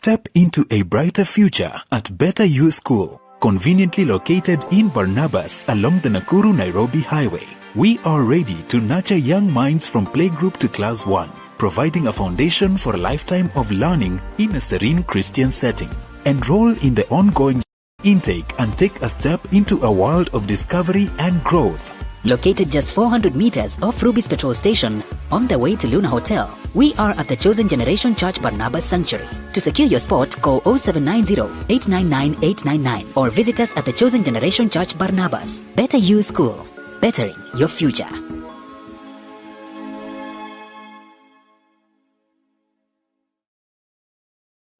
Step into a brighter future at Better You School, conveniently located in Barnabas along the Nakuru-Nairobi Highway. We are ready to nurture young minds from playgroup to class 1, providing a foundation for a lifetime of learning in a serene Christian setting. Enroll in the ongoing intake and take a step into a world of discovery and growth. Located just 400 meters off Ruby's petrol station, on the way to Luna Hotel, we are at the Chosen Generation Church Barnabas Sanctuary. To secure your spot, call 0790-899-899 or visit us at the Chosen Generation Church Barnabas. Better You School, bettering your future.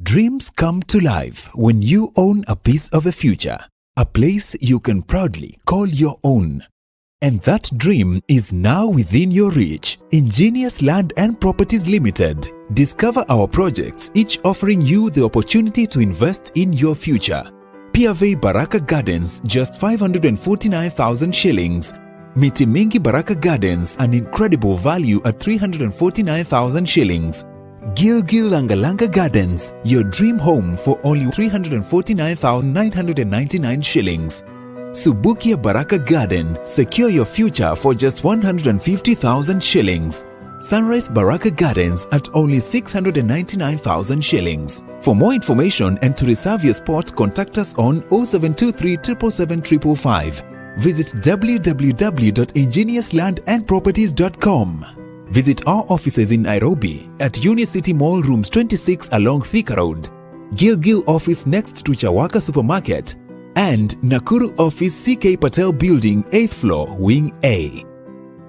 Dreams come to life when you own a piece of the future, a place you can proudly call your own. And that dream is now within your reach. Ingenious Land and Properties Limited. Discover our projects, each offering you the opportunity to invest in your future. PRV Baraka Gardens, just 549,000 shillings. Miti Mingi Baraka Gardens, an incredible value at 349,000 shillings. Gilgil Langalanga Gardens, your dream home for only 349,999 shillings. Subukia Baraka Garden, secure your future for just 150,000 shillings. Sunrise Baraka Gardens at only 699,000 shillings. For more information and to reserve your spot, contact us on 0723 777 555. Visit www.ingeniouslandandproperties.com. Visit our offices in Nairobi at Unicity Mall Rooms 26 along Thika Road, Gilgil office next to Chawaka Supermarket, and Nakuru office CK Patel Building 8th floor Wing A.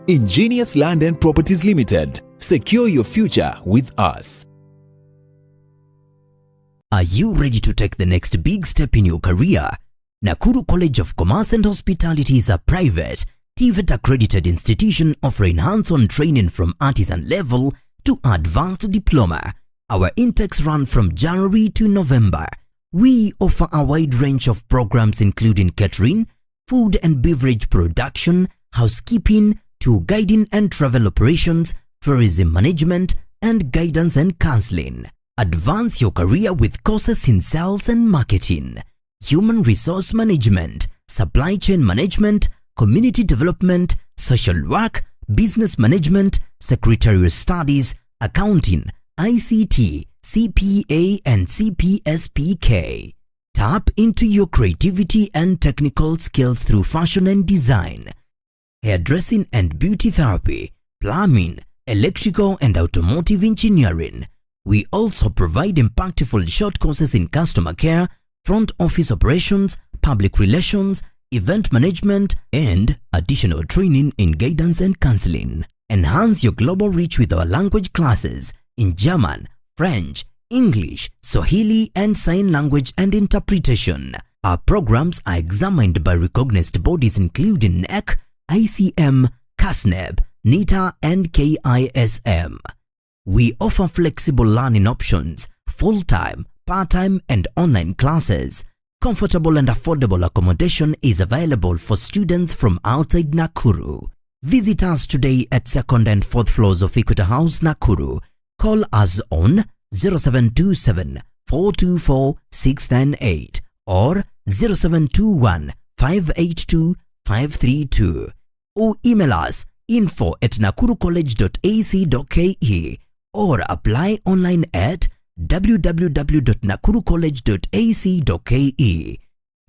Ingenious Land and Properties Limited. Secure your future with us. Are you ready to take the next big step in your career? Nakuru College of Commerce and Hospitality is a private, TVET accredited institution offering hands-on training from artisan level to advanced diploma. Our intakes run from January to November. We offer a wide range of programs including catering, food and beverage production, housekeeping, tour guiding and travel operations, tourism management, and guidance and counseling. Advance your career with courses in sales and marketing, human resource management, supply chain management, community development, social work, business management, secretarial studies, accounting, ICT, CPA and CPSPK. Tap into your creativity and technical skills through fashion and design, hairdressing and beauty therapy, plumbing, electrical and automotive engineering. We also provide impactful short courses in customer care, front office operations, public relations, event management, and additional training in guidance and counseling. Enhance your global reach with our language classes in German, French, English, Swahili, and Sign Language and Interpretation. Our programs are examined by recognized bodies including NEC, ICM, CASNEB, NITA, and KISM. We offer flexible learning options, full-time, part-time, and online classes. Comfortable and affordable accommodation is available for students from outside Nakuru. Visit us today at 2nd and 4th floors of Equator House, Nakuru. Call us on 0727 424 698 or 0721 582 532 or email us info@nakurucollege.ac.ke or apply online at www.nakurucollege.ac.ke.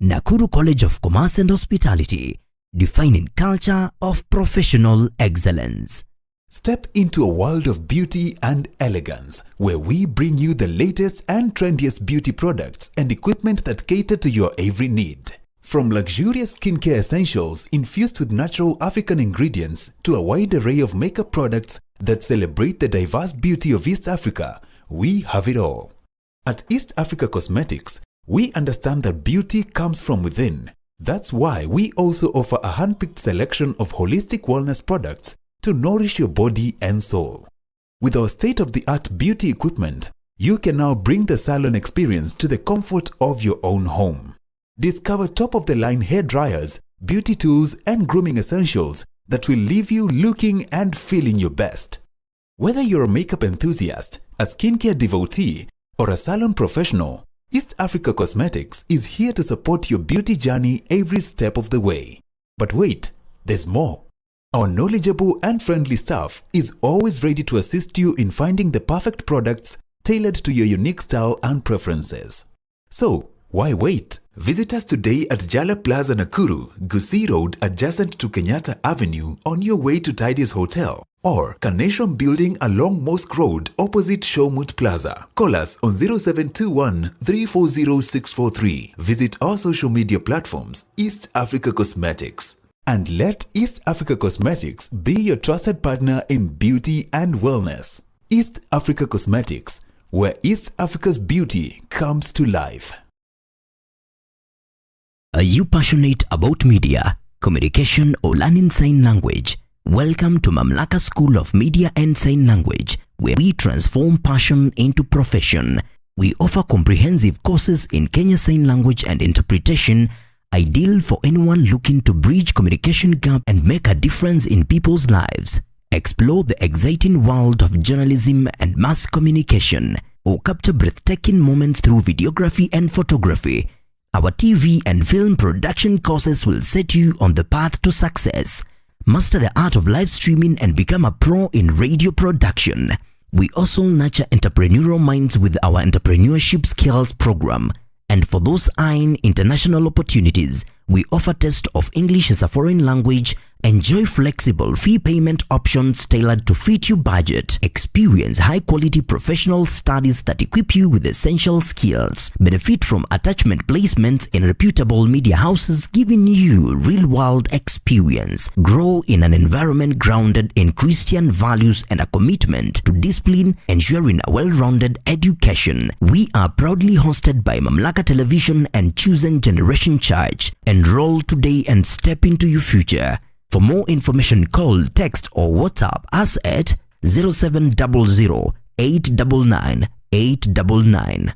Nakuru College of Commerce and Hospitality, defining culture of professional excellence. Step into a world of beauty and elegance, where we bring you the latest and trendiest beauty products and equipment that cater to your every need. From luxurious skincare essentials infused with natural African ingredients to a wide array of makeup products that celebrate the diverse beauty of East Africa, we have it all. At East Africa Cosmetics, we understand that beauty comes from within. That's why we also offer a hand-picked selection of holistic wellness products to nourish your body and soul. With our state-of-the-art beauty equipment, you can now bring the salon experience to the comfort of your own home. Discover top-of-the-line hair dryers, beauty tools, and grooming essentials that will leave you looking and feeling your best. Whether you're a makeup enthusiast, a skincare devotee, or a salon professional, East Africa Cosmetics is here to support your beauty journey every step of the way. But wait, there's more. Our knowledgeable and friendly staff is always ready to assist you in finding the perfect products tailored to your unique style and preferences. So, why wait? Visit us today at Jala Plaza Nakuru, Gusii Road adjacent to Kenyatta Avenue on your way to Tidy's Hotel, or Carnation Building along Mosque Road opposite Showmut Plaza. Call us on 0721 340 643. Visit our social media platforms, East Africa Cosmetics. And let East Africa Cosmetics be your trusted partner in beauty and wellness. East Africa Cosmetics, where East Africa's beauty comes to life. Are you passionate about media, communication, or learning sign language? Welcome to Mamlaka School of Media and Sign Language, where we transform passion into profession. We offer comprehensive courses in Kenya Sign Language and Interpretation, ideal for anyone looking to bridge communication gap and make a difference in people's lives. Explore the exciting world of journalism and mass communication, or capture breathtaking moments through videography and photography. Our TV and film production courses will set you on the path to success. Master the art of live streaming and become a pro in radio production. We also nurture entrepreneurial minds with our entrepreneurship skills program. And for those eyeing international opportunities, we offer test of English as a foreign language. Enjoy flexible fee payment options tailored to fit your budget. Experience high-quality professional studies that equip you with essential skills. Benefit from attachment placements in reputable media houses, giving you real-world experience. Grow in an environment grounded in Christian values and a commitment to discipline, ensuring a well-rounded education. We are proudly hosted by Mamlaka Television and Chosen Generation Church. Enroll today and step into your future. For more information, call, text, or WhatsApp us at 0700 899 899.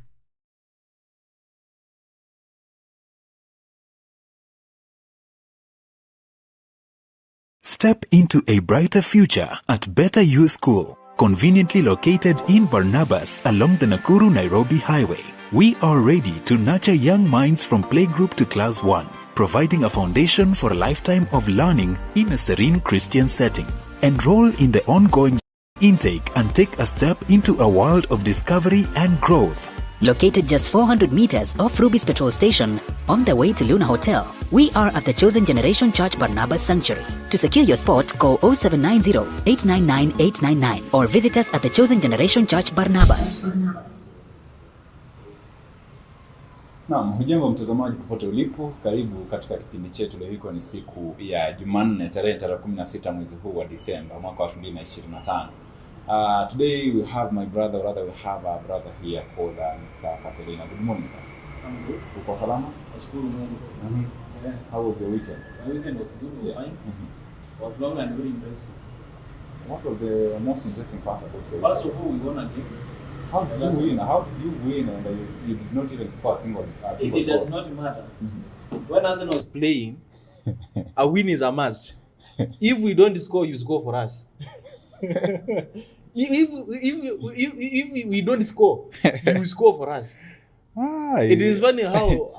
Step into a brighter future at Better You School, conveniently located in Barnabas along the Nakuru-Nairobi Highway. We are ready to nurture young minds from playgroup to class 1, providing a foundation for a lifetime of learning in a serene Christian setting. Enroll in the ongoing intake and take a step into a world of discovery and growth. Located just 400 meters off Ruby's petrol station, on the way to Luna Hotel, we are at the Chosen Generation Church Barnabas Sanctuary. To secure your spot, call 0790-899-899 or visit us at the Chosen Generation Church Barnabas. Naam, hujambo mtazamaji popote ulipo, karibu katika kipindi chetu. Leo hiko ni siku ya Jumanne tarehe 16 mwezi huu wa Disemba mwaka 2025. Today we have my brother, or rather we have our brother here called Mr. Patriciah. Good morning, sir. I'm good. Uko salama? Nashukuru Mungu. Yeah. How was your weekend? My weekend was good, it was fine. It was long and very interesting. What was the most interesting part about your First weekend? of all, we won a game. How did you win? How did you win and you did not even score a single It does goal? not matter. When Arsenal was playing, a win is a must. If we don't score, you score for us. if we don't score, you score for us. It is funny how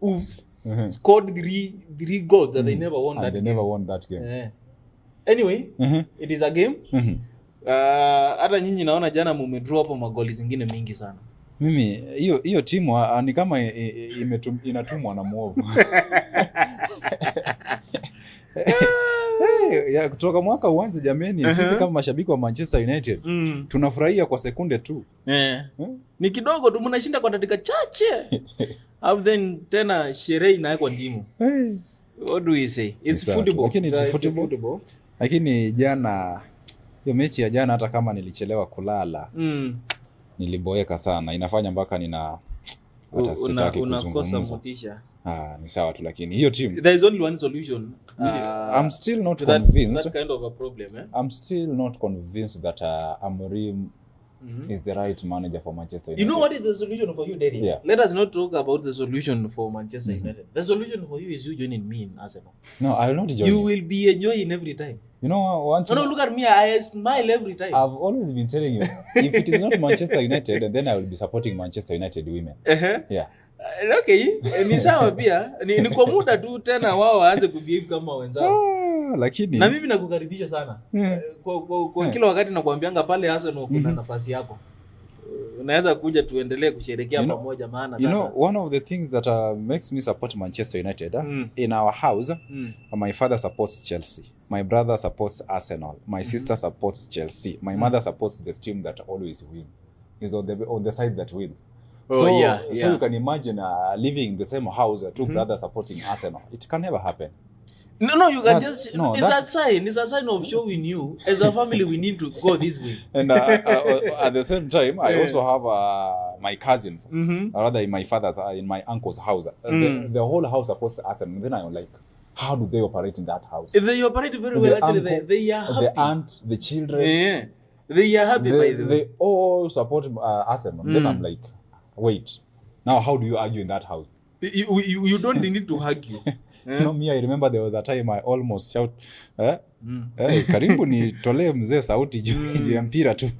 Wolves scored three goals and they never won that they game. never won that game. Anyway, it is a game. Hata nyinyi naona jana mumedraw hapo magoli zingine mingi sana. Mimi hiyo timu ni kama inatumwa na mwovu. Ya kutoka mwaka uanze jameni, sisi kama mashabiki wa Manchester United tunafurahia kwa sekunde tu. Ni kidogo tu mnashinda kwa dakika chache. Have then tena sherehe inawekwa ndimu. What do we say? It's football. Lakini it's football. Lakini jana hiyo mechi ya jana hata kama nilichelewa kulala niliboeka sana, inafanya mpaka nina hata sitaki kuzungumza. Ni sawa tu, lakini hiyo team, there is only one solution. I'm still not convinced that kind of a problem. I'm still not convinced that Amorim is the right manager for Manchester United. You know what is the solution for you, Derry? Yeah. Let us not talk about the solution for Manchester United. The solution for you is you joining me in Arsenal. No, I will not join you. Will be enjoying every time. You know, once look at me, I smile every time. I've always been telling you, if it is not Manchester United, and then I will be supporting Manchester United women. Yeah. Okay, ni sawa pia. Ni kwa muda tu tena wao waanze kubehave kama wenzao. Lakini na mimi nakukaribisha sana. Kwa kila wakati nakuambianga pale Arsenal kuna nafasi yako. Unaweza kuja tuendelee kusherehekea pamoja maana sasa. You know, one of the things that makes me support Manchester United in our house, my father supports Chelsea. My brother supports Arsenal. My sister supports Chelsea. My mother supports the team that always win. Is on the side that wins. So you can imagine living in the same house, two brothers supporting Arsenal. It can never happen. No, you can it's a sign of showing you as a family we need to go this way. And at the same time, I also have my cousins, rather in my father's, in my uncle's house. The whole house supports Arsenal. And then I'm like, how do they operate in that house? They operate very well. Actually, they are happy. The aunt, the children, they are happy by the way. They all support Arsenal. Then I'm like, wait, now how do you argue in that house? You don't need to argue. You know, me, I remember there was a time I almost shout, karibu ni tole mzee sauti juu ya mpira tu.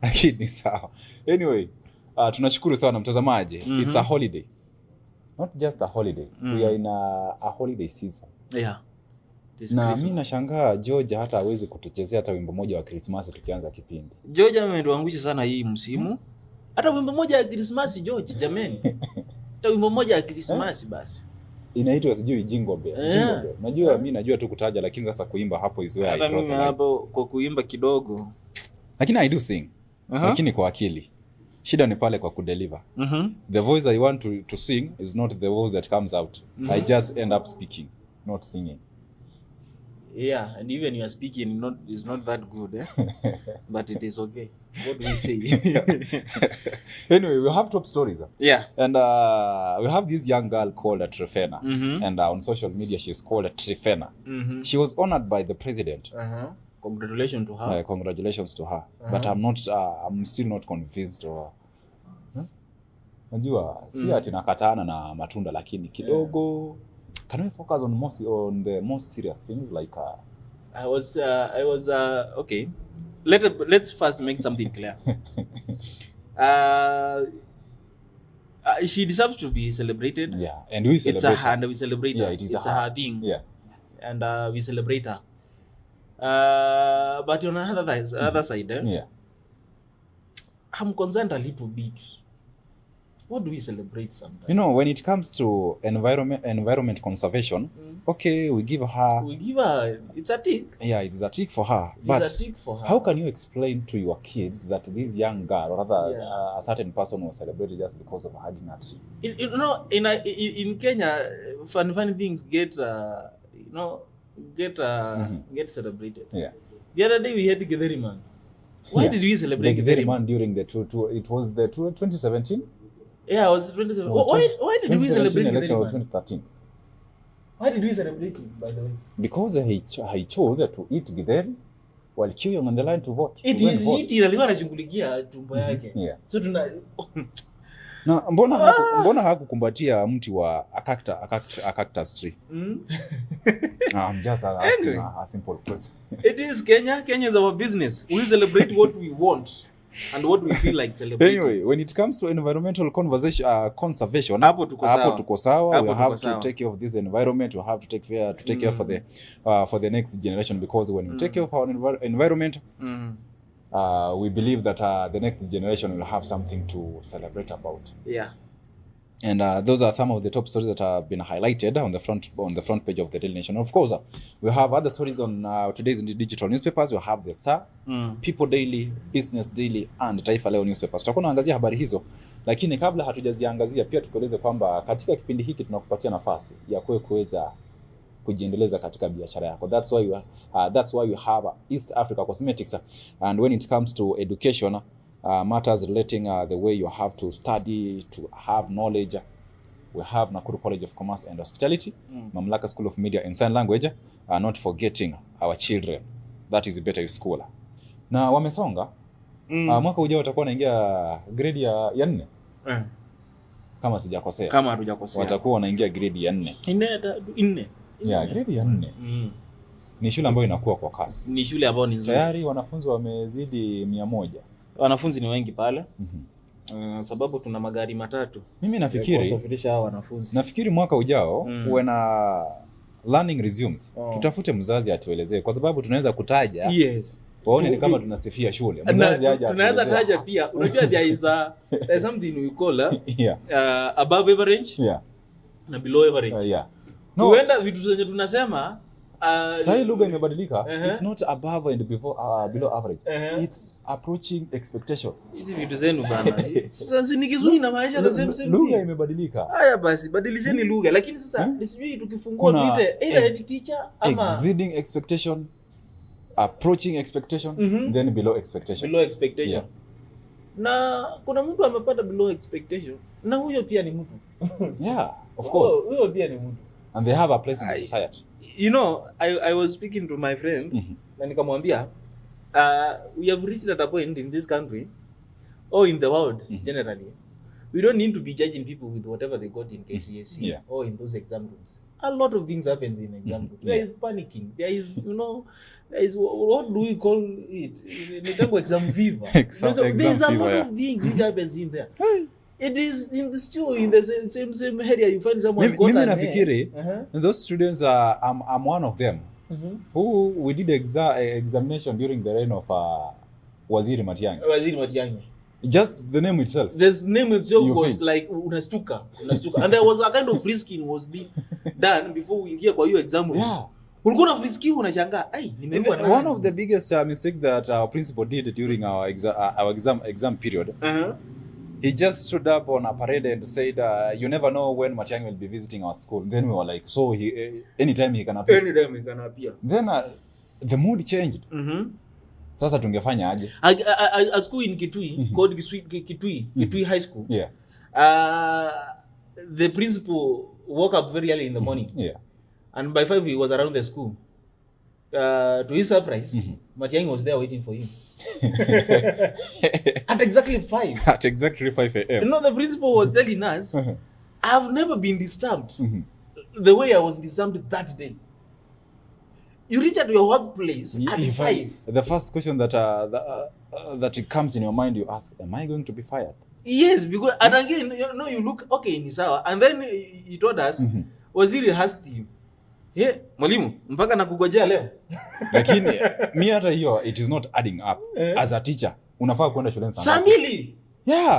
Lakini sawa. Anyway, tunashukuru sana mtazamaji. It's a holiday. Not just a holiday. We are in a holiday season. Yeah. Na mimi nashangaa George hata hawezi kutuchezea hata wimbo moja wa Christmas tukianza kipindi. George ametuangusha sana hii msimu. Hata wimbo moja wa Christmas George, jameni. Hata wimbo moja wa Christmas basi. Inaitwa sijui Jingle Bell. Jingle Bell. Najua mimi najua tu kutaja lakini sasa kuimba hapo is where I draw the line. Hapo kwa kuimba kidogo. Lakini I do sing. Lakini kwa akili. Shida ni pale kwa kudeliver. The voice I want to sing is not the voice that comes out. I just end up speaking, not singing. Yeah, and even you are speaking is not that good, but it is okay. What do we say? Anyway, we have top stories. Yeah. And we have this young girl called Trifena. And on social media she's called Trifena. She was honored by the president. Congratulations to her. Congratulations to her. But I'm still not convinced or najua si ati nakataana na matunda lakini kidogo. Can we focus on the most serious things like I was okay. Let's first make something clear. She deserves to be celebrated. Yeah, and we celebrate. And we celebrate her. Yeah, it's her thing. Yeah. And we celebrate her. But on the other side, yeah. I'm concerned a little bit. What do we celebrate sometimes? You know, when it comes to environment conservation, okay, we give her, it's a tick. Yeah, it's a tick for her. It's a tick for her. How can you explain to your kids that this young girl, or rather a certain person was celebrated just because of hugging her tree? You know, in Kenya, funny things get celebrated. Yeah. The other day we had the Gathering Man. Why did we celebrate the Gathering Man during the it was the 2017? Yeah, it was 2017. Why did we celebrate the election of 2013? Why did we celebrate him, by the way? Because he chose to eat githeri while queuing on the line to vote. It is eating, alikuwa anashughulikia tumbo yake. Yeah. So na mbona hakukumbatia mti wa a cactus tree? I'm just asking a simple question. It is Kenya. Kenya is our business. We celebrate what we want and what we feel like celebrating. Anyway, when it comes to environmental conservation, hapo tuko sawa. We have to take care of this environment. We have to take care for the next generation, because when we take care of our environment, we believe that the next generation will have something to celebrate about. Yeah. And those are some of the top stories that have been highlighted on the front page of the Daily Nation. Of course, we have other stories on today's digital newspapers. We have the Star, People Daily, Business Daily and Taifa Leo newspapers. Tutakuwa naangazia habari hizo, lakini kabla hatujaziangazia pia tukueleze kwamba katika kipindi hiki tunakupatia nafasi ya kuweza kujiendeleza katika biashara yako. That's why we have East Africa Cosmetics, and when it comes to education, matters relating the way you have to study, to have knowledge, we have Nakuru College of Commerce and Hospitality, Mamlaka School of Media and Sign Language, not forgetting our children. That is better school. Na wamesonga mwaka ujao watakuwa wanaingia grade ya 4. Kama sijakosea. Kama hatujakosea. Watakuwa wanaingia grade ya 4. 4. Yeah, grade ya 4. ni shule ambayo inakuwa kwa kasi. Ni shule ambayo ni nzuri. Tayari wanafunzi wamezidi 100. Wanafunzi ni wengi pale. Sababu tuna magari matatu. Mimi nafikiri kusafirisha hao wanafunzi. Nafikiri mwaka ujao when learning resumes, tutafute mzazi atuelezee kwa sababu tunaweza kutaja. Yes. Waone ni kama tunasifia shule. Mzazi aje. Tunaweza taja pia. Unajua there is something we call above average na below average. No. Huenda vitu zenye tunasema sasa lugha imebadilika. It's not above and below average. It's approaching expectation. Hizi vitu zenu bana. Sasa ni Kizungu inamaanisha the same lugha imebadilika. Haya basi badilisheni lugha, lakini sasa nisijui tukifungua tuite either head teacher ama exceeding expectation, approaching expectation, then below expectation. Below expectation. Na kuna mtu amepata below expectation na huyo pia ni mtu. Of course. Huyo pia ni mtu. And they have a place in the society. You know, I was speaking to my friend na nikamwambia we have reached at a point in this country or in the world generally, we don't need to be judging people with whatever they got in KCSE or in those exam rooms. A lot of things happens in exam rooms. There is panicking. There is, there is, what do we call it? Nitago exam fever. There's a lot of things which happens in there. It is in the stew, in the same area you find someone got mimi nafikiri those students I'm one of them who we did examination during the reign of Waziri Matiang'i. Just the name itself. The name itself was like unastuka. And there was a kind of frisking was being done before we ingia kwa hiyo exam room. Ulikuwa na frisking unashangaa, nimeua nani? One of the biggest mistake that our principal did during our exam period. He just stood up on a parade and said, you never know when Matiang'i will be visiting our school. Then we were like, so anytime he can appear. Anytime he can appear. Then the mood changed. Sasa tungefanya aje? A school in Kitui, called Kitui High School. The principal woke up very early in the morning. And by 5 he was around the school. To his surprise, Matiang'i was there waiting for him. At exactly 5. At exactly 5 a.m. The principal was telling us, I've never been disturbed the way I was disturbed that day. You reach at your workplace at 5. The first question that it comes in your mind, you ask, am I going to be fired? Yes, because, and again, you look, okay, ni sawa. And then he told us, Waziri asked him, mwalimu, mpaka nakugojea leo. Lakini mi hata hiyo it is not adding up. As a teacher, unafaa kwenda shuleni sana. Saa 2.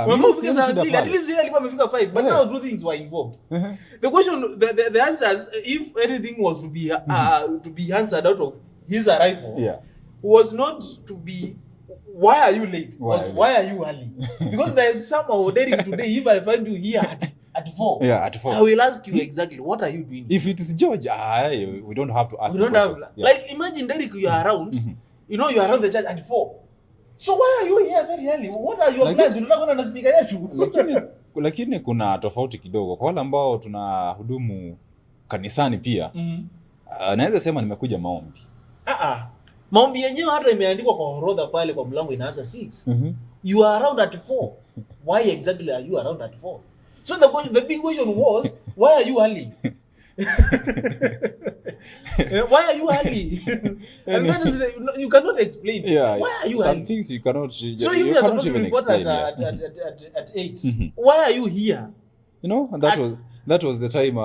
Unafaa saa 2. At least yeye alikuwa amefika 5, but now two things were involved. The question, the answers, if anything was to be answered out of his arrival, was not to be why are you late? Why are you early? Because there is somehow daring today. If I find you here at 4, at 4, I will ask you exactly what are you doing. If it is George, we don't have to ask. We don't have like imagine Derek, you are around, you are around the church at 4. So why are you here very early? What are your plans? Unataka kwenda na speaker yetu. Lakini kuna tofauti kidogo kwa wale ambao tunahudumu kanisani pia. Naweza sema nimekuja maombi. Maombi yenyewe hata imeandikwa kwa orodha pale kwa mlango inaanza 6. You are around at 4. Why exactly are you around at 4? So the big question was, why are you early? Why are you early? And that is you cannot explain. Why are you some early? Things you cannot. So you are supposed to report at 8. Why are you here? That was the time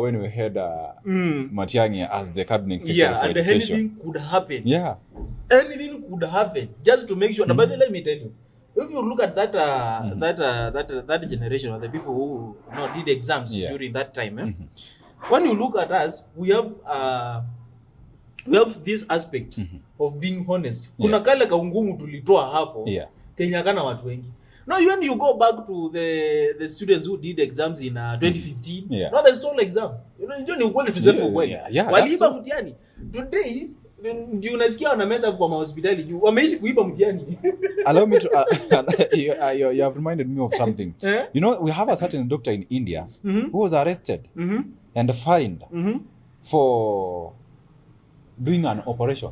when we had Matiang'i as the cabinet secretary for and education. Anything could happen. Anything could happen just to make sure. But let me tell you, if you look at that generation of the people who did exams during that time, when you look at us, we have this aspect of being honest. Kuna kale kaungumu tulitoa hapo Kenya kana watu wengi. Now when you go back to the students who did exams in 2015, they stole exam. Ni ukweli tuseme ukweli. Waliiba mtihani. Today ndio unasikia wana mesa kwa hospitali juu wameishi kuiba mtihani. Allow me to you have reminded me of something. We have a certain doctor in India who was arrested and fined for doing an operation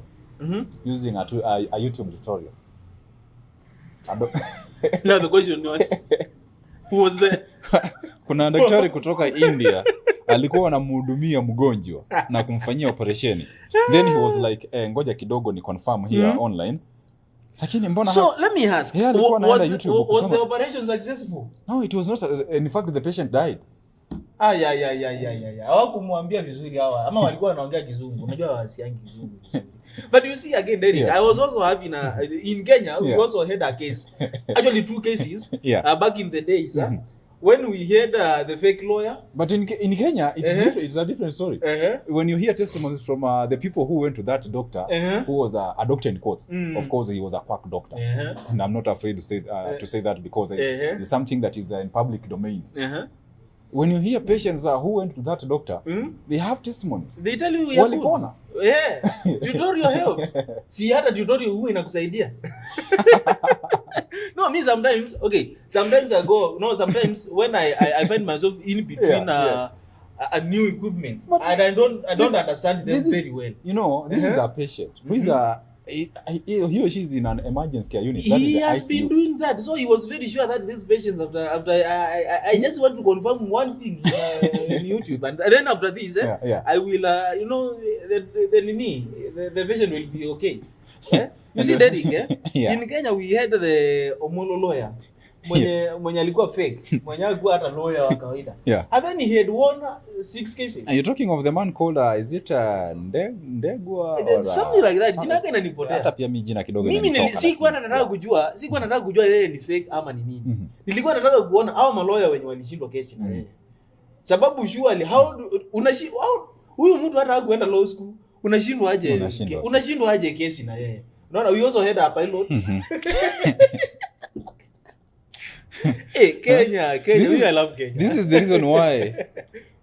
using a YouTube tutorial. Now the question was, who was there? Kuna daktari kutoka India alikuwa anamhudumia mgonjwa na kumfanyia operation. Then he was like, ngoja kidogo ni confirm here online. Lakini mbona So let me ask, was the operation successful? No, it was not. In fact, the patient died. Hawakumwambia vizuri hawa ama walikuwa wanaongea kizungu. Unajua wasiangi kizungu. But you see again, Derek, I was also having in Kenya, we also had a case. Actually 2 cases back in the days. When we had the fake lawyer. But in Kenya, it's different. It's a different story. When you hear testimonies from the people who went to that doctor, who was a doctor in court, of course he was a quack doctor, and I'm not afraid to say that because it's something that is in public domain. When you hear patients who went to that doctor, they have testimonies. They tell you walipona. Tutorial help. Si hata tutorial huwa inakusaidia. No, me sometimes, sometimes I go, sometimes when I find myself in between a new equipment, and I don't understand them very well. You know, this is a patient who is he or she is in an emergency care unit. He has been doing that, so he was very sure that these patients after I just want to confirm one thing in YouTube, and then after this, I will the patient will be okay. You see, Derek, in Kenya we had the Omolo lawyer. Mwenye alikuwa fake, mwenye alikuwa hata lawyer wa kawaida. And then he had won 6 cases. And you're talking of the man called is it Ndegwa or something like that. Jina yake inanipotea. Hata pia mimi jina kidogo inanitoka. Sikuwa nataka kujua yeye ni fake ama ni nini. Nilikuwa nataka kuona hao malawyer wenye walishindwa kesi na yeye. Sababu surely huyu mtu hata hakuenda law school, unashindwa aje kesi na yeye. Unaona, we also had a pilot. Kenya, I love Kenya. This is the reason why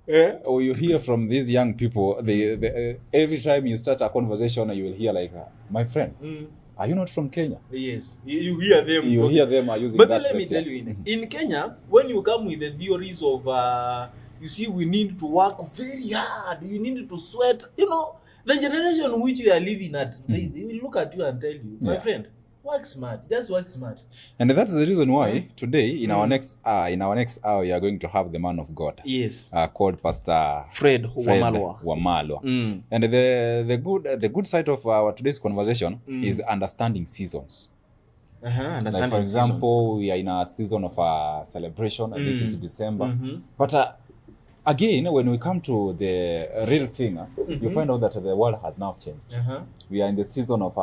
you hear from these young people, they every time you start a conversation, you will hear like, my friend, are you not from Kenya? Yes, you hear them. You hear them are using but that. But let me tell you, in Kenya, when you come with the theories of, you see, we need to work very hard, you need to sweat, the generation which we are living at, they will look at you and tell you, my friend, work smart, just work smart. And that's the reason why today in our next hour we are going to have the man of God. Yes. Called Pastor Fred Wamalwa. And the good side of our today's conversation is understanding seasons. Understanding like for example, we are in a season of celebration, and this is December. But again, when we come to the real thing, you find out that the world has now changed. We are in the season of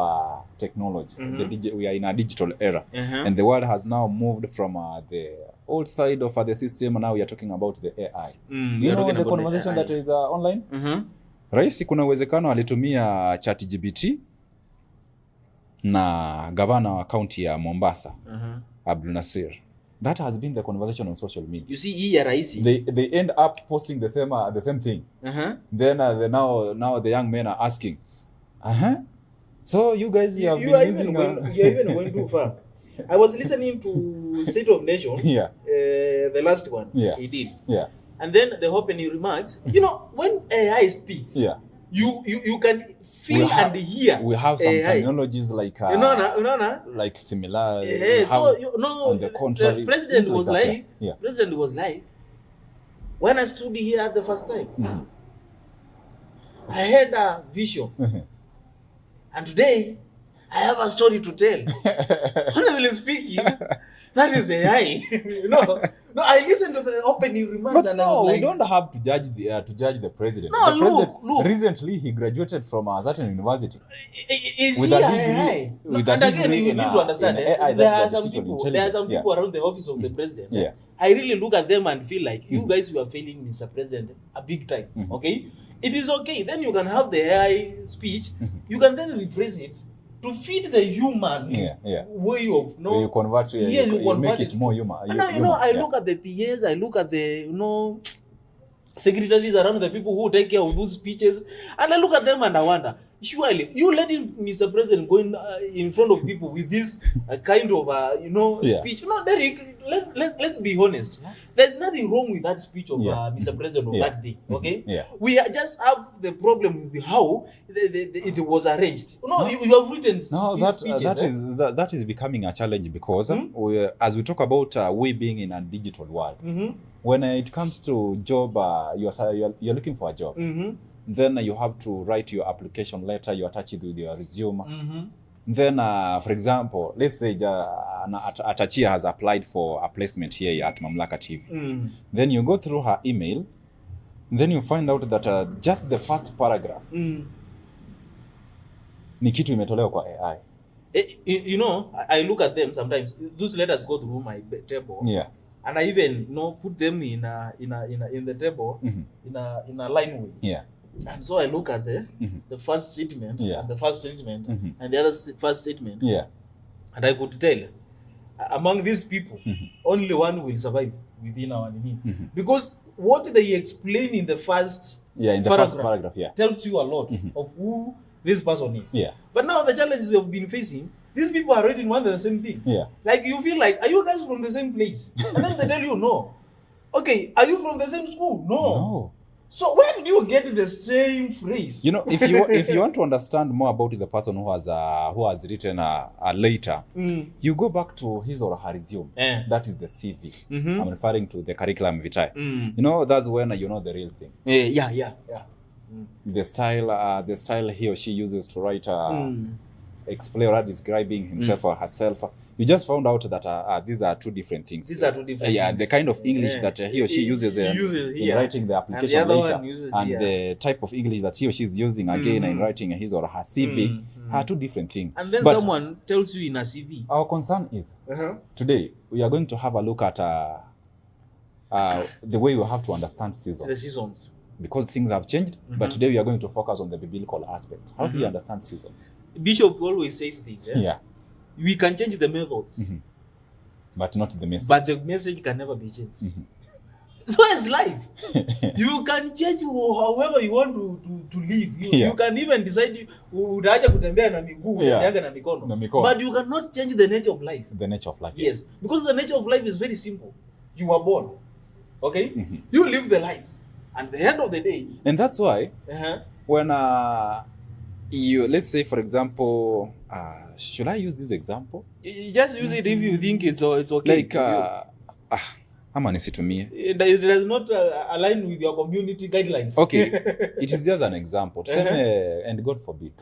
technology. We are in a digital era. And the world has now moved from the old side of the system, and now we are talking about the AI. You know the conversation that is online? Raisi kuna uwezekano alitumia ChatGPT na gavana wa county ya Mombasa, Abdul Nasir. That has been the conversation on social media. You see, hii ya raisi. They end up posting the same thing. Then now the young men are asking, so you guys you have been using... You're even going too far. I was listening to State of Nation, the last one he did. And then the opening remarks, when AI speaks, you can feel and hear. We have some terminologies like like similar. On the contrary, the president was like, when I stood here the first time, I had a vision, and today I have a story to tell. Honestly speaking, that is AI. No, I listened to the opening remarks, but and I was like, we don't have to judge the president. No, the president, look. Recently, he graduated from a certain university. Is with he AI? And again, you need to understand, there are some people around the office of the president. I really look at them and feel like, you guys were failing Mr. President a big time. Okay? It is okay. Then you can have the AI speech. You can then rephrase it to fit the human way of you convert you make it more human. I look at the PAs, I look at the secretaries around, the people who take care of those speeches, and I look at them and I wonder, Surely, you letting Mr. President go in front of people with this kind of speech. No, Derek, let's be honest. There's nothing wrong with that speech of Mr. President of that day. Okay, we just have the problem with how it was arranged. No, you have written speeches. That is becoming a challenge because as we talk about we being in a digital world, when it comes to job, you're looking for a job. Then you have to write your application letter, you attach it with your resume. Then, for example, let's say Patriciah has applied for a placement here at Mamlaka TV. Then you go through her email, then you find out that just the first paragraph ni kitu imetolewa kwa AI. I look at them sometimes. Those letters go through my table. And I even put them in the table in a line way. And so I look at the first statement and the first statement and the other first statement. And I could tell among these people, only one will survive within our need. Because what they explain in the first paragraph tells you a lot of who this person is. But now the challenges we have been facing, these people are reading one and the same thing. Like you feel like, are you guys from the same place? And then they tell you no. Okay, are you from the same school? No. So where did you get the same phrase? If you want to understand more about the person who has written a letter, you go back to his or her resume. That is the CV. I'm referring to the curriculum vitae. That's when you know the real thing. The style he or she uses to write, explain or describing himself or herself. You just found out that these are two different things. The kind of English that he or she uses in writing the application later, and the type of English that he or she is using again in writing his or her CV are two different things. And then someone tells you in a CV. Our concern is today we are going to have a look at the way we have to understand seasons. The seasons. Because things have changed, but today we are going to focus on the biblical aspect. How do you understand seasons? Bishop always says this. We can change the methods, but not the message. But the message can never be changed. So it's life. You can change however you want to live. You can even decide utaacha kutembea na miguu unaenda na mikono. But you cannot change the nature of life. The nature of life. Yes, because the nature of life is very simple. You are born. Okay? You live the life. And at the end of the day. And that's why when let's say, for example, should I use this example? You just use it if you think it's okay. Like, ama nisitumie. It does not align with your community guidelines. Okay, it is just an example. And God forbid,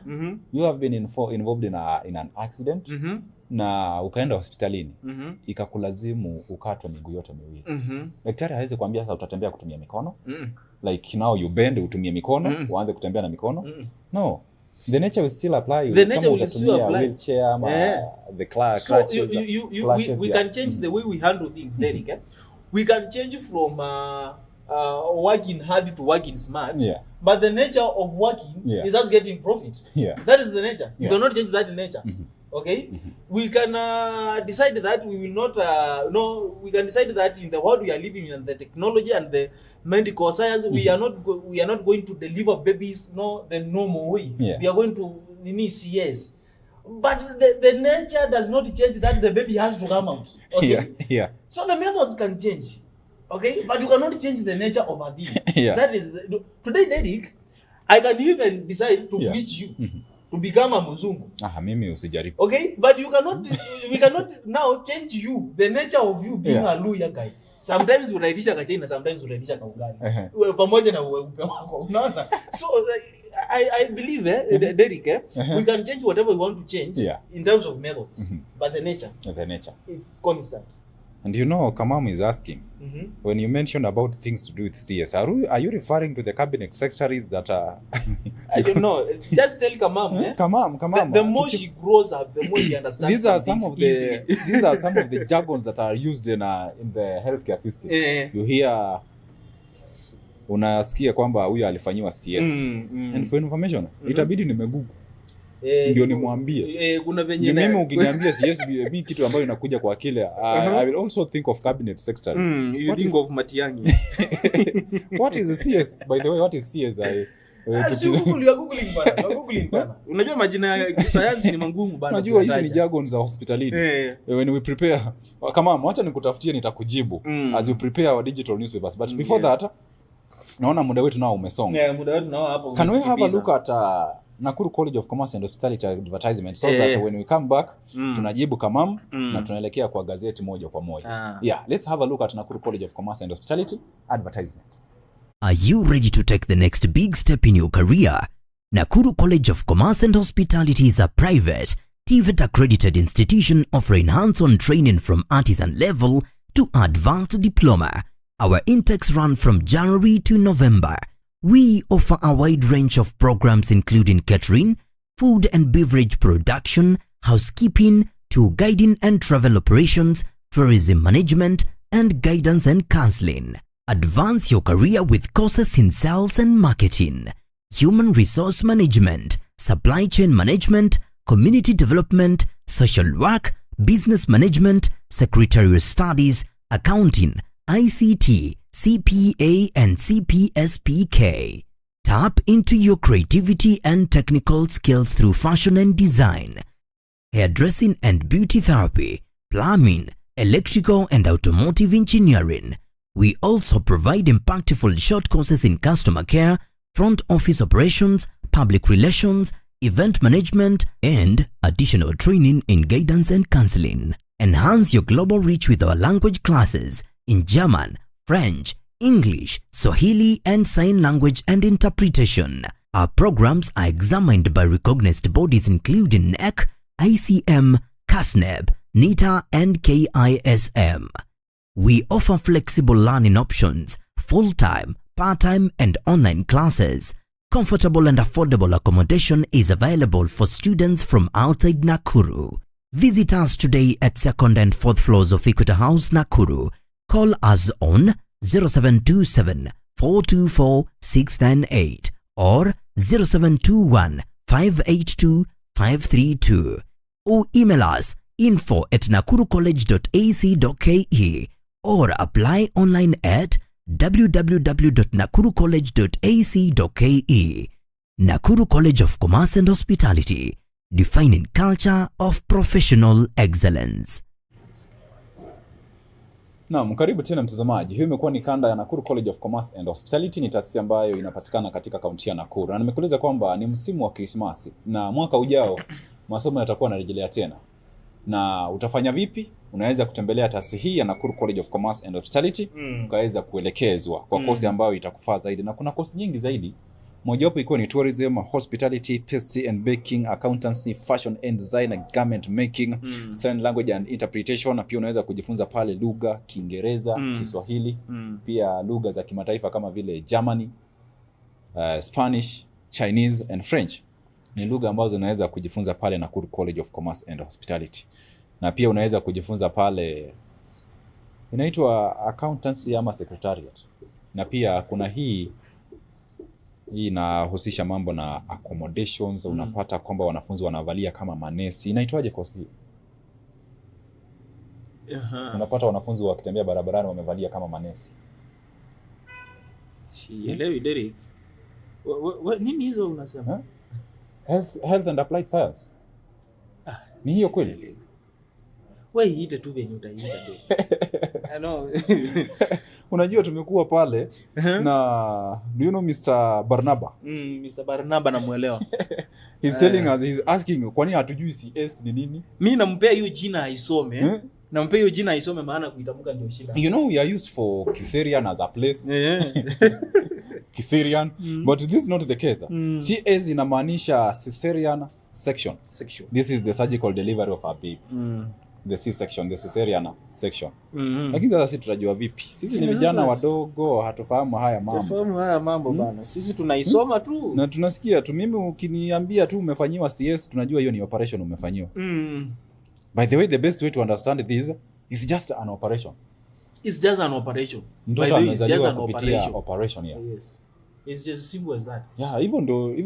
you have been involved in an accident, na ukaenda hospitalini, ikakulazimu ukatwe miguu yote miwili. Daktari hawezi kuambia sasa utatembea kutumia mikono. Like now you bend utumie mikono, uanze kutembea na mikono. No. The nature will still apply. The nature will still apply. Wheelchair, the crutches. So we can change the way we handle things, Derek. We can change from working hard to working smart. But the nature of working is us getting profit. That is the nature. You cannot change that nature. Okay? We can decide that we will not we can decide that in the world we are living in, the technology and the medical science, we are not going to deliver babies the normal way. We are going to CS. But the nature does not change that the baby has to come out. Okay? So the methods can change. Okay? But you cannot change the nature of a thing. That is today, Derek, I can even decide to meet you. To become a mzungu. Mimi usijaribu. Okay? But we cannot now change you, the nature of you being a Luya guy. Sometimes unaitisha kachina, sometimes unaitisha kaugali. Pamoja na upe wako. Unaona? So I believe Derek, we can change whatever we want to change in terms of methods. But the nature. It's constant. And Kamam is asking, when you mentioned about things to do with CS, are you referring to the cabinet secretaries that are... I don't know. Just tell Kamam. Kamam. The more she grows up, the more she understands. These are some of the jargons that are used in the healthcare system. You hear, unasikia kwamba huyu alifanyiwa CS. And for information, itabidi nimegugu. Ndio nimwambie. Kuna venye mimi ukiniambia CS mimi kitu ambayo inakuja kwa akili, I will also think of cabinet secretaries. You think of Matiang'i. What is CS? By the way, what is CS? Si googling bana. Unajua majina ya kisayansi ni mangumu bana. Unajua hizi ni jargon za hospitalini. When we prepare, kama acha nikutafutie nitakujibu as we prepare our digital newspapers, but before that naona muda wetu nao umesonga. Muda wetu nao hapo. Can we have a look at Nakuru College of Commerce and Hospitality advertisement so that when we come back tunajibu kamam na tunaelekea kwa gazeti moja kwa moja. Yeah, let's have a look at Nakuru College of Commerce and Hospitality advertisement. Are you ready to take the next big step in your career? Nakuru College of Commerce and Hospitality is a private, TVET accredited institution offering hands-on training from artisan level to advanced diploma. Our intakes run from January to November. We offer a wide range of programs including catering, food and beverage production, housekeeping, tour guiding and travel operations, tourism management, and guidance and counseling. Advance your career with courses in sales and marketing, human resource management, supply chain management, community development, social work, business management, secretarial studies, accounting, ICT, CPA and CPSPK. Tap into your creativity and technical skills through fashion and design, hairdressing and beauty therapy, plumbing, electrical and automotive engineering. We also provide impactful short courses in customer care, front office operations, public relations, event management, and additional training in guidance and counseling. Enhance your global reach with our language classes in German, French, English, Swahili, and sign language and interpretation. Our programs are examined by recognized bodies including NEC, ICM, CASNEB, NITA, and KISM. We offer flexible learning options, full-time, part-time, and online classes. Comfortable and affordable accommodation is available for students from outside Nakuru. Visit us today at 2nd and 4th floors of Equator House, Nakuru. Call us on 0727 424 698 or 0721 582 532 or email us info@nakurucollege.ac.ke or apply online at www.nakurucollege.ac.ke. Nakuru College of Commerce and Hospitality, defining culture of professional excellence. Naam, karibu tena mtazamaji. Hiyo imekuwa ni kanda ya Nakuru College of Commerce and Hospitality, ni taasisi ambayo inapatikana katika kaunti ya Nakuru. Na nimekueleza kwamba ni msimu wa Krismasi na mwaka ujao masomo yatakuwa yanarejelea tena. Na utafanya vipi? Unaweza kutembelea taasisi hii ya Nakuru College of Commerce and Hospitality, ukaweza kuelekezwa kwa kozi ambayo itakufaa zaidi, na kuna kozi nyingi zaidi. Mojawapo ikiwa ni tourism, hospitality, pastry and baking, accountancy, fashion and design, garment making, sign language and interpretation. Na pia unaweza kujifunza pale lugha, Kiingereza, Kiswahili, pia lugha za kimataifa kama vile Germany, Spanish, Chinese and French. Ni lugha ambazo unaweza kujifunza pale Nakuru College of Commerce and Hospitality. Na pia unaweza kujifunza pale inaitwa accountancy ama secretariat. Na pia kuna hii inahusisha mambo na accommodations. Unapata kwamba wanafunzi wanavalia kama manesi. Inaitwaje kosi hii? Unapata wanafunzi wakitembea barabarani wamevalia kama manesi. Sielewi Derek. Nini hizo unasema? Health and applied science. Ni hiyo kweli? Wewe iite tu venye utaita Derek. I know. Unajua tumekuwa pale na do you know Mr. Barnaba? Mr. Barnaba namuelewa. He's telling us, he's asking kwani hatujui CS ni nini? Mimi nampea hiyo jina aisome. Nampea hiyo jina aisome maana kuitamka ndio shida. You know we are used for Kiserian as a place. Kiserian, but this is not the case. CS inamaanisha cesarean section. This is the surgical delivery of a baby. The C-section, the cesarean section. Lakini sasa sisi tutajua vipi? Sisi ni vijana wadogo, hatufahamu haya mambo. Tufahamu haya mambo bana. Sisi tunaisoma tu. Na tunasikia tu, mimi ukiniambia tu umefanyiwa CS, tunajua hiyo ni operation umefanyiwa. By the way, the best way to understand this is just an operation. It's just an operation. By the way, it's just an operation. Yeah. Yes. It's just simple as that. Yeah, hivyo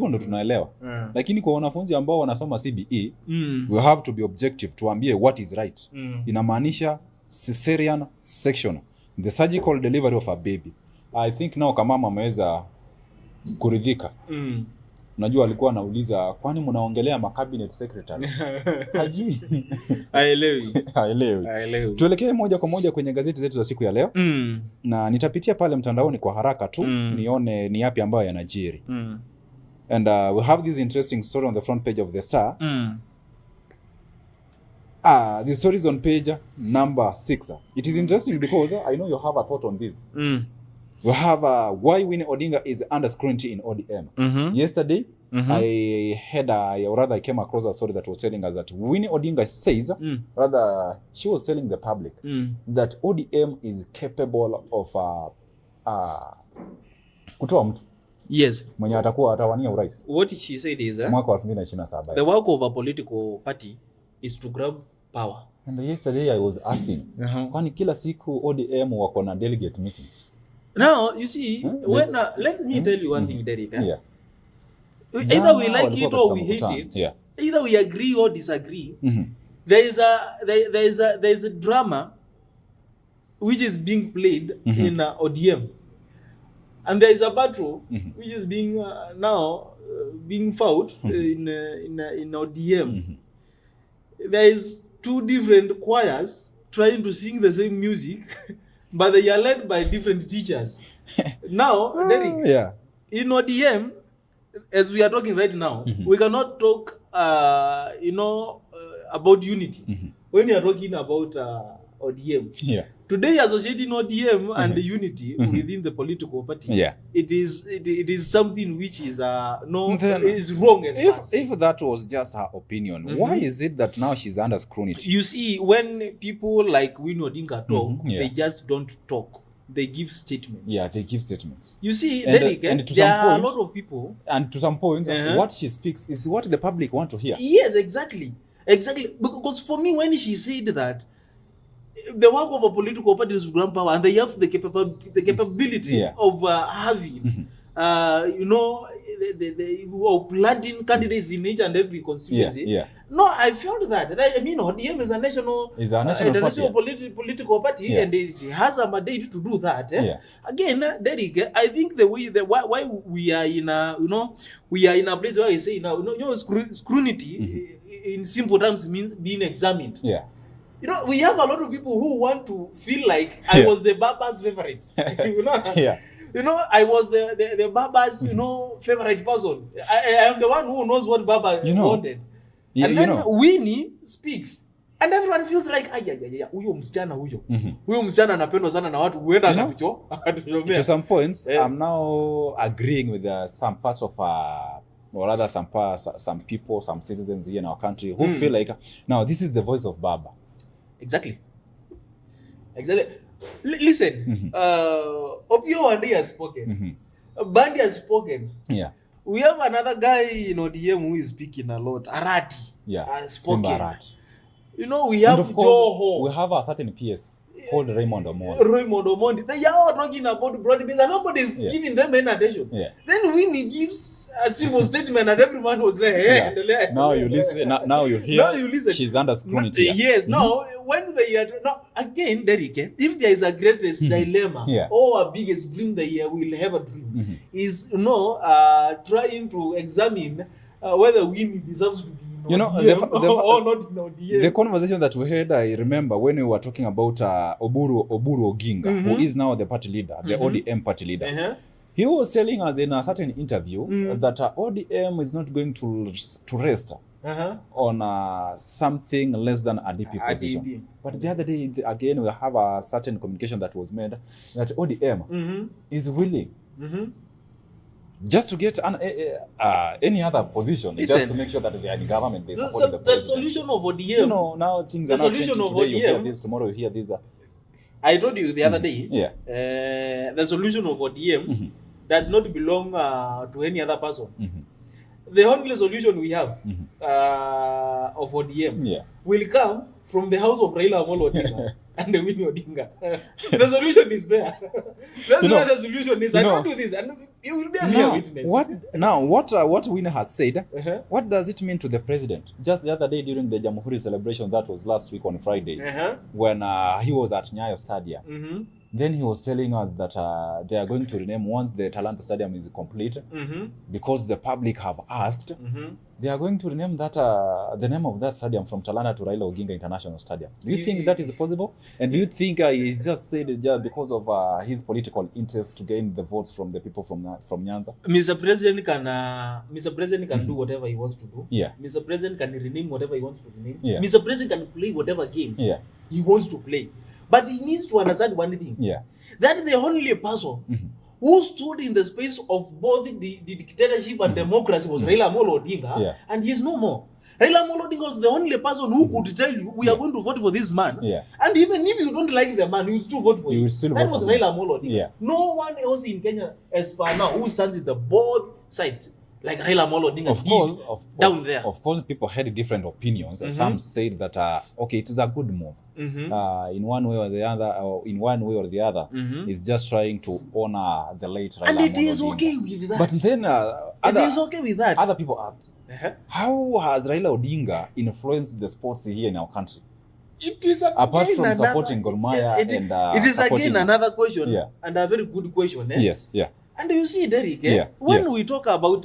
ndo tunaelewa. Lakini kwa wanafunzi ambao wanasoma CBE, we have to be objective, tuambie what is right. Inamaanisha cesarean section, the surgical delivery of a baby. I think now kama mama ameweza kuridhika. Unajua alikuwa anauliza kwani mnaongelea ma cabinet secretary? Hajui. Haelewi. Tuelekee moja kwa moja kwenye gazeti zetu za siku ya leo. Na nitapitia pale mtandaoni kwa haraka tu nione ni yapi ambayo yanajiri. And we have this interesting story on the front page of the Star. The story is on page number 6. It is interesting because I know you have a thought on this. We have why Winnie Odinga is under scrutiny in ODM. Yesterday, I came across a story that was telling us that Winnie Odinga says, she was telling the public that ODM is capable of kutoa mtu. Yes. Mwenye atawania urais. What she said is mwaka 2027. The work of a political party is to grab power. And yesterday I was asking, kwani kila siku ODM wako na delegate meetings? Now, you see, when let me tell you one thing, Derek. Yeah. Either we like it or we hate it. Yeah. Either we agree or disagree. There is a drama which is being played in ODM, and there is a battle which is being being fought in ODM. There is two different choirs trying to sing the same music. But they are led by different teachers. Now, Derek, in ODM, as we are talking right now, we cannot talk, about unity. When you are talking about ODM, today associating ODM and the unity within the political party, it is something which is is wrong. If that was just her opinion, why is it that now she's under scrutiny? You see, when people like Winnie Odinga talk, they just don't talk. They give statements. Yeah, they give statements. You see, and to there some are point, a lot of people. And to some point, what she speaks is what the public want to hear. Yes, exactly. Because for me, when she said that, the work of a political party is to grab power, and they have the capability of having, of planting candidates in each and every constituency. No, I felt that. I mean, ODM is a national political party, and it has a mandate to do that. Again, Derek, I think why we are in a place where I say now, scrutiny in simple terms means being examined. We have a lot of people who want to feel like I was the Baba's favorite. I was the Baba's, favorite person. I am the one who knows what Baba wanted. And then Winnie speaks. And everyone feels like, huyo msichana huyo. Huyo msichana anapendwa sana na watu huenda akapicho. To some points, I'm now agreeing with some parts of or rather some people, some citizens here in our country who feel like, now this is the voice of Baba. Exactly. Listen, Opio Wande has spoken. Bandi has spoken. We have another guy in ODM who is speaking a lot. Arati has spoken. Arati. We have Joho. We have a certain PS called Raymond Omondi. They are all talking about broad-based and nobody is giving them any attention. Then Winnie gives a simple statement and everyone was like, hey. Now you listen. Now you hear. Now you listen. She's under scrutiny. Yes. Now, when they are... Now, again, Derek, if there is a greatest dilemma or a biggest dream that will have a dream, is, trying to examine whether Winnie deserves to be the conversation that we had, I remember when we were talking about Oburu Oginga, who is now the party leader, the ODM party leader. He was telling us in a certain interview that ODM is not going to rest on something less than a DP position. But the other day, again, we have a certain communication that was made that ODM is willing just to get any other position, just to make sure that they are in government. They support the president. The solution of ODM. Now things are not changing. Today you hear this, tomorrow you hear this. I told you the other day, the solution of ODM does not belong to any other person. The only solution we have of ODM will come from the house of Raila Amolo Odinga and the Winnie Odinga. The solution is there. That's where the solution is. I don't do this, and you will be a mere witness. What Winnie has said, what does it mean to the president? Just the other day during the Jamhuri celebration, that was last week on Friday, when he was at Nyayo Stadium, Then he was telling us that they are going to rename once the Talanta Stadium is complete, because the public have asked. They are going to rename that the name of that stadium from Talanta to Raila Oginga International Stadium. Do you think that is possible? And do you think he just said it just because of his political interest to gain the votes from the people from Nyanza? Mr. President can do whatever he wants to do. Yeah. Mr. President can rename whatever he wants to rename. Yeah. Mr. President can play whatever game he wants to play. But he needs to understand one thing. Yeah. That the only person who stood in the space of both the dictatorship and democracy was Raila Amolo Odinga, and he is no more. Raila Amolo Odinga was the only person who could tell you, we are going to vote for this man. Yeah. And even if you don't like the man, you will still vote for him. That was Raila Amolo Odinga. Yeah. No one else in Kenya, as per now, who stands in the both sides, like Raila Amolo Odinga down there. Of course, people had different opinions. Some said that, okay, it is a good move. In one way or the other, it's just trying to honor the late Raila Amolo Odinga. And it is okay with that. But then it is okay with that. Other people asked, how has Raila Odinga influenced the sports here in our country? It is apart from supporting Gor Mahia it is again another question, and a very good question. Yes, yeah. And you see, Derek, when we talk about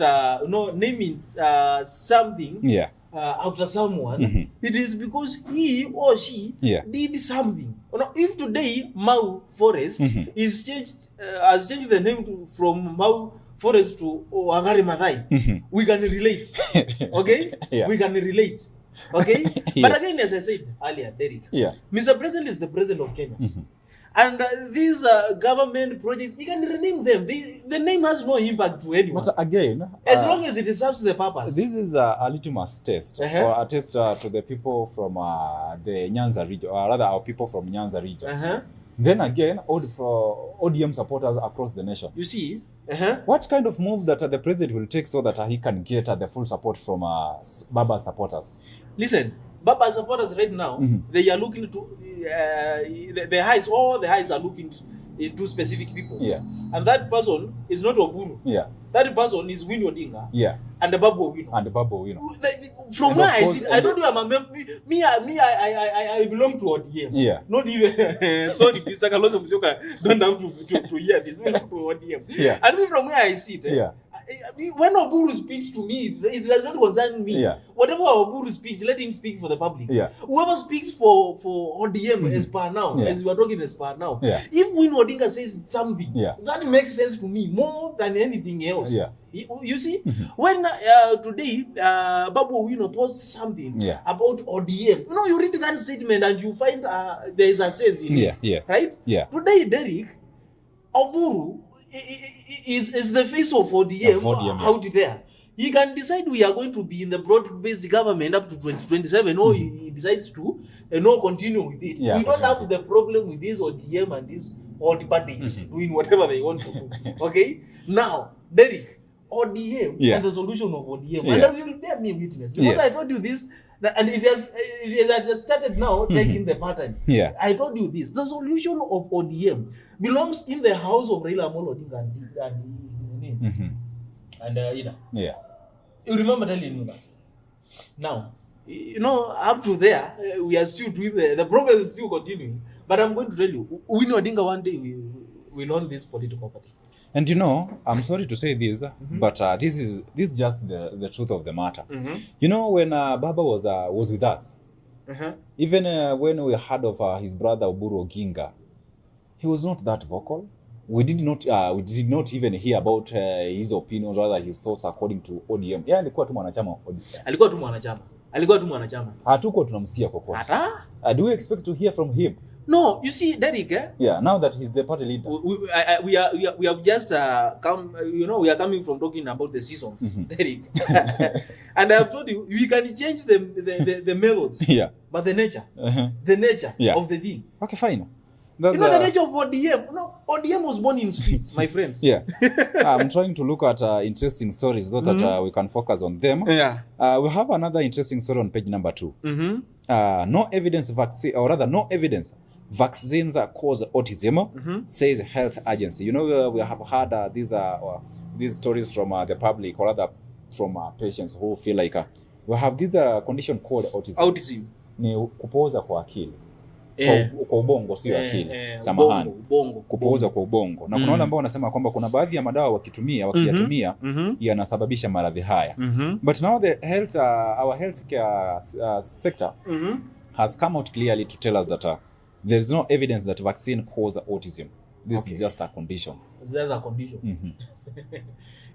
naming something after someone, it is because he or she did something. If today Mau Forest is has changed the name from Mau Forest to Wangari Maathai, we can relate. Okay? We can relate. Okay? But again, as I said earlier, Derek, Mr. President is the president of Kenya. And these government projects, you can rename them. The name has no impact to anyone. But again, as long as it serves the purpose. This is a litmus test, or a test to the people from the Nyanza region, or rather our people from Nyanza region. Then again, for ODM supporters across the nation. You see? What kind of move that the president will take so that he can get the full support from Baba supporters? Listen, Baba supporters right now, they are looking to the highs. All the highs are looking to specific people. And that person is not Oburu. That person is Winnie Odinga. And the Babu Owino. From where I sit, I don't know. I belong to ODM. Not even. Sorry, Mr. Kalonzo Musyoka don't have to hear this. We belong to ODM. And me from where I sit, when Oburu speaks to me, it does not concern me. Whatever Oburu speaks, let him speak for the public. Whoever speaks for ODM as per now, as we are talking as per now, if Winnie Odinga says something, that makes sense to me more than anything else. You see, when today Babu Owino posts something about ODM, you read that statement and you find there is a sense in it, right? Today, Derek, Oburu is the face of ODM out there. He can decide we are going to be in the broad-based government up to 2027, or he decides to continue with it. We don't have the problem with this ODM and these old parties doing whatever they want to do. Okay? Now, Derek, ODM and the solution of ODM. And you will bear me witness. Because I told you this, and it has started now taking the pattern. I told you this. The solution of ODM belongs in the house of Raila Amolo Odinga and Ida. You remember telling you that. Now, up to there, we are still doing the progress is still continuing. But I'm going to tell you, Winnie Odinga one day will own this political party. And I'm sorry to say this, but this is just the truth of the matter. When Baba was with us, even when we heard of his brother Oburu Oginga, he was not that vocal. We did not even hear about his opinions, rather his thoughts according to ODM. Alikuwa tu mwanachama wa ODM. Alikuwa tu mwanachama. Hatuko tunamsikia kokote. Do we expect to hear from him? No, you see, Derek. Now that he's the party leader, we have just come. We are coming from talking about the seasons, Derek. And I have told you, we can change the methods, but the nature of the thing. Okay, fine. That's the nature of ODM. ODM was born in streets, my friend. I'm trying to look at interesting stories so that we can focus on them. We have another interesting story on page number 2. No evidence vaccines cause autism, says health agency. We have heard these stories from the public, or rather from patients who feel like we have this condition called autism. Autism. Ni kupooza kwa akili. kwa ubongo sio akili. Samahani. Ubongo. Kupooza kwa ubongo. Na kuna wale ambao wanasema kwamba kuna baadhi ya madawa wakiyatumia yanasababisha maradhi haya. But now the health our healthcare sector has come out clearly to tell us that there is no evidence that vaccine causes autism. This is just a condition. There's a condition.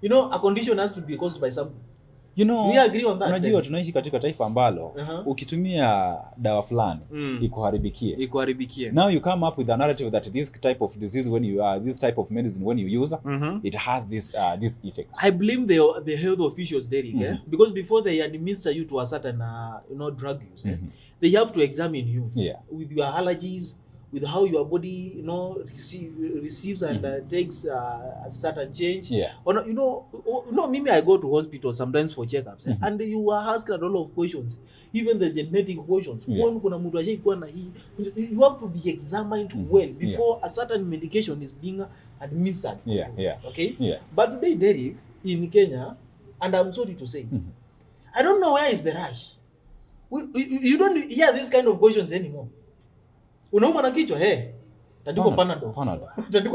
You know, a condition has to be caused by something. You know, we agree on that. Unajua tunaishi katika taifa ambalo ukitumia dawa fulani ikuharibikie. Now you come up with a narrative that this type of disease this type of medicine when you use it has this effect. I blame the health officials there, because before they administer you to a certain drug use, they have to examine you with your allergies, with how your body receives and takes a certain change. Or maybe I go to hospital sometimes for checkups and you are asked a lot of questions, even the genetic questions. You have to be examined well before a certain medication is being administered. Okay. But today, Derek, in Kenya, and I'm sorry to say, I don't know where is the rush. You don't hear these kind of questions anymore. Unauma na kichwa tandikwa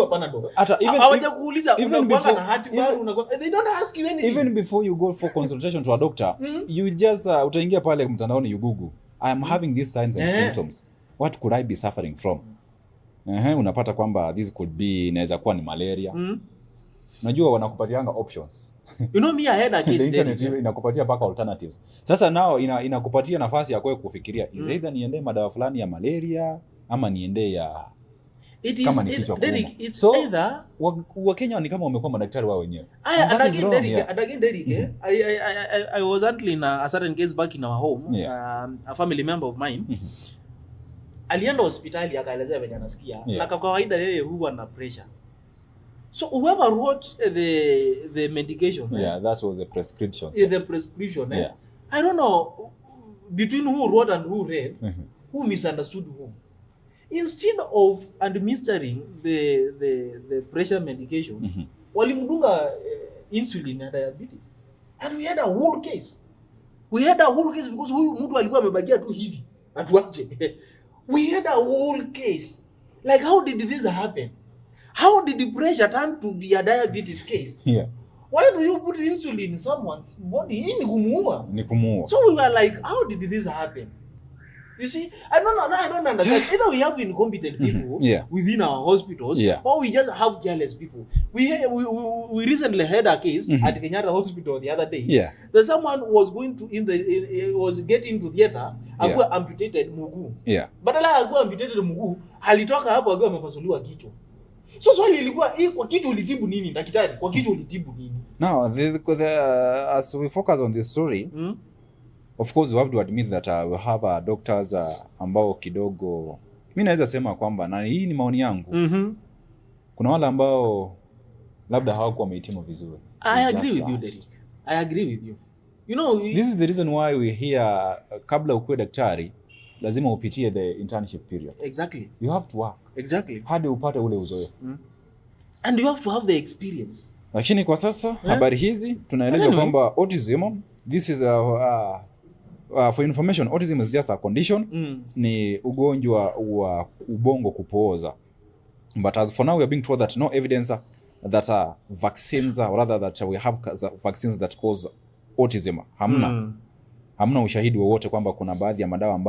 panado. Hata even hawajakuuliza unakuwa na hati bado unakuwa, they don't ask you anything. Even before you go for consultation to a doctor, you just utaingia pale mtandaoni, you google I am having these signs and symptoms, what could I be suffering from? Unapata kwamba this could be, inaweza kuwa ni malaria. Unajua wanakupatianga options. You know, me I had a case. The internet inakupatia paka alternatives. Sasa nao inakupatia nafasi ya kufikiria, is either niende madawa fulani ya malaria ama niende ya kama ni kichwa kuuma. So either Wakenya ni kama wamekuwa madaktari wao wenyewe. And again Derek, I was actually in a certain case back in our home. A family member of mine alienda hospitali akaelezea venye anasikia, na kwa kawaida yeye huwa na pressure. So whoever wrote the medication, that was the prescription. The prescription, I don't know between who wrote and who read, who misunderstood whom. Instead of administering the pressure medication, walimdunga insulin and diabetes. And we had a whole case. Because huyu mtu alikuwa amebakia tu hivi atuache. We had a whole case. Like, how did this happen? How did the pressure turn to be a diabetes case? Why do you put insulin in someone's body? Hii ni kumuua. So we were like, how did this happen? You see, I don't understand. Either we have incompetent people within our hospitals, or we just have careless people. We recently had a case at Kenyatta Hospital the other day. That someone was going to was getting to theater, akuwa amputated mguu. Badala akuwa amputated mguu, alitoka hapo akiwa amepasuliwa kichwa. So swali ilikuwa kwa kichwa ulitibu nini daktari? Kwa kichwa ulitibu nini? Now, as we focus on this story, of course we have to admit that we have doctors ambao kidogo, mimi naweza sema kwamba, na hii ni maoni yangu, kuna wale ambao labda hawakuwa wamehitimu vizuri. I agree with you, Derek. I agree with you. You know, this is the reason why we hear kabla ukuwe daktari lazima upitie the internship period. Exactly. You have to work. Exactly. Hadi upate ule uzoefu. And you have to have the experience. Lakini kwa sasa habari hizi tunaeleza kwamba autism, this is for information, autism is just a condition, ni ugonjwa wa ubongo kupooza. But as for now we are being told that no evidence that vaccines, or rather that we have vaccines that cause autism. Hamna ushahidi wowote kwamba kuna baadhi ya madawa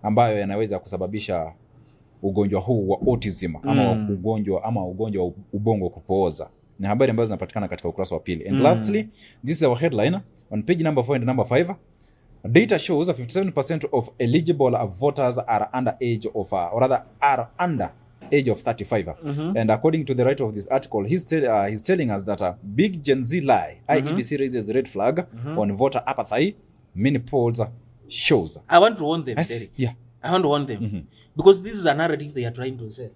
ambayo yanaweza kusababisha ugonjwa huu wa autism ama ugonjwa wa ubongo kupooza. Ni habari ambazo zinapatikana katika ukurasa wa pili. And lastly, this is our headline on page number 4 and number 5. Data shows 57% of eligible voters are under age of age of 35. And according to the writer of this article, he's telling us that a big Gen Z lie. IEBC raises red flag on voter apathy. Many polls shows. I want to warn them, Derek. I want to warn them. Because this is a narrative they are trying to sell.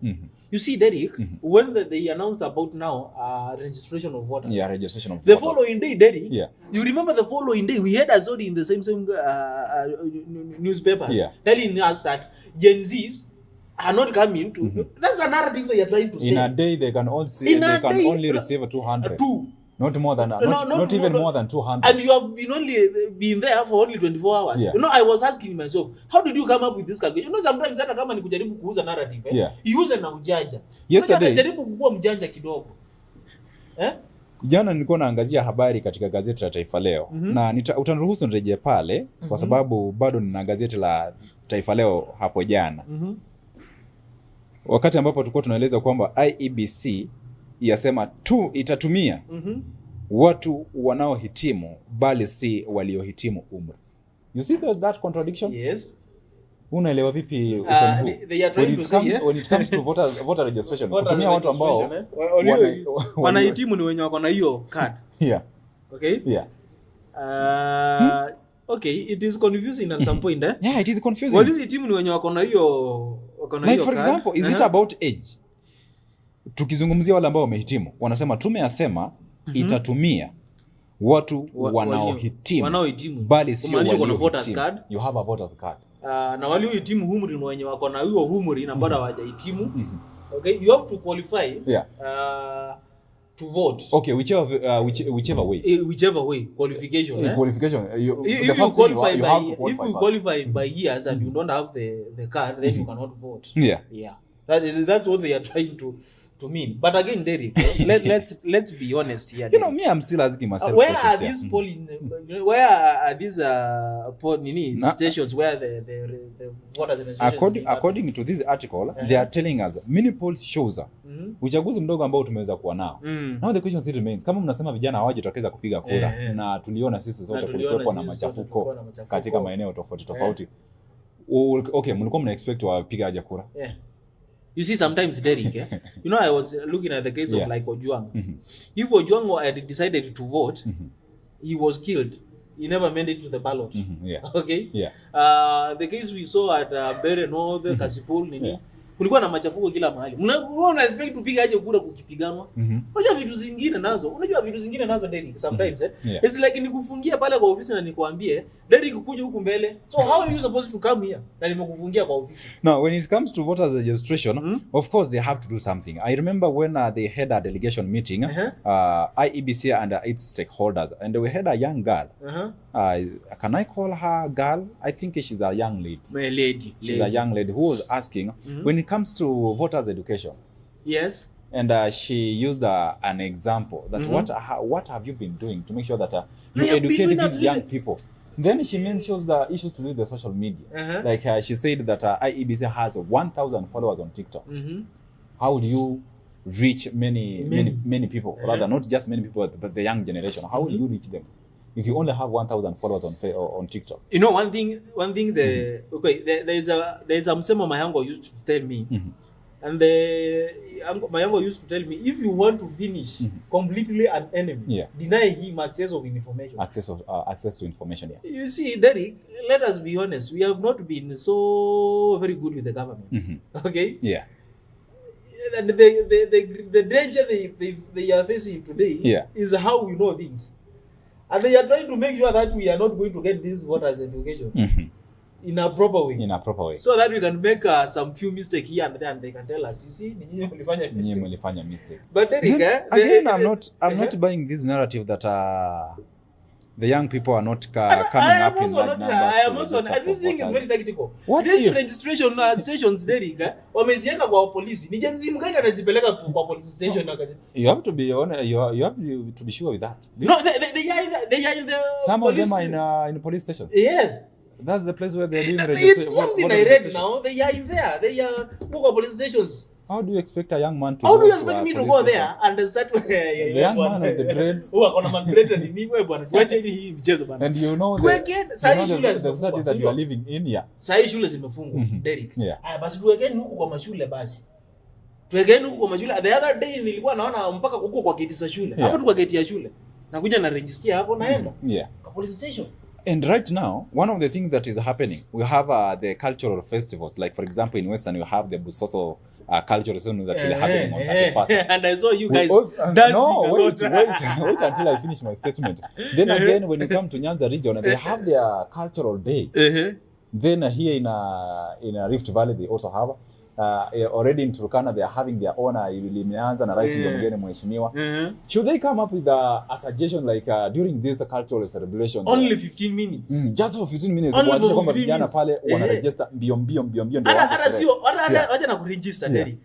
You see, Derek, when they announced about now registration of voters. Registration of the voters. Following day, Derek, you remember the following day, we had a story in the same newspapers telling us that Gen Zs are not coming to. That's a narrative they are trying to sell. In a day, they can only receive 200. Not more than not even more than 200. And you have been there for only 24 hours. Yeah. I was asking myself, how did you come up with this calculation? Sometimes hata kama ni kujaribu kuuza narrative, Yeah. Use na ujanja. Yesterday Jaribu kuwa mjanja kidogo. Jana nilikuwa naangazia habari katika gazeti la Taifa Leo. Na utaniruhusu nirejee pale kwa sababu bado nina gazeti la Taifa Leo hapo jana. Wakati ambapo tulikuwa tunaeleza kwamba IEBC yasema tu itatumia watu wanaohitimu bali si waliohitimu umri. You see that contradiction? Yes. Unaelewa vipi usemi huu? When it comes to voter registration, kutumia watu ambao wanahitimu ni wenye wako na hiyo card. Yeah. Okay? Yeah. Okay, it is confusing at some point, Yeah, it is confusing. Waliohitimu ni wenye wako na hiyo like for example, is it about age? Tukizungumzia wale ambao wamehitimu, wanasema tume yasema itatumia watu wanaohitimu bali si waliohitimu. You have a voters card. Na waliohitimu umri ni wenye wako na hiyo umri na bado hawajahitimu. Okay, you have to qualify to vote. Okay, whichever way. Qualification. Qualification. If you qualify by years and you don't have the card, then you cannot vote. Yeah. That's what they are trying to mean. But again, Derek, let's be honest here. Me, I'm still asking myself where are these polling? Where are these stations where the voters registration? According to this article, they are telling us many polls shows uchaguzi mdogo ambao tumeweza kuwa nao. Now the question still remains, kama mnasema vijana hawajitokeza kupiga kura na tuliona sisi sote kulikuwa na machafuko katika maeneo tofauti. Okay, mlikuwa mna expect wapiga aje kura? You see, sometimes Derek, I was looking at the case of like Ojwang. If Ojwang had decided to vote, he was killed. He never made it to the ballot. Okay? The case we saw at Bere North, Kasipul, kulikuwa na machafuko kila mahali. Una expect kupiga aje kura kukipiganwa? Unajua vitu zingine nazo Derek sometimes it's like nikufungia pale kwa ofisi na nikwambie Derek kuja huku mbele. So how are you supposed to come here? Na nimekufungia kwa ofisi. Now when it comes to voters registration, of course they have to do something. I remember when they had a delegation meeting, IEBC and its stakeholders, and we had a young girl. Can I call her girl? I think she's a young lady. She's a young lady who was asking when it comes to voters education. Yes. And she used an example that what have you been doing to make sure that you educate these young people. Then she mentions the issues to do with the social media. Like she said that IEBC has 1,000 followers on TikTok. How do you reach many people? Rather, not just many people, but the young generation. How will you reach them if you only have 1,000 followers on TikTok? One thing. There's a msemo my uncle used to tell me, and my uncle used to tell me, if you want to finish completely an enemy, deny him access of information. Access to information. You see, Derek, let us be honest. We have not been so very good with the government. Okay. Yeah. And the danger they are facing today is how we know things. And they are trying to make sure that we are not going to get this voters education in a proper way. So that we can make some few mistakes here and there, and they can tell us, you see, you mlifanya mistake. But Derek, again, I'm not buying this narrative that the young people are not coming up in large numbers. I am also not. This thing is very tactical. This registration stations, Derek, wameziweka kwa polisi. Ni jenzi mgani anajipeleka kwa police station? You have to be honest. You have to be sure with that. No, they are in the some police. Of them are in police stations. Yeah. That's the place where they're doing registration. It's something I read now. They are in there. They are police stations. How do you expect a young man to How do you expect me to go there and start with the young man with the dreads? And you know the society that you are living in here. Sai shule zimefungwa, Derek. Basi tuwekeni huko kwa mashule basi. Tuwekeni huko kwa mashule. The other day nilikuwa naona mpaka huko kwa gate za shule. Hapo tu kwa gate ya shule. Nakuja na register hapo naenda. Kwa police station. And right now, one of the things that is happening, we have the cultural festivals. Like, for example, in Western, we have the Busoso cultural ceremony that will happen on 31st. And I saw you guys dancing. No, wait until I finish my statement. Then again, when you come to Nyanza region, they have their cultural day. Then here in a Rift Valley, they also have. already in Turkana they are having their own limeanza na rais ndio mgeni mheshimiwa. Should they come up with a suggestion like during this cultural celebration only 15 minutes just for 15 minutes kuhakikisha kwamba vijana pale wana register mbio ndio hata sio hata na kuregister Derek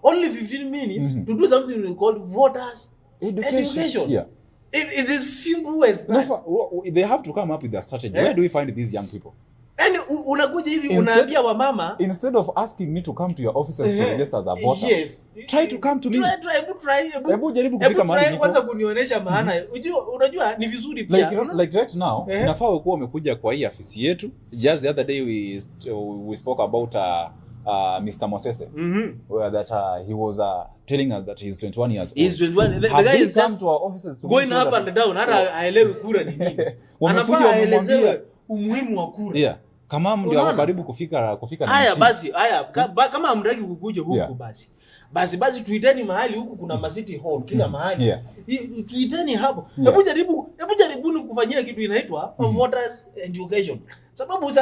only 15 minutes to do something called voters education. Yeah. It is simple as that. No, they have to come up with a strategy. Where do we find these young people? And unakuja hivi unaambia wamama instead of asking me to come to your offices to register as a voter. Yes. Try to come to me. Try. Hebu jaribu kufika mahali kwanza kunionyesha maana. Unajua ni vizuri pia. Like right now, inafaa ukuwa umekuja kwa hii afisi yetu. Just the other day we spoke about Mr. Mosese, where that he was telling us that he's 21 years old. He's 21. The guy is come to our offices to going up and down. Hata aelewi kura ni nini. Anafaa aelezewe umuhimu wa kura. Yeah. Kama ndio karibu kufika haya basi kama hamtaki kukuja huku basi tuiteni mahali huku kuna city hall kila mahali tuiteni hapo. Hebu jaribuni kufanyia kitu inaitwa voters education, sababu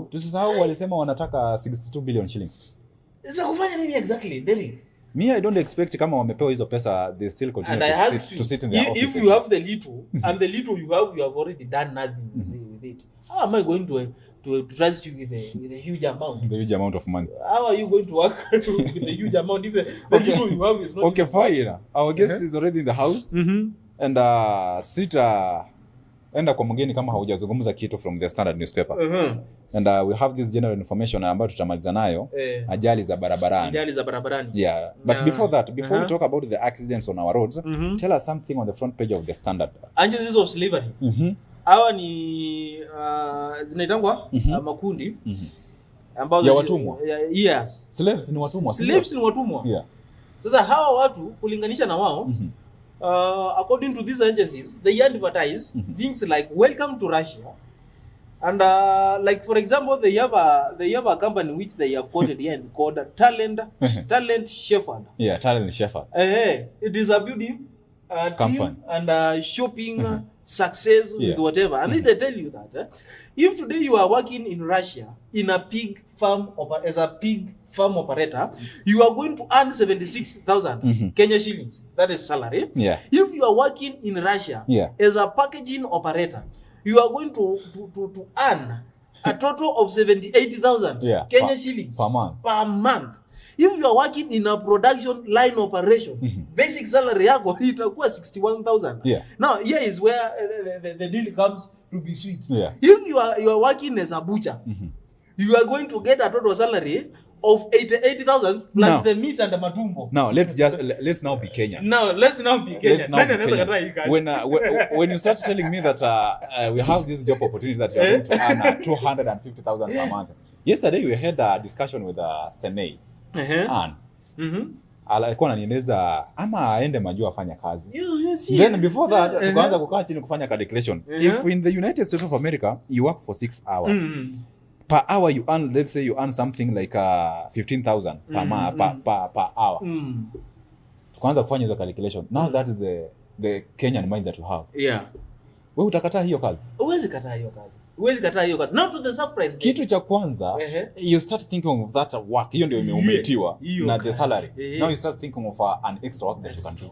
tusisahau walisema wanataka 62 billion shillings. Sasa kufanya nini exactly Derek? Me I don't expect kama wamepewa hizo pesa they still continue to sit in their offices. If you have the little and the little you have already done nothing with it. How am I going to trust you with a huge amount? The huge amount of money. How are you going to work with a huge amount if the little you have is not okay fine. Our guest is already in the house and enda kwa mgeni kama haujazungumza kitu from the Standard newspaper. And we have this general information ambayo tutamaliza nayo ajali za barabarani. Yeah, but before we talk about the accidents on our roads, tell us something on the front page of the Standard. Angeles of slavery. Hawa ni zinaitangwa makundi ambao ya watumwa. Yes. Slaves ni watumwa. Yeah. Sasa hawa watu kulinganisha na wao according to these agencies they advertise things like welcome to Russia and like for example they have a company which they have quoted here called Talent Shepherd. Yeah, Talent Shepherd. It is a building company team and shopping success with whatever and they tell you that if today you are working in Russia in a pig farm as a pig farm operator you are going to earn 76,000 Kenya shillings, that is salary. If you are working in Russia as a packaging operator you are going to earn a total of 78,000 Kenya shillings per month. If you are working in a production line operation, basic salary yako itakuwa 61,000. Now here is where the deal comes to be sweet. If you are working as a butcher, you are going to get a total salary of 88,000 plus the meat and the matumbo. Now let's now be Kenyan. When you start telling me that we have this job opportunity that you are going to earn 250,000 per month. Yesterday we had a discussion with Senei. Alikuwa ananieleza ama aende majua afanya kazi. Then before that tukaanza kukaa chini kufanya calculation. If in the United States of America you work for 6 hours per hour you earn, let's say you earn something like 15,000 per hour. Tukaanza kufanya hizo calculation. Now that is the Kenyan mind that you have. Wewe utakataa hiyo kazi? Huwezi kataa hiyo kazi. Not to the surprise. Kitu cha kwanza you start thinking of that work. Hiyo ndio imeumetiwa na the salary. Now you start thinking of an extra work that you can do.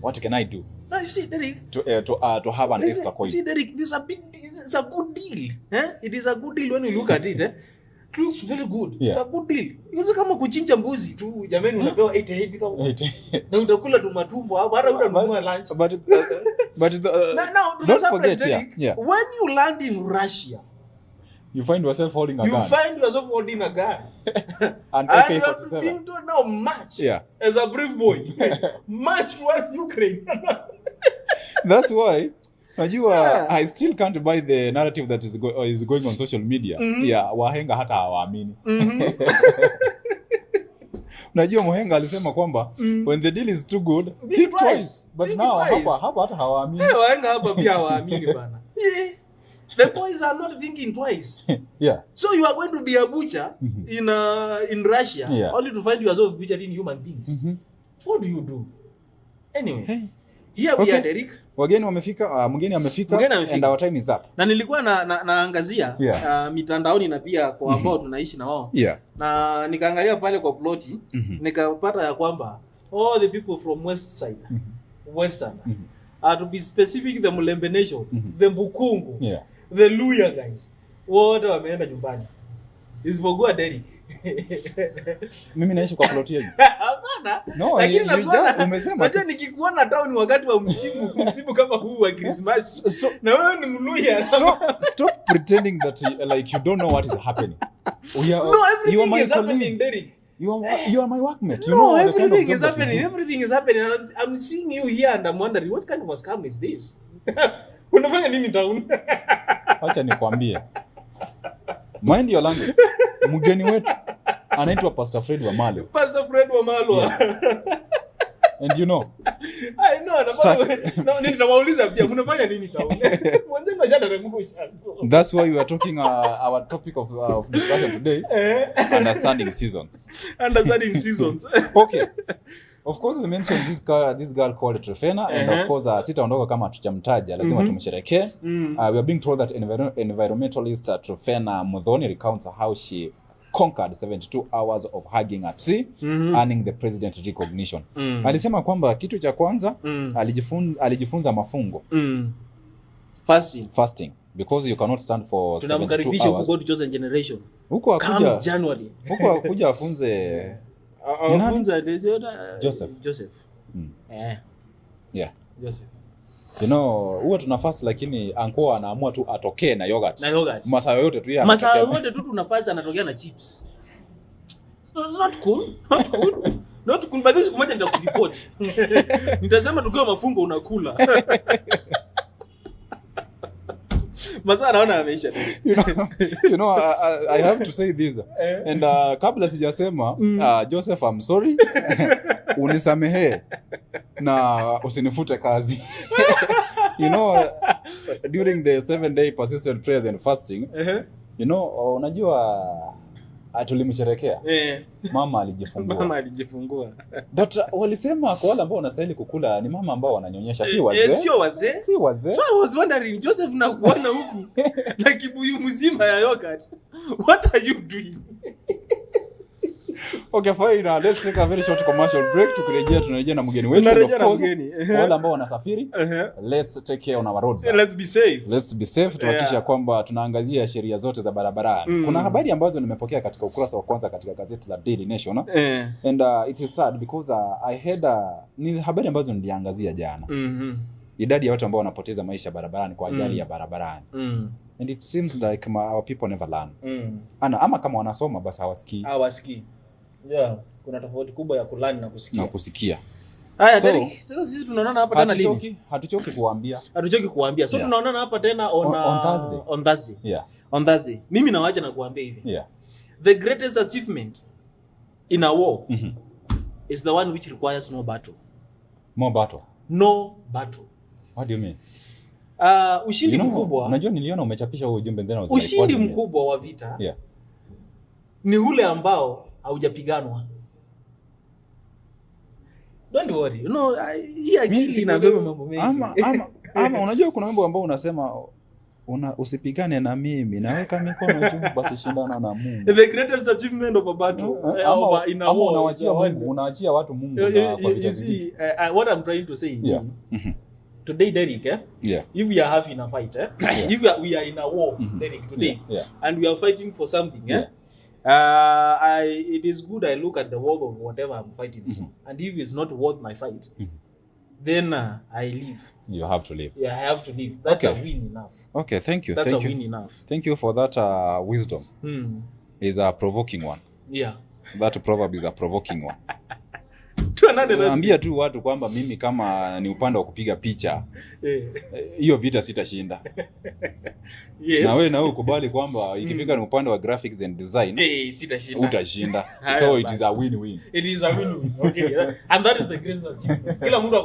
What can I do? Now you see Derek to have an extra coin. See Derek, it's a good deal. It is a good deal when you look at it. It looks very good. It's a good deal. Hizo kama kuchinja mbuzi tu jamani unapewa 88,000. Na utakula tu matumbo hapo hata utanunua lunch. But don't forget when you land in Russia you find yourself holding a gun. And AK-47. You don't know much as a brave boy. Much towards Ukraine. That's why I still can't buy the narrative that is going on social media. Wahenga hata hawaamini. Unajua Mohenga alisema kwamba when the deal is too good think twice. But now hapa hata hawaamini. Wahenga hapa pia hawaamini bana. The boys are not thinking twice. So you are going to be a butcher in Russia only to find yourself butchering human beings. What do you do? Anyway, Here we are, Derek. Wageni wamefika, mgeni amefika and our time is up. Na nilikuwa naangazia mitandaoni na pia kwa ambao tunaishi na wao. Na nikaangalia pale kwa ploti, nikapata ya kwamba all the people from west side, western, to be specific, the Mulembe Nation, the Bukungu, the Luya guys, wote wameenda nyumbani. Isipokuwa Derek. Mimi naishi kwa plot yetu. Hapana. No, lakini umesema. Unajua nikikuona town wakati wa msimu kama huu wa Christmas. Na wewe ni Mluya. Stop pretending that like you don't know what is happening. No, everything is happening, Derek. You are my workmate. No, everything is happening. Everything is happening. I'm seeing you here and I'm wondering what kind of a scam is this? Unafanya nini town? Acha nikwambie. Mind your language. Mgeni wetu anaitwa Pastor Fred Wamalwa. Pastor Fred Wamalwa. And you know. I know. No, nitawauliza pia mnafanya nini town? Mwanzo mashada remusha. That's why we are talking our topic of discussion today. Understanding seasons. Understanding seasons. Okay. Of course we mentioned this girl called Trofena and of course sitaondoka kama tujamtaja lazima tumsherekee. We are being told that environmentalist Trofena Muthoni recounts how she conquered 72 hours of hugging at sea, earning the president recognition. Alisema kwamba kitu cha kwanza alijifunza mafungo. Fasting because you cannot stand for 72 hours. Tunamkaribisha huko to chosen generation. Huko akuja January. Huko akuja afunze Joseph. Joseph. You know, huwa tuna fast lakini anko anaamua tu atokee na yogurt. Masaa yote tu yeye. Masaa yote tu tuna fast anatokea na chips. Not cool. Not cool, but this kumacha nitakudipoti. Nitasema tukiwa mafungo unakula. Masaa naona ameisha. You know, I have to say this. And kabla sijasema Joseph, I'm sorry. Unisamehe na usinifute kazi. You know, during the 7-day persistent prayers and fasting, you know, unajua tulimsherekea. Mama alijifungua. But walisema kwa wale ambao wanastahili kukula ni mama ambao wananyonyesha, si wazee. Si wazee. So I was wondering, Joseph na kuona huku na kibuyu mzima ya yogurt. What are you doing? Okay, fine. Now let's take a very short commercial break. Tunarejea na mgeni wetu. Of course, wale ambao wanasafiri, let's take care on our roads. Let's be safe. Tuhakikisha kwamba tunaangazia sheria zote za barabarani. Kuna habari ambazo nimepokea katika ukurasa wa kwanza katika gazeti la Daily Nation. And it is sad because I had ni habari ambazo niliangazia jana. Idadi ya watu ambao wanapoteza maisha barabarani kwa ajali ya barabarani. And it seems like our people never learn. Ama kama wanasoma basi hawasikii. Yeah, kuna tofauti kubwa ya kulani na kusikia. Haya, Derek, sasa sisi tunaonana hapa tena lini? Hatuchoki kuambia. So tunaonana hapa tena on Thursday. Yeah. On Thursday. Mimi nawaacha na kuambia hivi. Yeah. The greatest achievement in a war is the one which requires no battle. More battle. No battle. What do you mean? Ushindi mkubwa. Unajua niliona umechapisha huo ujumbe ndani wa ushindi mkubwa wa vita. Yeah. Ni ule ambao haujapiganwa. Don't worry. You know, hii akili inabeba mambo mengi. Ama unajua kuna mambo ambao unasema usipigane na mimi, naweka mikono juu basi shindana na Mungu. The greatest achievement of a battle in a war. Unaachia watu Mungu kwa vita hivi. What I'm trying to say today, Derek, if we are having a fight, if we are in a war, Derek, today, and we are fighting for something, it is good I look at the worth of whatever I'm fighting for. And if it's not worth my fight, then I leave. You have to leave. Yeah, I have to leave. That's a win enough. Okay, thank you. That's a win enough. Thank you for that wisdom. It's a provoking one. Yeah. That proverb is a provoking one. Naambia tu watu kwamba mimi kama ni upande wa kupiga picha hiyo vita sitashinda. Yes. Na wewe ukubali kwamba ikifika ni upande wa graphics and design sitashinda. Utashinda. So it is a win-win. It is a win-win. Okay. And that is the greatest achievement. Kila mtu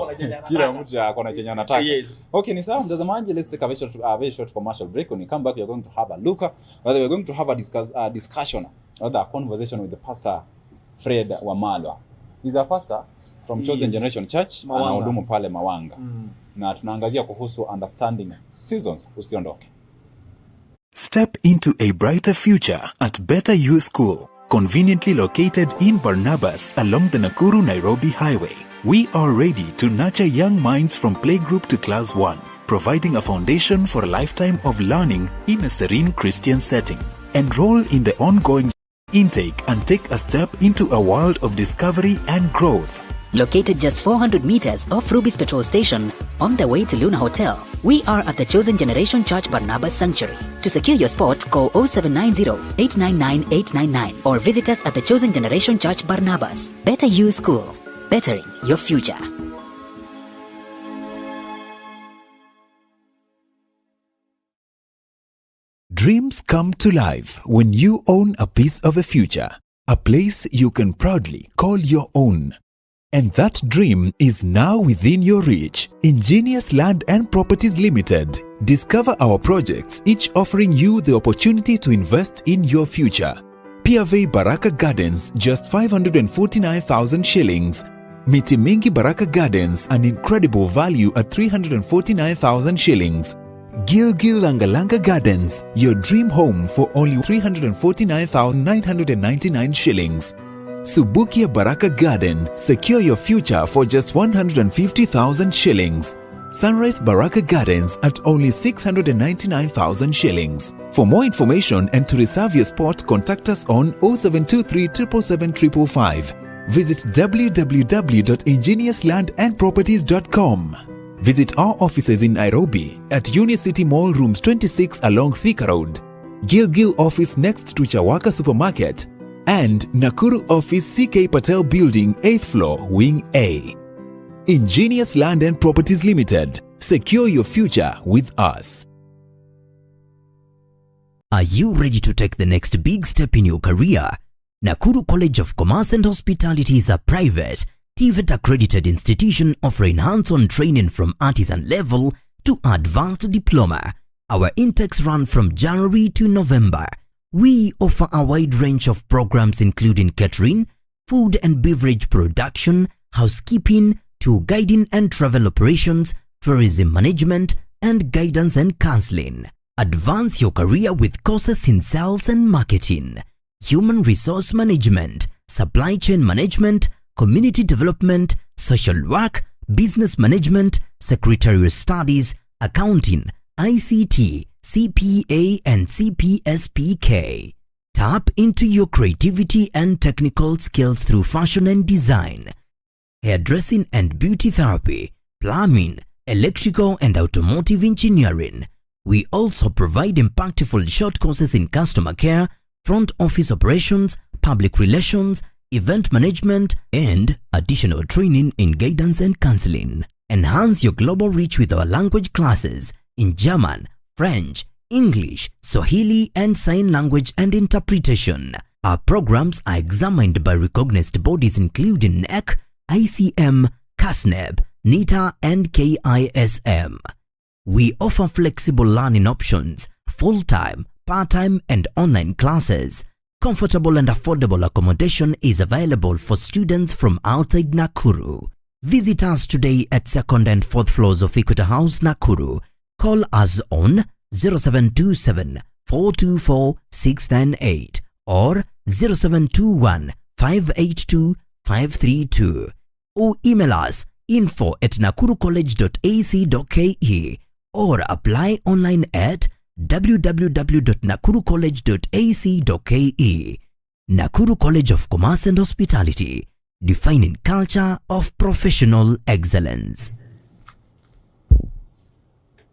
ako na chenye anataka. Yes. Okay, ni sawa mtazamaji, let's take a very short commercial break. When we come back we are going to have a look, whether we are going to have a discussion or a conversation with the Pastor Fred Wamalwa. He's a pastor from Chosen Generation Church, anahudumu pale Mawanga. Na tunaangazia kuhusu understanding seasons. Usiondoke. Step into a brighter future at Better You School, conveniently located in Barnabas along the Nakuru-Nairobi Highway. We are ready to nurture young minds from playgroup to class 1, providing a foundation for a lifetime of learning in a serene Christian setting. Enroll in the ongoing intake and take a step into a world of discovery and growth. Located just 400 meters off Ruby's petrol station on the way to Luna Hotel, we are at the Chosen Generation Church Barnabas Sanctuary. To secure your spot, call 0790-899-899 or visit us at the Chosen Generation Church Barnabas. Better You School, bettering your future. Dreams come to life when you own a piece of the future, a place you can proudly call your own. And that dream is now within your reach. Ingenious Land and Properties Limited. Discover our projects, each offering you the opportunity to invest in your future. Piave Baraka Gardens, just 549,000 shillings. Miti Mingi Baraka Gardens, an incredible value at 349,000 shillings. Gilgil Langalanga Gardens, your dream home for only 349,999 shillings. Subukia Baraka Garden, secure your future for just 150,000 shillings. Sunrise Baraka Gardens at only 699,000 shillings. For more information and to reserve your spot, contact us on 0723 777 555. Visit www.ingeniuslandandproperties.com. Visit our offices in Nairobi at Unicity Mall Rooms 26 along Thika Road, Gilgil office next to Chawaka Supermarket, and Nakuru office CK Patel Building 8th floor Wing A. Ingenious Land and Properties Limited. Secure your future with us. Are you ready to take the next big step in your career? Nakuru College of Commerce and Hospitality is a private, TVET accredited institution offering hands-on training from artisan level to advanced diploma. Our intakes run from January to November. We offer a wide range of programs including catering, food and beverage production, housekeeping, tour guiding and travel operations, tourism management, and guidance and counseling. Advance your career with courses in sales and marketing, human resource management, supply chain management, community development, social work, business management, secretarial studies, accounting, ICT, CPA and CPSPK. Tap into your creativity and technical skills through fashion and design, hairdressing and beauty therapy, plumbing, electrical and automotive engineering. We also provide impactful short courses in customer care, front office operations, public relations, event management, and additional training in guidance and counseling. Enhance your global reach with our language classes in German, French, English, Swahili, and Sign Language and Interpretation. Our programs are examined by recognized bodies including NEC, ICM, CASNEB, NITA, and KISM. We offer flexible learning options, full-time, part-time, and online classes. Comfortable and affordable accommodation is available for students from outside Nakuru. Visit us today at 2nd and 4th floors of Equator House, Nakuru. Call us on 0727 424 698 or 0721 582 532 or email us info@nakurucollege.ac.ke or apply online at www.nakurucollege.ac.ke. Nakuru College of Commerce and Hospitality, defining culture of professional excellence.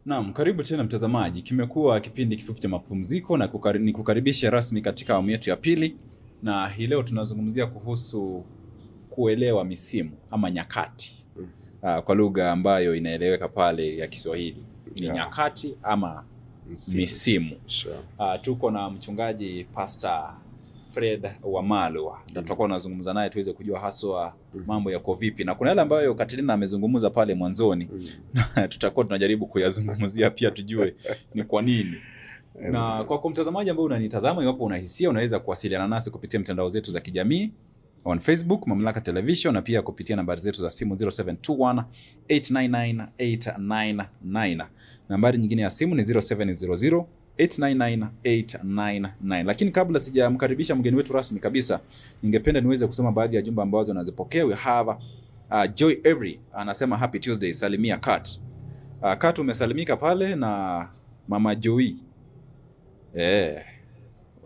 Naam, karibu tena mtazamaji. Kimekuwa kipindi kifupi cha mapumziko na kukaribisha rasmi katika awamu yetu ya pili, na hii leo tunazungumzia kuhusu kuelewa misimu ama nyakati. Kwa lugha ambayo inaeleweka pale ya Kiswahili ni nyakati ama misimu. Tuko na mchungaji Pastor Fred Wamalwa. Tutakuwa tunazungumza naye tuweze kujua haswa mambo yako vipi, na kuna yale ambayo Katrina amezungumza pale mwanzoni tutakuwa tunajaribu kuyazungumzia pia tujue ni kwa nini. Na kwa mtazamaji ambaye unanitazama, iwapo unahisia, unaweza kuwasiliana nasi kupitia mitandao zetu za kijamii on Facebook Mamlaka Television, na pia kupitia nambari zetu za simu 0721 899 899. Nambari nyingine ya simu ni 0700 899 899. Lakini kabla sijamkaribisha mgeni wetu rasmi kabisa, ningependa niweze kusoma baadhi ya jumbe ambazo nazipokea. We have Joy Every anasema happy Tuesday, salimia Kat. Kat umesalimika pale na Mama Joy.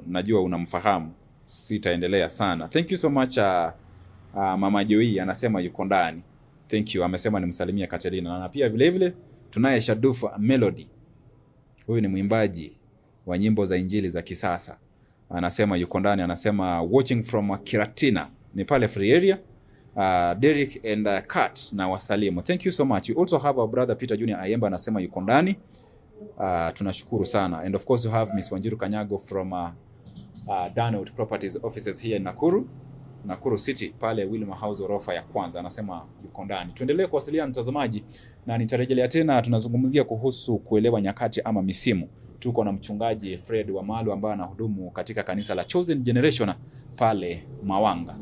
Najua unamfahamu, sitaendelea sana. Thank you so much Mama Joy anasema yuko ndani. Thank you, amesema nimsalimia Katerina. Na pia vile vile tunaye Shadufa Melody. Huyu ni mwimbaji wa nyimbo za injili za kisasa. Anasema yuko ndani, anasema watching from Kiratina. Ni pale free area. Derek and Kat na wasalimu. Thank you so much. We also have our brother Peter Junior Ayemba anasema yuko ndani. Tunashukuru sana. And of course you have Miss Wanjiru Kanyago from Downwood Properties offices here in Nakuru City, pale Wilma House orofa ya kwanza, anasema yuko ndani. Tuendelee kuwasiliana mtazamaji, na nitarejelea tena, tunazungumzia kuhusu kuelewa nyakati ama misimu. Tuko na mchungaji Fred Wamalu ambaye anahudumu katika kanisa la Chosen Generation pale Mawanga.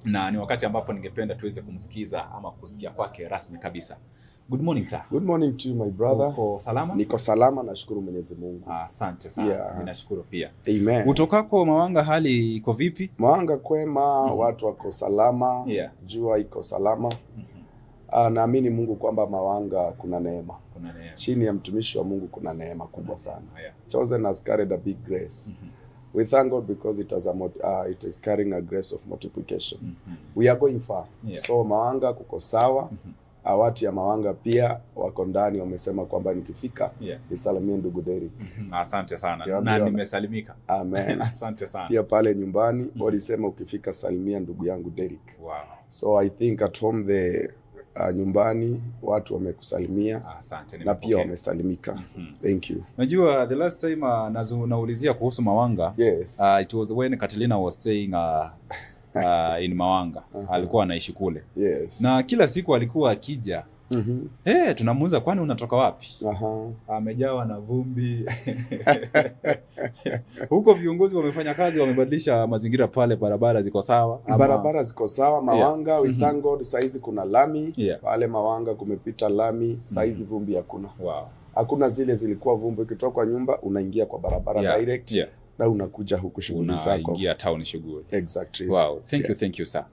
Na ni wakati ambapo ningependa tuweze kumsikiza ama kusikia kwake rasmi kabisa. Good morning sir. Good morning to you my brother. Uko salama? Niko salama, nashukuru Mwenyezi Mungu. Asante sana. Yeah. Ninashukuru pia. Amen. Utokako Mawanga hali iko vipi? Mawanga kwema, watu wako salama. Yeah. Jua iko salama. Naamini Mungu kwamba Mawanga kuna neema. Kuna neema. Chini ya mtumishi wa Mungu kuna neema kubwa sana. Yeah. Chosen has carried a big grace. We thank God because it is carrying a grace of multiplication. We are going far. Yeah. So Mawanga kuko sawa. Watu ya Mawanga pia wako ndani, wamesema kwamba nikifika nisalimie ndugu Derek. Asante sana. Na nimesalimika. Amen. Asante sana. Pia pale nyumbani walisema ukifika salimia ndugu yangu Derek. Wow. So I think at home nyumbani watu wamekusalimia. Asante. Na pia wamesalimika. Thank you. Najua the last time naulizia kuhusu Mawanga. Yes. It was when Katalina was saying in Mawanga. Alikuwa anaishi kule. Yes. Na kila siku alikuwa akija. Tunamuuliza kwani unatoka wapi? Amejawa na vumbi. Huko viongozi wamefanya kazi, wamebadilisha mazingira pale, barabara ziko sawa. Barabara ziko sawa Mawanga. We thank God saizi kuna lami. Pale Mawanga kumepita lami, saizi vumbi hakuna. Wow. Hakuna zile zilikuwa vumbi, ukitoka kwa nyumba unaingia kwa barabara direct. Na unakuja huku shughuli zako. Unaingia town shughuli. Exactly. Wow. Thank you sir.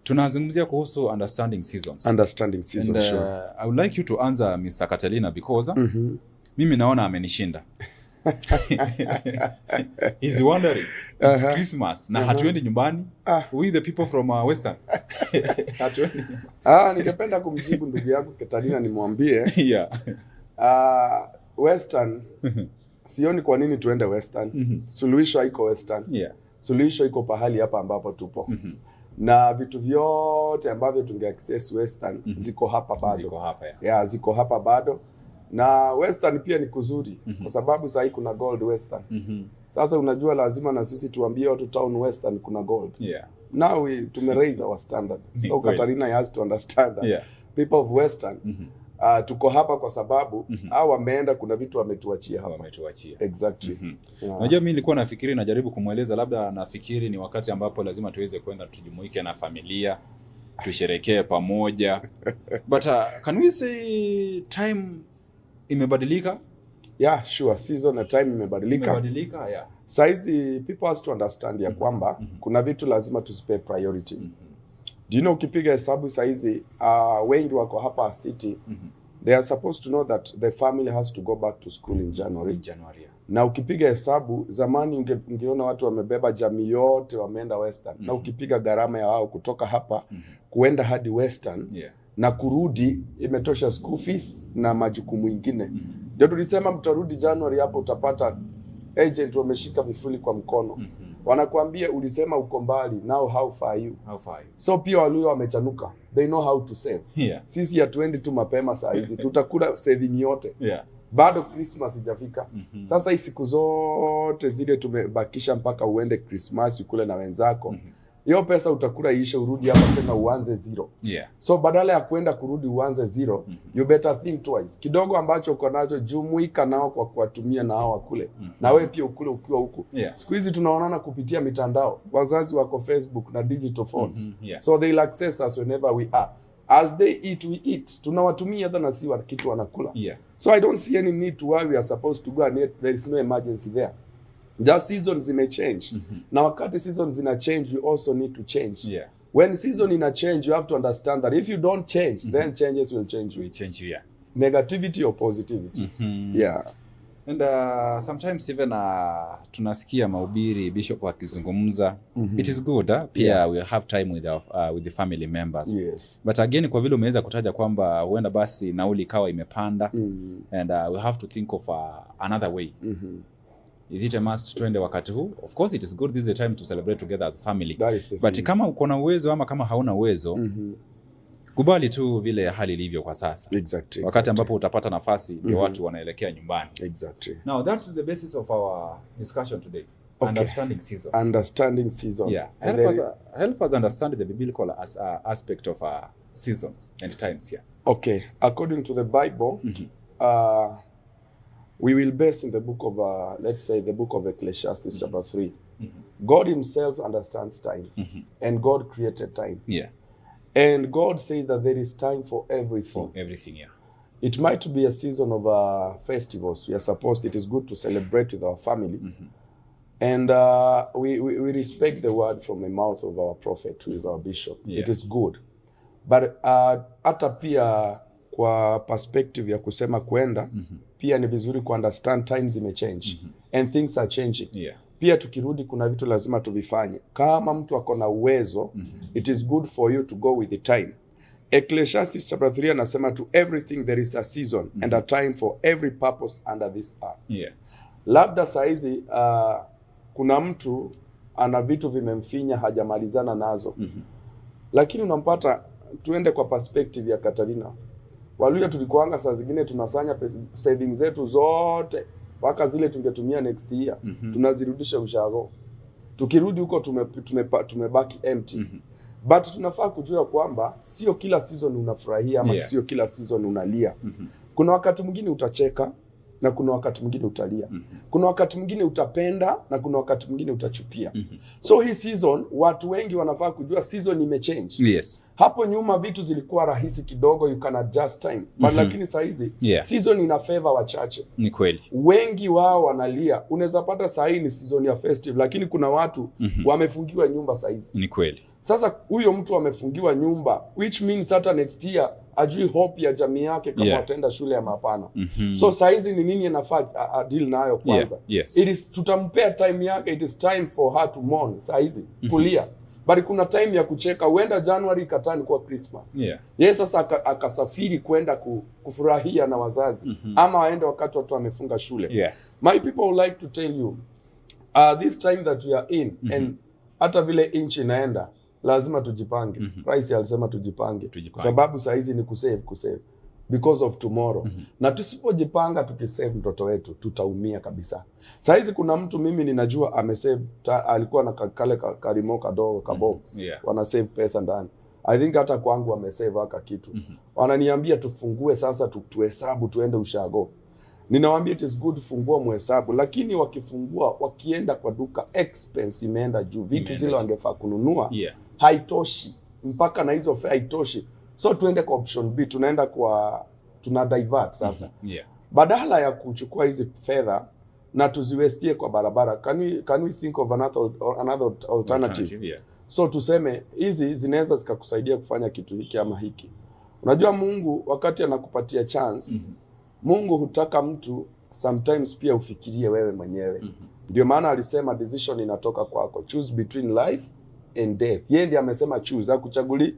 Tunazungumzia kuhusu understanding seasons. Understanding seasons, and, sure. I would like you to answer Mr. Catalina because mimi naona amenishinda. He's wondering. It's Christmas na hatuendi nyumbani. We the people from Western. Hatuendi. Ningependa kumjibu ndugu yangu Catalina nimwambie. Western sioni kwa nini tuende Western. Suluhisho haiko Western. Suluhisho iko pahali hapa ambapo tupo. Na vitu vyote ambavyo tungeaccess Western ziko hapa bado. Ziko hapa ziko hapa bado. Na Western pia ni kuzuri kwa sababu sasa kuna gold Western. Sasa unajua lazima na sisi tuambie watu town Western kuna gold. Now we raise our standard. So Katarina has to understand that people of Western tuko hapa kwa sababu wameenda, kuna vitu wametuachia hapa. Exactly. Unajua mimi nilikuwa nafikiri, najaribu kumweleza, labda nafikiri ni wakati ambapo lazima tuweze kwenda tujumuike na familia, tusherekee pamoja. But can we say time imebadilika? Yeah, sure. Season na time imebadilika. Saizi people has to understand ya kwamba kuna vitu lazima tusipe priority. Do you know, ukipiga hesabu saizi wengi wako hapa city, they are supposed to know that the family has to go back to school in January. Na ukipiga hesabu zamani ungeona watu wamebeba jamii yote wameenda Western. Na ukipiga gharama ya wao kutoka hapa kuenda hadi Western na kurudi imetosha school fees na majukumu mengine. Ndio tulisema mtarudi January, hapo utapata agent wameshika vifuli kwa mkono. Wanakuambia ulisema uko mbali, now how far you? So pia Waluya wamechanuka. They know how to save. Sisi hatuendi tu mapema saa hizi. Tutakula saving yote. Bado Christmas ijafika. Sasa hii siku zote zile tumebakisha mpaka uende Christmas ukule na wenzako. hiyo pesa utakula ishe, urudi hapa tena uanze zero. So badala ya kwenda kurudi uanze zero, you better think twice. Kidogo ambacho uko nacho jumuika nao kwa kuwatumia na hao wakule. Na wewe pia ukule ukiwa huko. Siku hizi tunaonana kupitia mitandao. Wazazi wako Facebook na digital phones. So they'll access us whenever we are. As they eat, we eat. Tunawatumia hata na si kitu wanakula. So I don't see any need to why we are supposed to go and yet there is no emergency there. Just seasons may change. Na wakati seasons zina change, you also need to change. When season ina change, you have to understand that if you don't change, then changes will change you. Negativity or positivity. And sometimes even tunasikia mahubiri bishop akizungumza. It is good. Pia we have time with the family members. But again, kwa vile umeweza kutaja kwamba huenda basi nauli ikawa imepanda, and we have to think of another way. Is it a must twende wakati huu? Of course it is good, this is the time to celebrate together as a family. But kama uko na uwezo ama kama hauna uwezo, kubali tu vile hali ilivyo kwa sasa. Wakati ambapo utapata nafasi ndio watu wanaelekea nyumbani. Now that's the basis of our discussion today. Understanding seasons. Understanding season. Help us understand the biblical aspect of seasons and times here. Okay, according to the Bible, we will base in the book of, let's say, the book of Ecclesiastes chapter 3. God himself understands time. And God created time. And God says that there is time for everything. It might be a season of festivals. We are supposed, it is good to celebrate with our family. And we respect the word from the mouth of our prophet, who is our bishop. It is good. But hata pia kwa perspective ya kusema kwenda, pia ni vizuri ku understand times ime change. And things are changing. Pia tukirudi kuna vitu lazima tuvifanye. Kama mtu akona uwezo, it is good for you to go with the time. Ecclesiastes chapter 3 anasema to everything there is a season and a time for every purpose under this earth. Labda saizi kuna mtu ana vitu vimemfinya hajamalizana nazo. Lakini unampata, tuende kwa perspective ya Katarina. Waluya tulikuanga saa zingine tunasanya savings zetu zote mpaka zile tungetumia next year. Tunazirudisha ushago. Tukirudi huko tumebaki empty. But tunafaa kujua kwamba sio kila season unafurahia ama sio kila season unalia. Kuna wakati mwingine utacheka na kuna wakati mwingine utalia. Kuna wakati mwingine utapenda na kuna wakati mwingine utachukia. So hii season watu wengi wanafaa kujua season imechange. Hapo nyuma vitu zilikuwa rahisi kidogo, you can adjust time. But lakini saa hizi season ina favor wachache. Ni kweli. Wengi wao wanalia. Unaweza pata saa hii ni season ya festive, lakini kuna watu wamefungiwa nyumba saa hizi. Ni kweli. Sasa huyo mtu amefungiwa nyumba, which means hata next year ajui hope ya jamii yake kama atenda shule ya mapana. So saa hizi ni nini anafaa deal nayo kwanza? It is tutampea time yake, it is time for her to mourn saa hizi kulia. But kuna time ya kucheka, huenda January katani kwa Christmas. Sasa akasafiri kwenda kufurahia na wazazi. Ama aende wakati watu wamefunga shule. My people would like to tell you, this time that we are in, and hata vile inchi inaenda, lazima tujipange. Rais alisema tujipange. Kwa sababu saa hizi ni kusave. Because of tomorrow. Na tusipojipanga tukisave mtoto wetu, tutaumia kabisa. Saa hizi kuna mtu mimi ninajua amesave, alikuwa na kale karimo kadogo kabox. Wana save pesa ndani. I think hata kwangu amesave haka kitu. Wananiambia tufungue sasa tuhesabu tuende ushago. Ninawaambia it is good fungua muhesabu, lakini wakifungua wakienda kwa duka expense imeenda juu. Vitu zile wangefaa kununua haitoshi, mpaka na hizo fare haitoshi. So tuende kwa option B, tuna divert sasa. Badala ya kuchukua hizi fedha na tuziwestie kwa barabara, can we think of another alternative? So tuseme hizi zinaweza zikakusaidia kufanya kitu hiki ama hiki. Unajua Mungu wakati anakupatia chance, Mungu hutaka mtu sometimes pia ufikirie wewe mwenyewe. Ndio maana alisema decision inatoka kwako. Choose between life and death. Yeye ndiye amesema choose, hakuchaguli.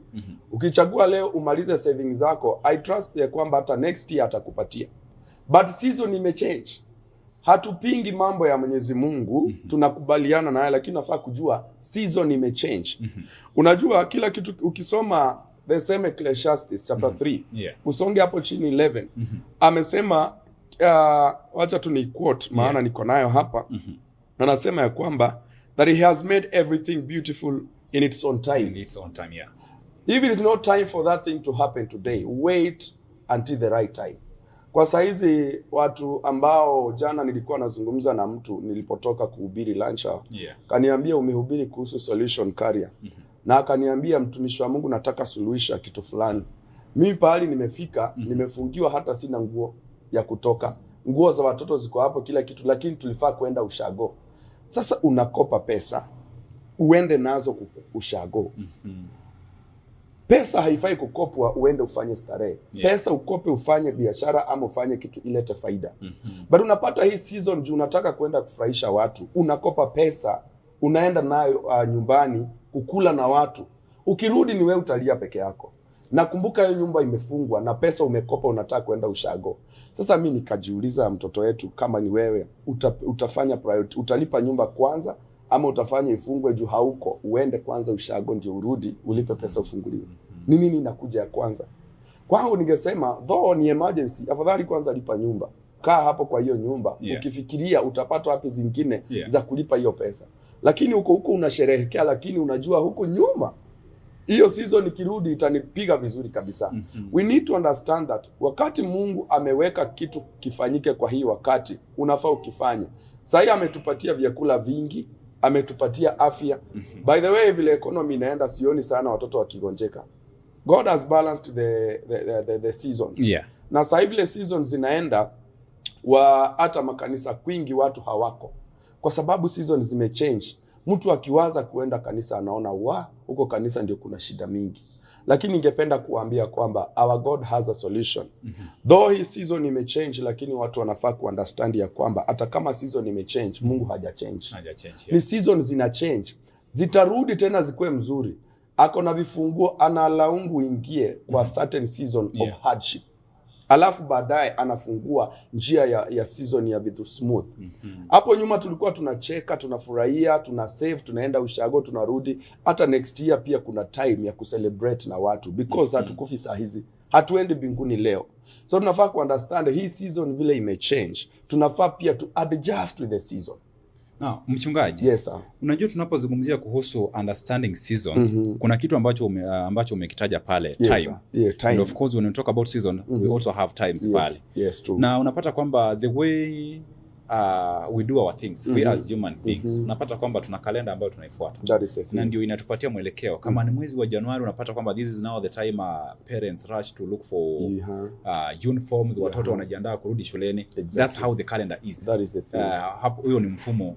Ukichagua leo umalize savings zako, I trust ya kwamba hata next year atakupatia. But season imechange. Hatupingi mambo ya Mwenyezi Mungu, tunakubaliana naye, lakini nafaa kujua season imechange. Unajua kila kitu ukisoma the same Ecclesiastes chapter 3. Usonge hapo chini 11. Amesema wacha tu ni quote maana niko nayo hapa. Anasema ya kwamba that he has made everything beautiful in its own time. In its own time, yeah. If it is not time for that thing to happen today, wait until the right time. Kwa saizi watu ambao jana nilikuwa nazungumza na mtu nilipotoka kuhubiri lunch hour. Yeah. Kaniambia umehubiri kuhusu solution carrier. Na akaniambia mtumishi wa Mungu nataka suluhisho kitu fulani. Mimi pahali nimefika, nimefungiwa hata sina nguo ya kutoka. Nguo za watoto ziko hapo kila kitu, lakini tulifaa kwenda ushago. Sasa unakopa pesa uende nazo ushago. Pesa haifai kukopwa uende ufanye starehe. Pesa ukope ufanye biashara ama ufanye kitu ilete faida. But unapata hii season juu unataka kwenda kufurahisha watu, unakopa pesa, unaenda nayo nyumbani kukula na watu. Ukirudi ni wewe utalia peke yako. Nakumbuka hiyo nyumba imefungwa na pesa umekopa unataka kwenda ushago. Sasa mimi nikajiuliza mtoto wetu, kama ni wewe utafanya priority, utalipa nyumba kwanza ama utafanya ifungwe juu hauko, uende kwanza ushago ndio urudi ulipe pesa ufunguliwe. Ni nini inakuja ya kwanza? Kwangu ningesema though ni emergency, afadhali kwanza lipa nyumba. Kaa hapo kwa hiyo nyumba, ukifikiria utapata wapi zingine za kulipa hiyo pesa. Lakini huko unasherehekea, lakini unajua huko nyuma hiyo season ikirudi itanipiga vizuri kabisa. We need to understand that wakati Mungu ameweka kitu kifanyike kwa hii wakati, unafaa ukifanye. Sasa ametupatia vyakula vingi, ametupatia afya. By the way, vile economy inaenda sioni sana watoto wakigonjeka. God has balanced the seasons. Yeah. Na sasa vile seasons zinaenda hata makanisa kwingi watu hawako. Kwa sababu seasons zimechange. Mtu akiwaza kuenda kanisa anaona huko kanisa ndio kuna shida mingi. Lakini ningependa kuambia kwamba our God has a solution. Though hii season imechange, lakini watu wanafaa kuunderstand ya kwamba hata kama season imechange, Mungu hajachange. Ni season zina change. Zitarudi tena zikuwe mzuri. Ako na vifunguo, analaungu ingie kwa certain season of hardship. Alafu baadaye anafungua njia ya season ya vitu smooth. Hapo nyuma tulikuwa tunacheka, tunafurahia, tunasave, tunaenda ushago, tunarudi. Hata next year pia kuna time ya kucelebrate na watu because hatukufi saa hizi. Hatuendi mbinguni leo. So tunafaa kuunderstand hii season vile imechange. Tunafaa pia to adjust with the season. Now, mchungaji. Yes, sir. Unajua tunapozungumzia kuhusu understanding seasons, kuna kitu ambacho umekitaja pale, time. Yeah, time. And of course when we talk about season, we also have times pale. Yes, true. Na unapata kwamba the way we do our things, we as human beings, unapata kwamba tuna kalenda ambayo tunaifuata. That is the thing. Na ndio inatupatia mwelekeo. Kama ni mwezi wa Januari unapata kwamba this is now the time parents rush to look for uniforms, watoto wanajiandaa kurudi shuleni. Exactly. That's how the calendar is. That is the thing. Hapo hiyo ni mfumo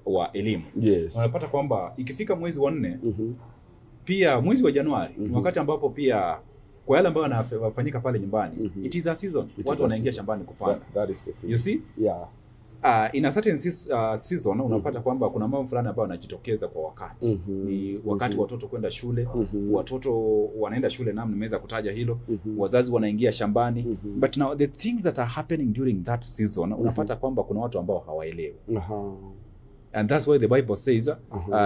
wa elimu. Yes. Unapata kwamba ikifika mwezi wa 4, pia mwezi wa Januari ni wakati ambapo pia kwa yale ambayo yanafanyika pale nyumbani, it is a season. Watu wanaingia shambani kupanda. That is the thing. You see? Yeah. In a certain season unapata kwamba kuna mambo fulani ambayo yanajitokeza kwa wakati. Ni wakati watoto kwenda shule, watoto wanaenda shule na nimeweza kutaja hilo, wazazi wanaingia shambani. But now the things that are happening during that season, unapata kwamba kuna watu ambao hawaelewi. And that's why the Bible says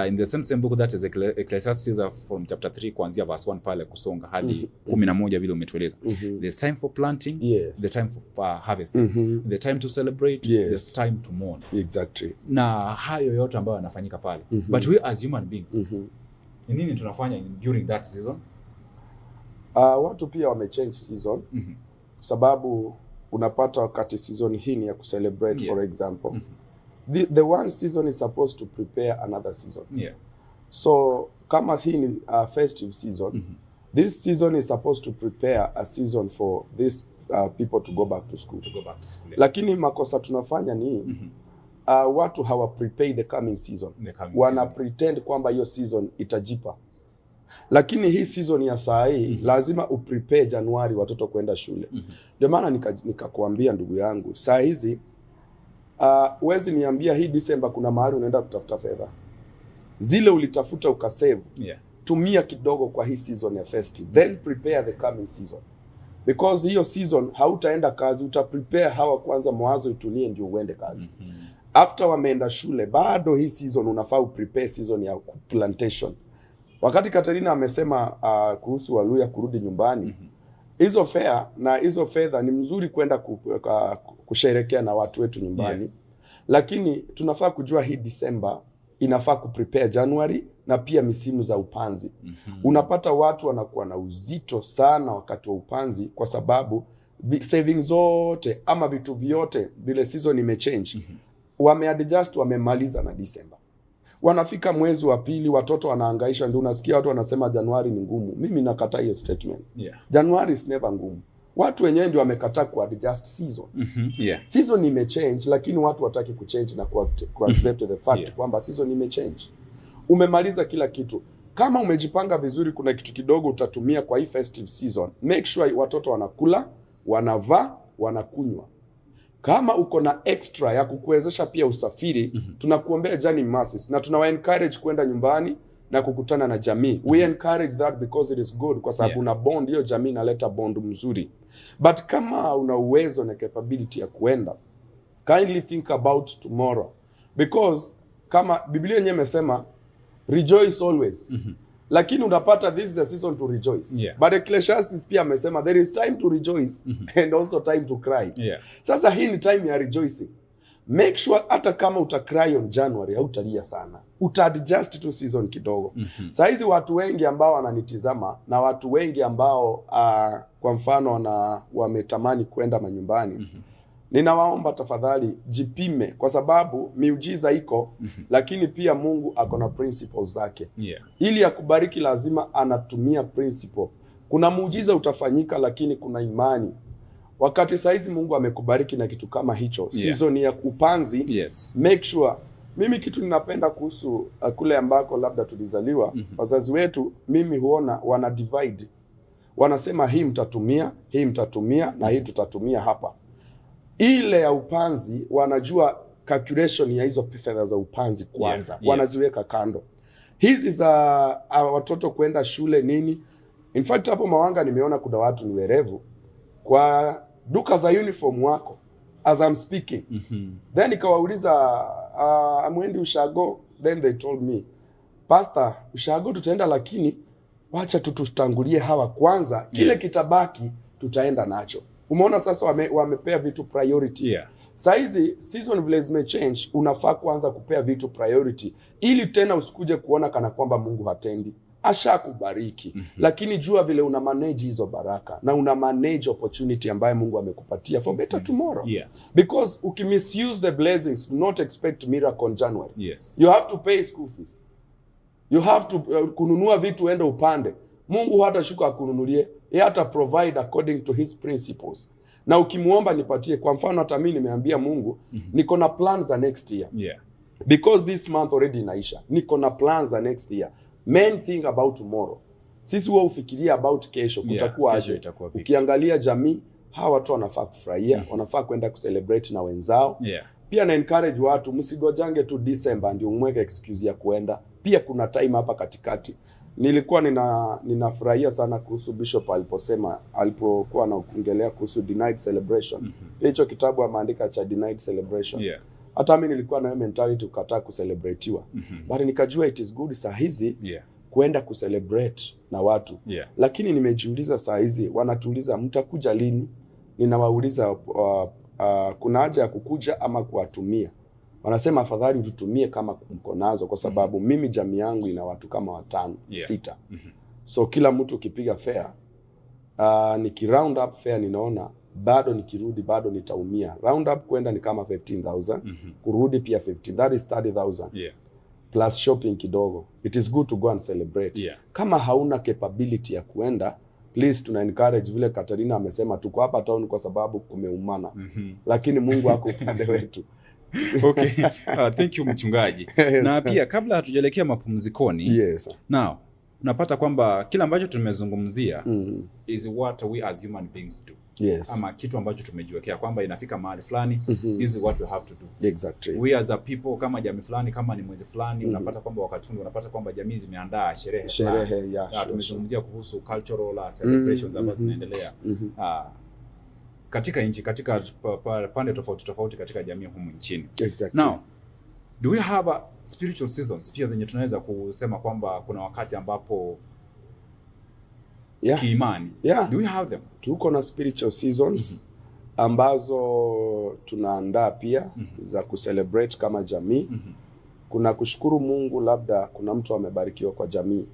in the same book that is Ecclesiastes from chapter 3 kuanzia verse 1 pale kusonga hadi 11 vile umetueleza. There's time for planting, the time for harvesting, the time to celebrate, there's time to mourn. Exactly. Na hayo yote ambayo yanafanyika pale. But we as human beings, nini tunafanya during that season? Watu pia wamechange season. Sababu unapata wakati season hii ni ya kucelebrate, for example. The one season is supposed to prepare another season. So kama hii ni festive season, this season is supposed to prepare a season for these people to go back to school. Lakini makosa tunafanya ni watu hawa prepare the coming season. Wana pretend kwamba hiyo season itajipa. Lakini hii season ya saa hii lazima uprepare Januari watoto kwenda shule. Ndio maana nikakuambia ndugu yangu, saa hizi uwezi niambia hii December kuna mahali unaenda kutafuta fedha. Zile ulitafuta ukasave. Tumia kidogo kwa hii season ya festive. Then prepare the coming season. Because hiyo season hautaenda kazi, utaprepare hawa kwanza mawazo itulie ndio uende kazi. After wameenda shule, bado hii season unafaa uprepare season ya plantation. Wakati Katarina amesema kuhusu Waluya kurudi nyumbani, hizo fare na hizo fedha ni mzuri kwenda kusherehekea na watu wetu nyumbani. Lakini tunafaa kujua hii December inafaa kuprepare January na pia misimu za upanzi. Unapata watu wanakuwa na uzito sana wakati wa upanzi kwa sababu savings zote ama vitu vyote vile season imechange. Wameadjust, wamemaliza na December. Wanafika mwezi wa pili watoto wanahangaishwa, ndio unasikia watu wanasema Januari ni ngumu. Mimi nakataa hiyo statement. January is never ngumu. Watu wenyewe ndio wamekataa kuadjust season. Season imechange, lakini watu wataki kuchange na kuaccept the fact kwamba season imechange. Umemaliza kila kitu. Kama umejipanga vizuri, kuna kitu kidogo utatumia kwa hii festive season. Make sure watoto wanakula, wanavaa, wanakunywa. Kama uko na extra ya kukuwezesha pia usafiri, tunakuombea journey masses na tunawa encourage kwenda nyumbani na kukutana na jamii. We encourage that because it is good, kwa sababu una bond, hiyo jamii inaleta bond mzuri. But kama una uwezo na capability ya kuenda, kindly think about tomorrow, because kama Biblia yenyewe imesema rejoice always. Lakini unapata this is a season to rejoice. But Ecclesiastes pia amesema there is time to rejoice and also time to cry. Sasa hii ni time ya rejoicing. Make sure hata kama utakry on January hautalia sana. Uta-adjust to season kidogo. Saa hizi watu wengi ambao wananitizama na watu wengi ambao kwa mfano wametamani kwenda manyumbani. Ninawaomba tafadhali jipime, kwa sababu miujiza iko, lakini pia Mungu ako na principles zake. Ili akubariki lazima anatumia principle. Kuna muujiza utafanyika, lakini kuna imani. Wakati saizi Mungu amekubariki na kitu kama hicho, season ya upanzi, make sure. Mimi kitu ninapenda kuhusu kule ambako labda tulizaliwa, wazazi wetu mimi huona wana divide. Wanasema hii mtatumia na hii tutatumia hapa. Ile ya upanzi wanajua calculation ya hizo fedha za upanzi kwanza. Wanaziweka kando. Hizi za watoto kwenda shule nini. In fact hapo Mawanga nimeona kuna watu ni werevu kwa duka za uniform wako as I'm speaking. Then nikawauliza amwendi ushago, then they told me, Pastor, ushago tutaenda, lakini wacha tutangulie hawa kwanza, kile kitabaki tutaenda nacho. Umeona sasa wamepea vitu priority. Saizi season vile zimechange, unafaa kuanza kupea vitu priority ili tena usikuje kuona kana kwamba Mungu hatendi. Ashakubariki. Lakini jua vile una manage hizo baraka na una manage opportunity ambayo Mungu amekupatia for better tomorrow. Because ukimisuse the blessings, do not expect miracle on January. You have to pay school fees. You have to kununua vitu ende upande. Mungu hata shuka akununulie, yeye hata provide according to his principles. Na ukimuomba nipatie, kwa mfano hata mimi nimeambia Mungu, niko na plans za next year. Because this month already inaisha. Niko na plans za next year. Main thing about tomorrow. Sisi huwa ufikiria about kesho, kutakuwa aje. Ukiangalia jamii, hawa watu wanafaa kufurahia, wanafaa kwenda kucelebrate na wenzao. Pia na encourage watu, msigojange tu December ndio umweke excuse ya kuenda. Pia kuna time hapa katikati. Nilikuwa ninafurahia sana kuhusu Bishop alipokuwa anaongelea kuhusu denied celebration. Hicho kitabu ameandika cha denied celebration. Hata mimi nilikuwa na mentality kukataa kucelebratiwa. But nikajua it is good saa hizi kwenda kucelebrate na watu. Lakini nimejiuliza saa hizi wanatuuliza mtakuja lini? Ninawauliza kuna haja ya kukuja ama kuwatumia? Wanasema afadhali ututumie kama mko nazo, kwa sababu mimi jamii yangu ina watu kama 5, 6. So kila mtu ukipiga fare, nikiround up fare ninaona bado nikirudi bado nitaumia. Round up kwenda ni kama 15,000, kurudi pia 15, that is 30,000. Plus shopping kidogo. It is good to go and celebrate. Kama hauna capability ya kuenda, please tuna encourage vile Katarina amesema, tuko hapa town kwa sababu kumeumana. Lakini Mungu ako upande wetu. Okay. Thank you mchungaji. Na pia kabla hatujaelekea mapumzikoni, now unapata kwamba kila ambacho tumezungumzia is what we as human beings do. Ama kitu ambacho tumejiwekea kwamba inafika mahali fulani, this is what we have to do. We as a people, kama jamii fulani, kama ni mwezi fulani, unapata kwamba wakati fulani unapata kwamba jamii zimeandaa sherehe. Tumezungumzia kuhusu cultural celebrations ambazo zinaendelea katika nchi, katika pande tofauti katika jamii humu nchini. Now, do we have a spiritual seasons pia zenye tunaweza kusema kwamba kuna wakati ambapo kiimani? Do we have them? Tuko na spiritual seasons ambazo tunaandaa pia za kucelebrate kama jamii. Kuna kushukuru Mungu, labda kuna mtu amebarikiwa kwa jamii.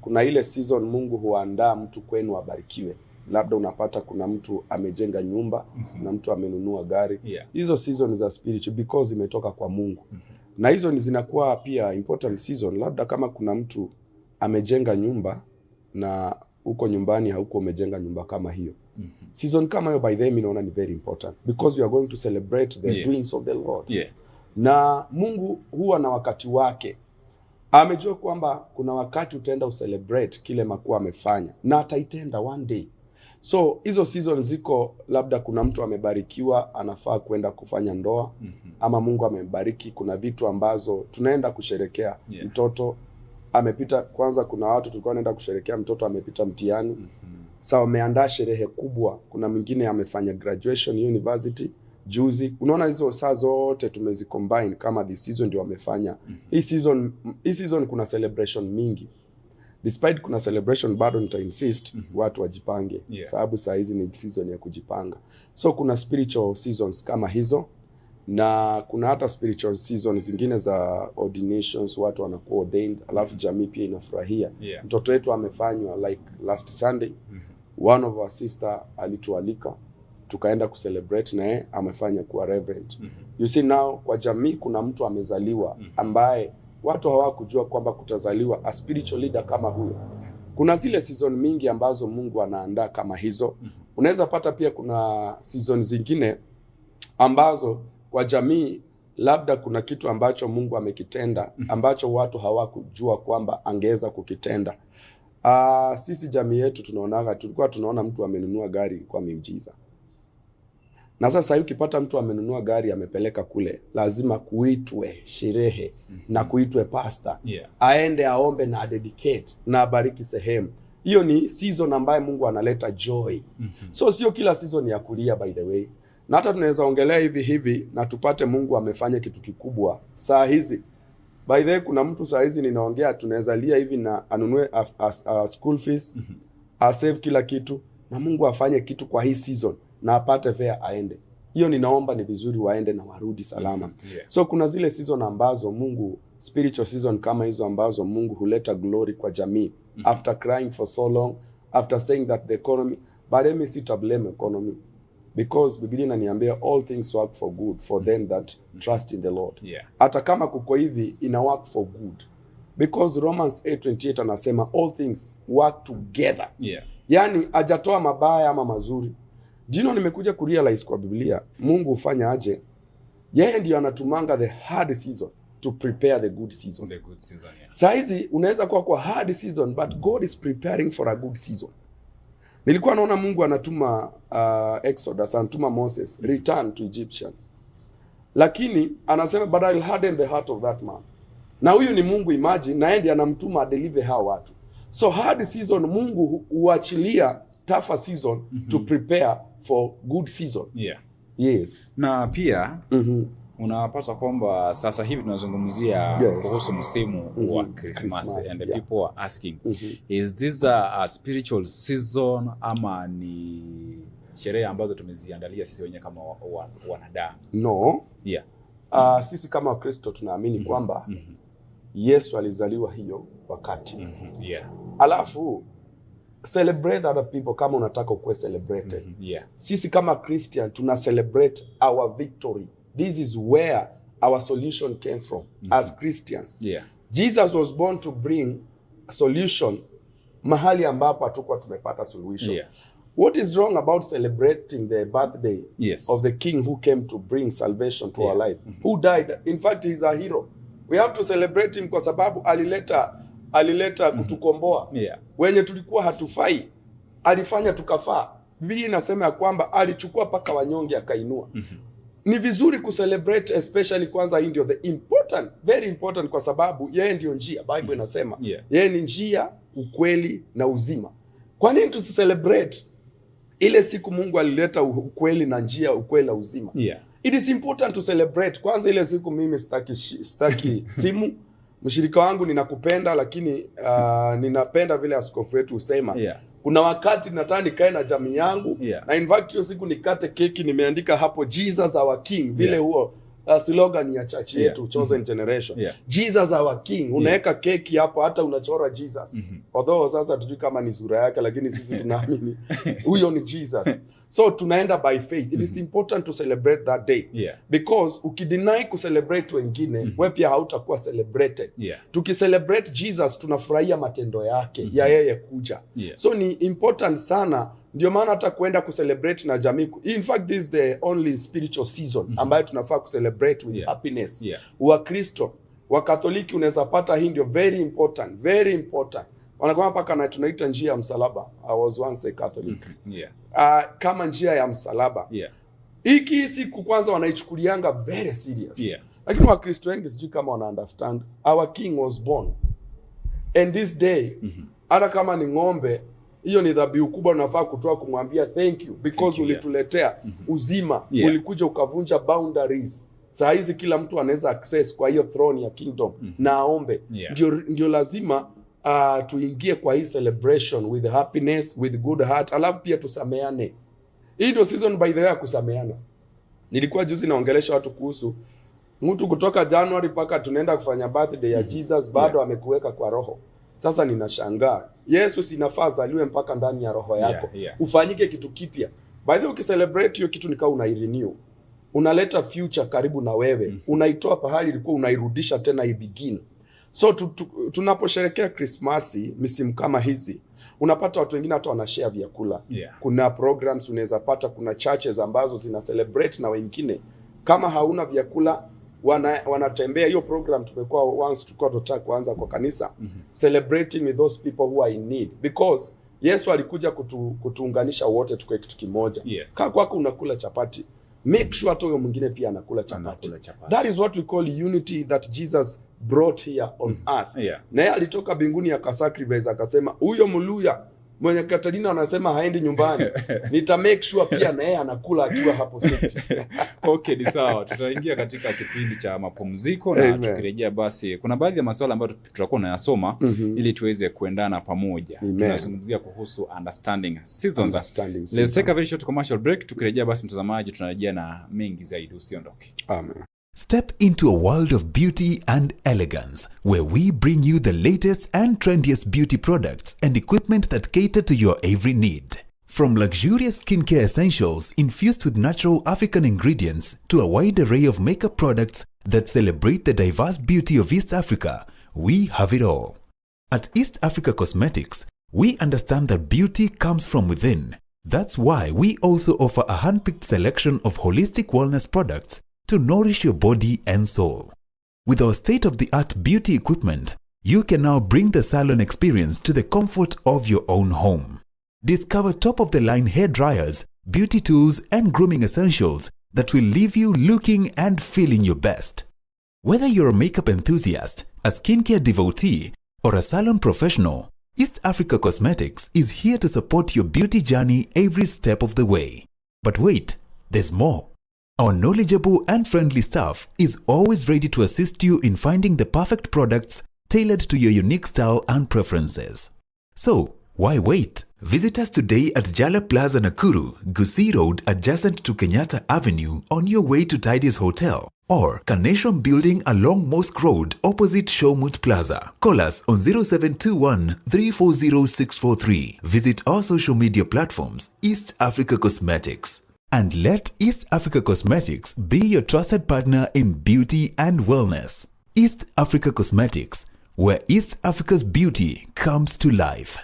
Kuna ile season Mungu huandaa mtu kwenu abarikiwe. Labda unapata kuna mtu amejenga nyumba, na mtu amenunua gari. Hizo season za spiritual because imetoka kwa Mungu. Na hizo ni zinakuwa pia important season. Labda kama kuna mtu amejenga nyumba na uko nyumbani hauko umejenga nyumba kama hiyo. Season kama hiyo by them inaona ni very important because you are going to celebrate the doings of the Lord. Na Mungu huwa na wakati wake. Amejua kwamba kuna wakati utaenda ucelebrate kile makuu amefanya, na ataitenda one day. So hizo season ziko, labda kuna mtu amebarikiwa anafaa kwenda kufanya ndoa, ama Mungu amebariki kuna vitu ambazo tunaenda kusherekea. Mtoto amepita, kwanza kuna watu tulikuwa naenda kusherekea mtoto amepita mtihani. Sasa wameandaa sherehe kubwa. Kuna mwingine amefanya graduation university juzi. Unaona hizo saa zote tumezicombine kama this season ndio wamefanya. Hii season kuna celebration mingi. Despite kuna celebration, bado nita insist watu wajipange. Sababu saa hizi ni season ya kujipanga. So kuna spiritual seasons kama hizo, na kuna hata spiritual seasons zingine za ordinations, watu wanakuwa ordained, alafu jamii pia inafurahia. Mtoto wetu amefanywa like last Sunday. One of our sister alitualika, tukaenda kucelebrate na yeye amefanya kuwa Reverend. You see now kwa jamii kuna mtu amezaliwa ambaye watu hawakujua kwamba kutazaliwa a spiritual leader kama huyo. Kuna zile season mingi ambazo Mungu anaandaa kama hizo. Unaweza pata pia kuna season zingine ambazo kwa jamii labda kuna kitu ambacho Mungu amekitenda ambacho watu hawakujua kwamba angeweza kukitenda. Sisi jamii yetu tulikuwa tunaona mtu amenunua gari kwa miujiza. Na sasa ukipata mtu amenunua gari amepeleka kule, lazima kuitwe sherehe na kuitwe pastor. Aende aombe na dedicate na abariki sehemu. Hiyo ni season ambayo Mungu analeta joy. So sio kila season ya kulia by the way. Na hata tunaweza ongelea hivi na tupate Mungu amefanya kitu kikubwa saa hizi. By the way, kuna mtu saa hizi ninaongea tunaweza lia hivi na anunue school fees, save kila kitu, na Mungu afanye kitu kwa hii season na apate fare aende. Hiyo ninaomba ni vizuri waende na warudi salama. So kuna zile season ambazo Mungu, spiritual season kama hizo ambazo Mungu huleta glory kwa jamii. After crying for so long, after saying that the economy, but let me sit to blame economy. Because Biblia inaniambia all things work for good for them that trust in the Lord. Hata kama kuko hivi ina work for good. Because Romans 8:28 anasema all things work together. Yani hajatoa mabaya ama mazuri. Dino nimekuja kurealize kwa Biblia, Mungu hufanya aje? Yeye ndiyo anatumanga the hard season to prepare the good season. The good season, Saizi unaweza kuwa kwa hard season but God is preparing for a good season. Nilikuwa naona Mungu anatuma Exodus, anatuma Moses, return to Egyptians. Lakini anasema but I'll harden the heart of that man. Na huyu ni Mungu, imagine, na yeye ndiye anamtuma deliver hao watu. So hard season Mungu huachilia tougher season to prepare for good season. Yes. Na pia unapata kwamba sasa hivi tunazungumzia kuhusu msimu wa Christmas and the people are asking is this a spiritual season ama ni sherehe ambazo tumeziandalia sisi wenyewe kama wanadamu? No. Sisi kama Wakristo tunaamini kwamba Yesu alizaliwa hiyo wakati. Alafu celebrate other people kama unataka kuwa celebrated. Sisi kama Christian tuna celebrate our victory. This is where our solution came from as Christians. Jesus was born to bring a solution mahali ambapo hatukuwa tumepata solution. What is wrong about celebrating the birthday of the king who came to bring salvation to our life? Who died? In fact, he's a hero. We have to celebrate him kwa sababu alileta kutukomboa. Wenye tulikuwa hatufai, alifanya tukafaa. Biblia inasema ya kwamba alichukua paka wanyonge akainua. Ni vizuri kucelebrate, especially kwanza hii ndio the important, very important, kwa sababu yeye ndio njia. Bible inasema yeye ni njia, ukweli na uzima. Kwa nini tusicelebrate ile siku Mungu alileta ukweli na njia, ukweli na uzima? It is important to celebrate. Kwanza ile siku mimi sitaki simu. Mshirika wangu ninakupenda, lakini ninapenda vile askofu wetu usema. Kuna wakati nataka nikae na jamii yangu. Na in fact hiyo siku nikate keki nimeandika hapo Jesus our King. Vile huo slogan ya church yetu Chosen Generation. Jesus our King. Unaweka keki hapo hata unachora Jesus. Although sasa tujui kama ni sura yake lakini sisi tunaamini huyo ni Jesus. So tunaenda by faith. It is important to celebrate that day. Because ukideny ku celebrate wengine, wewe pia hautakuwa celebrated. Tukicelebrate Jesus tunafurahia matendo yake ya yeye kuja. So ni important sana, ndio maana hata kuenda ku celebrate na jamii. In fact this is the only spiritual season ambayo tunafaa ku celebrate with happiness. Wa Kristo, wa Katoliki unaweza pata hii ndio very important, very important. Wanakuwa paka na tunaita njia ya msalaba. I was once a Catholic. Kama njia ya msalaba. Hiki siku kwanza wanaichukulianga very serious. Lakini wa Kristo wengi sijui kama wana understand. Our King was born. And this day, hata kama ni ng'ombe, hiyo ni dhabihu kubwa unafaa kutoa kumwambia thank you because ulituletea uzima. Ulikuja ukavunja boundaries. Saa hizi kila mtu anaweza access kwa hiyo throne ya kingdom na aombe. Ndio lazima tuingie kwa hii celebration with happiness, with good heart. Alafu pia tusameane. Hii ndio season by the way ya kusameana. Nilikuwa juzi naongelesha watu kuhusu mtu kutoka January paka tunaenda kufanya birthday ya Jesus bado amekuweka kwa roho. Sasa ninashangaa. Yesu sinafaa azaliwe mpaka ndani ya roho yako. Ufanyike kitu kipya. By the way ukicelebrate hiyo kitu nikaa unairenew. Unaleta future karibu na wewe. Unaitoa pahali ilikuwa unairudisha tena ibegin. So tunaposherehekea Christmas misimu kama hizi, unapata watu wengine hata wanashare vyakula. Kuna programs unaweza pata, kuna churches ambazo zina celebrate na wengine. Kama hauna vyakula wanatembea hiyo program. Tumekuwa once tulikuwa tunataka kuanza kwa kanisa celebrating with those people who are in need, because Yesu alikuja kutuunganisha wote tukue kitu kimoja. Kama kwako unakula chapati, make sure hata huyo mwingine pia anakula chapati. That is what we call unity that Jesus brought here on earth. Na yeye alitoka mbinguni akasacrifice akasema huyo mluya mwenye Katarina anasema haendi nyumbani. Nita make sure pia na yeye anakula akiwa hapo city. Okay, ni sawa. Tutaingia katika kipindi cha mapumziko na tukirejea basi kuna baadhi ya masuala ambayo tutakuwa tunayasoma ili tuweze kuendana pamoja. Tunazungumzia kuhusu understanding seasons. Let's take a very short commercial break. Tukirejea basi mtazamaji tunarejea na mengi zaidi, usiondoke. Amen. Step into a world of beauty and elegance, where we bring you the latest and trendiest beauty products and equipment that cater to your every need. From luxurious skincare essentials infused with natural African ingredients to a wide array of makeup products that celebrate the diverse beauty of East Africa, we have it all. At East Africa Cosmetics, we understand that beauty comes from within. That's why we also offer a hand-picked selection of holistic wellness products to nourish your body and soul. With our state-of-the-art beauty equipment, you can now bring the salon experience to the comfort of your own home. Discover top-of-the-line hair dryers, beauty tools, and grooming essentials that will leave you looking and feeling your best. Whether you're a makeup enthusiast, a skincare devotee, or a salon professional, East Africa Cosmetics is here to support your beauty journey every step of the way. But wait, there's more. Our knowledgeable and friendly staff is always ready to assist you in finding the perfect products tailored to your unique style and preferences. So, why wait? Visit us today at Jala Plaza Nakuru, Gusii Road adjacent to Kenyatta Avenue on your way to Tidy's Hotel, or Carnation Building along Mosque Road opposite Showmut Plaza. Call us on 0721 340 643. Visit our social media platforms, East Africa Cosmetics. And let East Africa Cosmetics be your trusted partner in beauty and wellness. East Africa Cosmetics, where East Africa's beauty comes to life.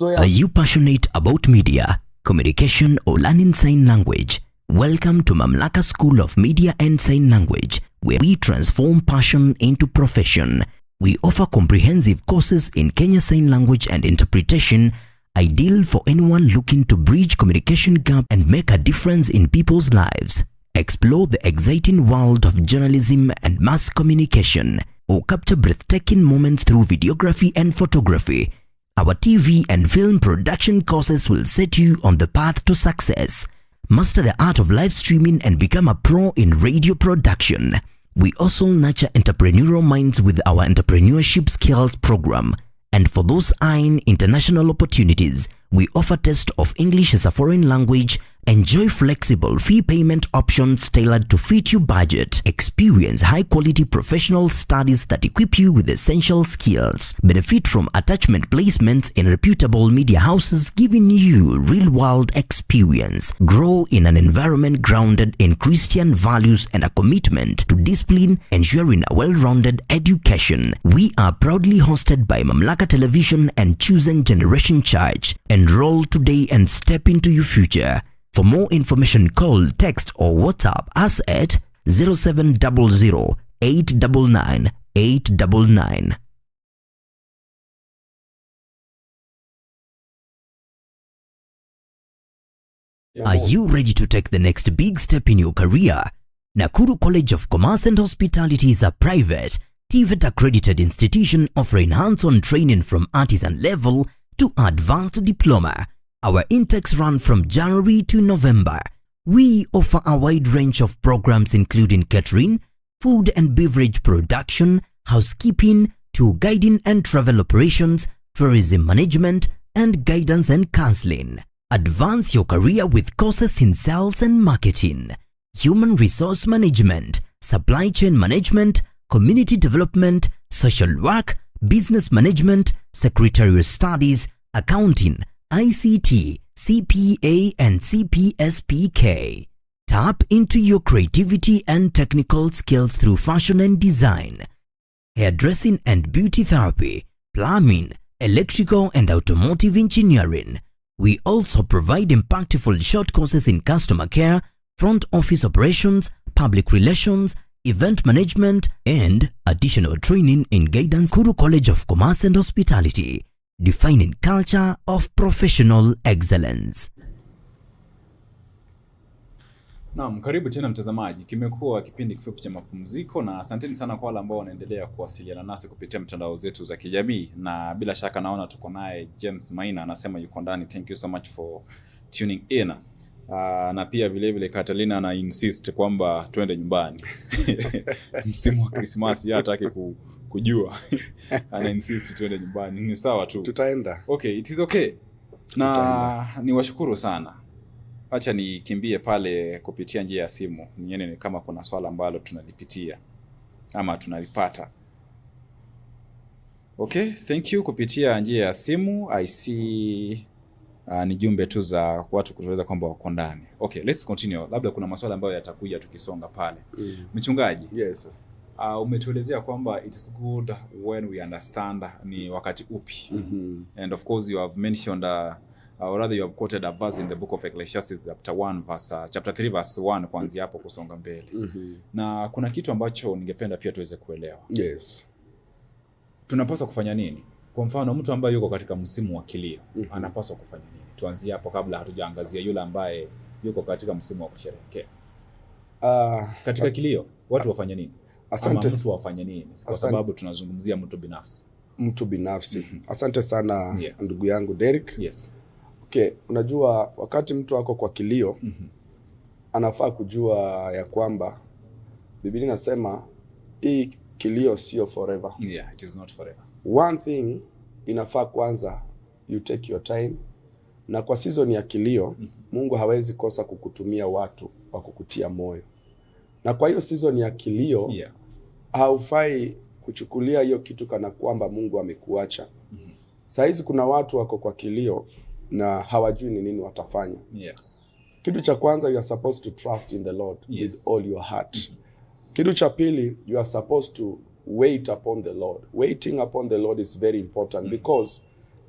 Are you passionate about media, communication, or learning sign language? Welcome to Mamlaka School of Media and Sign Language, where we transform passion into profession. We offer comprehensive courses in Kenya Sign Language and Interpretation, ideal for anyone looking to bridge communication gap and make a difference in people's lives. Explore the exciting world of journalism and mass communication, or capture breathtaking moments through videography and photography. Our TV and film production courses will set you on the path to success. Master the art of live streaming and become a pro in radio production. We also nurture entrepreneurial minds with our entrepreneurship skills program. And for those eyeing international opportunities, we offer test of English as a foreign language, Enjoy flexible fee payment options tailored to fit your budget. Experience high-quality professional studies that equip you with essential skills. Benefit from attachment placements in reputable media houses, giving you real-world experience. Grow in an environment grounded in Christian values and a commitment to discipline, ensuring a well-rounded education. We are proudly hosted by Mamlaka Television and Chosen Generation Church. Enroll today and step into your future. For more information, call, text or WhatsApp us at 0700 899 899. Are you ready to take the next big step in your career? Nakuru College of Commerce and Hospitality is a private, TVET accredited institution offering hands-on training from artisan level to advanced diploma. Our intakes run from January to November. We offer a wide range of programs including catering, food and beverage production, housekeeping, tour guiding and travel operations, tourism management, and guidance and counseling. Advance your career with courses in sales and marketing, human resource management, supply chain management, community development, social work, business management, secretarial studies, accounting, ICT, CPA and CPSPK. Tap into your creativity and technical skills through fashion and design, hairdressing and beauty therapy, plumbing, electrical and automotive engineering. We also provide impactful short courses in customer care, front office operations, public relations, event management, and additional training in guidance. Nakuru College of Commerce and Hospitality, defining culture of professional excellence. Naam, karibu tena mtazamaji. Kimekuwa kipindi kifupi cha mapumziko na asanteni sana kwa wale ambao wanaendelea kuwasiliana nasi kupitia mitandao zetu za kijamii, na bila shaka naona tuko naye James Maina anasema yuko ndani. Thank you so much for tuning in. Na pia vile vile Catalina ana insist kwamba twende nyumbani. Msimu wa Christmas yeye hataki kujua. Ana insist twende nyumbani. Ni sawa tu. Tutaenda. Okay, it is okay. Na niwashukuru sana. Acha nikimbie pale kupitia njia ya simu. Nione kama kuna swala ambalo tunalipitia ama tunalipata. Okay, thank you. Kupitia njia ya simu I see ni jumbe tu za watu kutueleza kwamba wako ndani. Okay, let's continue. Labda kuna maswala ambayo yatakuja tukisonga pale. Mchungaji. Yes. Umetuelezea kwamba it is good when we understand ni wakati upi. And of course you have mentioned or rather you have quoted a verse in the book of Ecclesiastes chapter 3 verse 1 kuanzia hapo kusonga mbele. Na kuna kitu ambacho ningependa pia tuweze kuelewa. Yes. Tunapaswa kufanya nini? Kwa mfano mtu ambaye yuko katika msimu wa kilio, anapaswa kufanya nini? Tuanzie hapo kabla hatujaangazia yule ambaye yuko katika msimu wa kusherehekea. Katika kilio, watu wafanye nini? Asante. Ama mtu wafanye nini? Kwa sababu tunazungumzia mtu binafsi. Mtu binafsi. Asante sana ndugu yangu Derek. Yes. Okay, unajua wakati mtu wako kwa kilio, anafaa kujua ya kwamba Biblia inasema hii kilio sio forever. Yeah, it is not forever. One thing inafaa kwanza you take your time, na kwa season ya kilio Mungu hawezi kosa kukutumia watu wa kukutia moyo. Na kwa hiyo season ya kilio haufai kuchukulia hiyo kitu kana kwamba Mungu amekuacha. Saizi kuna watu wako kwa kilio na hawajui ni nini watafanya. Kitu cha kwanza, you are supposed to trust in the Lord with all your heart. Kitu cha pili, you are supposed to wait upon the Lord. Waiting upon the Lord is very important because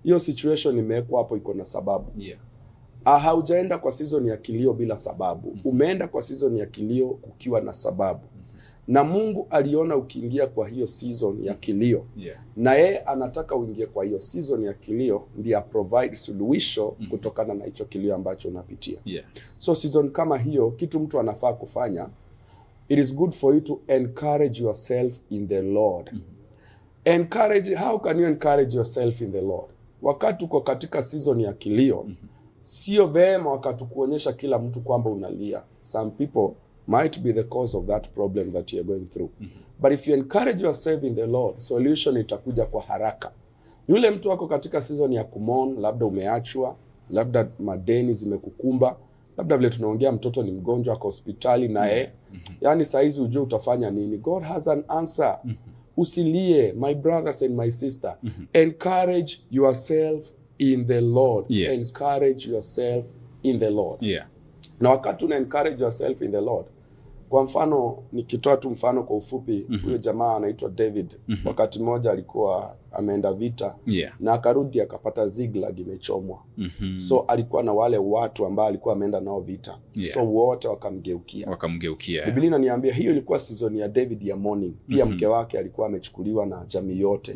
hiyo situation imewekwa hapo iko na sababu. Haujaenda kwa season ya kilio bila sababu. Umeenda kwa season ya kilio ukiwa na sababu. Na Mungu aliona ukiingia kwa hiyo season ya kilio. Na yeye anataka uingie kwa hiyo season ya kilio ndiye provide suluhisho kutokana na hicho kilio ambacho unapitia. So season kama hiyo, kitu mtu anafaa kufanya, it is good for you to encourage yourself in the Lord. How can you encourage yourself in the Lord? Wakati uko katika season ya kilio, sio vema wakati kuonyesha kila mtu kwamba unalia. Some people might be the cause of that problem that you are going through. But if you encourage yourself in the Lord, solution itakuja kwa haraka. Yule mtu wako katika season ya kumon, labda umeachwa, labda madeni zimekukumba, labda vile tunaongea mtoto ni mgonjwa kwa hospitali naye, yani saizi ujue utafanya nini. God has an answer. Usilie, my brothers and my sister. Encourage yourself in the Lord. Yes. Encourage yourself in the Lord. Yeah. Na wakati una encourage yourself in the Lord, kwa mfano nikitoa tu mfano kwa ufupi, huyo jamaa anaitwa David. Wakati mmoja alikuwa ameenda vita, na akarudi akapata Ziklag imechomwa. So alikuwa na wale watu ambao alikuwa ameenda nao vita. So wote wakamgeukia. Biblia inaniambia hiyo ilikuwa season ya David ya mourning. Pia mke wake alikuwa amechukuliwa na jamii yote.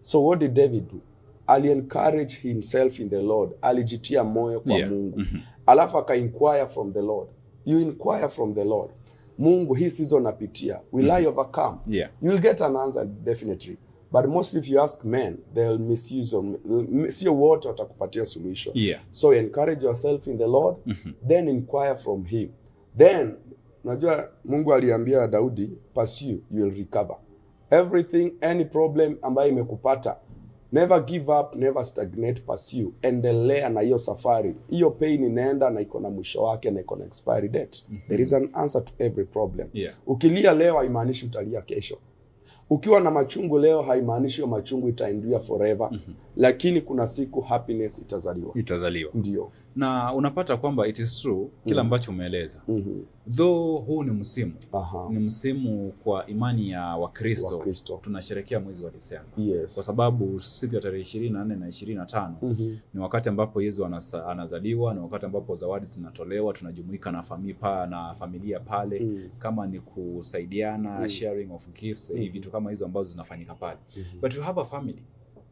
So what did David do? Ali encourage himself in the Lord. Alijitia moyo kwa Mungu. Alafu aka inquire from the Lord. You inquire from the Lord. Mungu, hii season napitia, will I overcome? You will get an answer definitely. But mostly if you ask men, they'll misuse them. Sio wote watakupatia solution. So encourage yourself in the Lord, then inquire from him. Then, najua Mungu aliambia Daudi, pursue, you will recover. Everything, any problem ambayo imekupata, never give up, never stagnate, pursue. Endelea na hiyo safari. Hiyo pain inaenda na iko na mwisho wake na iko na expiry date. There is an answer to every problem. Ukilia leo haimaanishi utalia kesho. Ukiwa na machungu leo haimaanishi hiyo machungu itaendelea forever. Lakini kuna siku happiness itazaliwa. Ndio. Na unapata kwamba it is true kila ambacho umeeleza. Though huu ni msimu. Ni msimu kwa imani ya Wakristo. Tunasherehekea mwezi wa Disemba. Kwa sababu siku ya tarehe 24 na 25 ni wakati ambapo Yesu anazaliwa, ni wakati ambapo zawadi zinatolewa, tunajumuika na familia pale, kama ni kusaidiana, sharing of gifts, vitu kama hizo ambazo zinafanyika pale. But you have a family.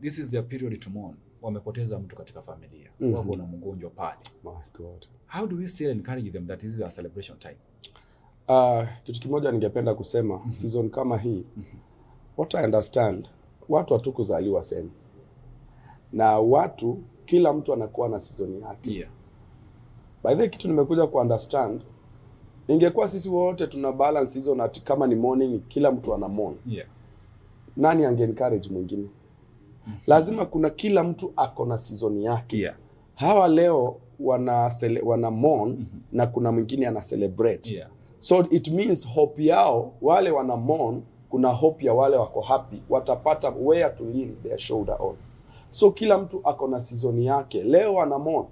This is their period to mourn. Wamepoteza mtu katika familia. Wako na mgonjwa pale. My God. How do we still encourage them that this is a celebration time? Kitu kimoja ningependa kusema, season kama hii, what I understand, watu hatukuzaliwa same. Na watu, kila mtu anakuwa na season yake. By the way, kitu nimekuja ku understand, ingekuwa sisi wote tuna balance season ati kama ni morning, kila mtu ana mourn. Nani ange encourage mwingine? Lazima kuna kila mtu ako na season yake. Hawa leo wana mourn na kuna mwingine ana celebrate. So it means hope yao, wale wana mourn, kuna hope ya wale wako happy, watapata where to lean their shoulder on. So kila mtu ako na season yake. Leo wana mourn,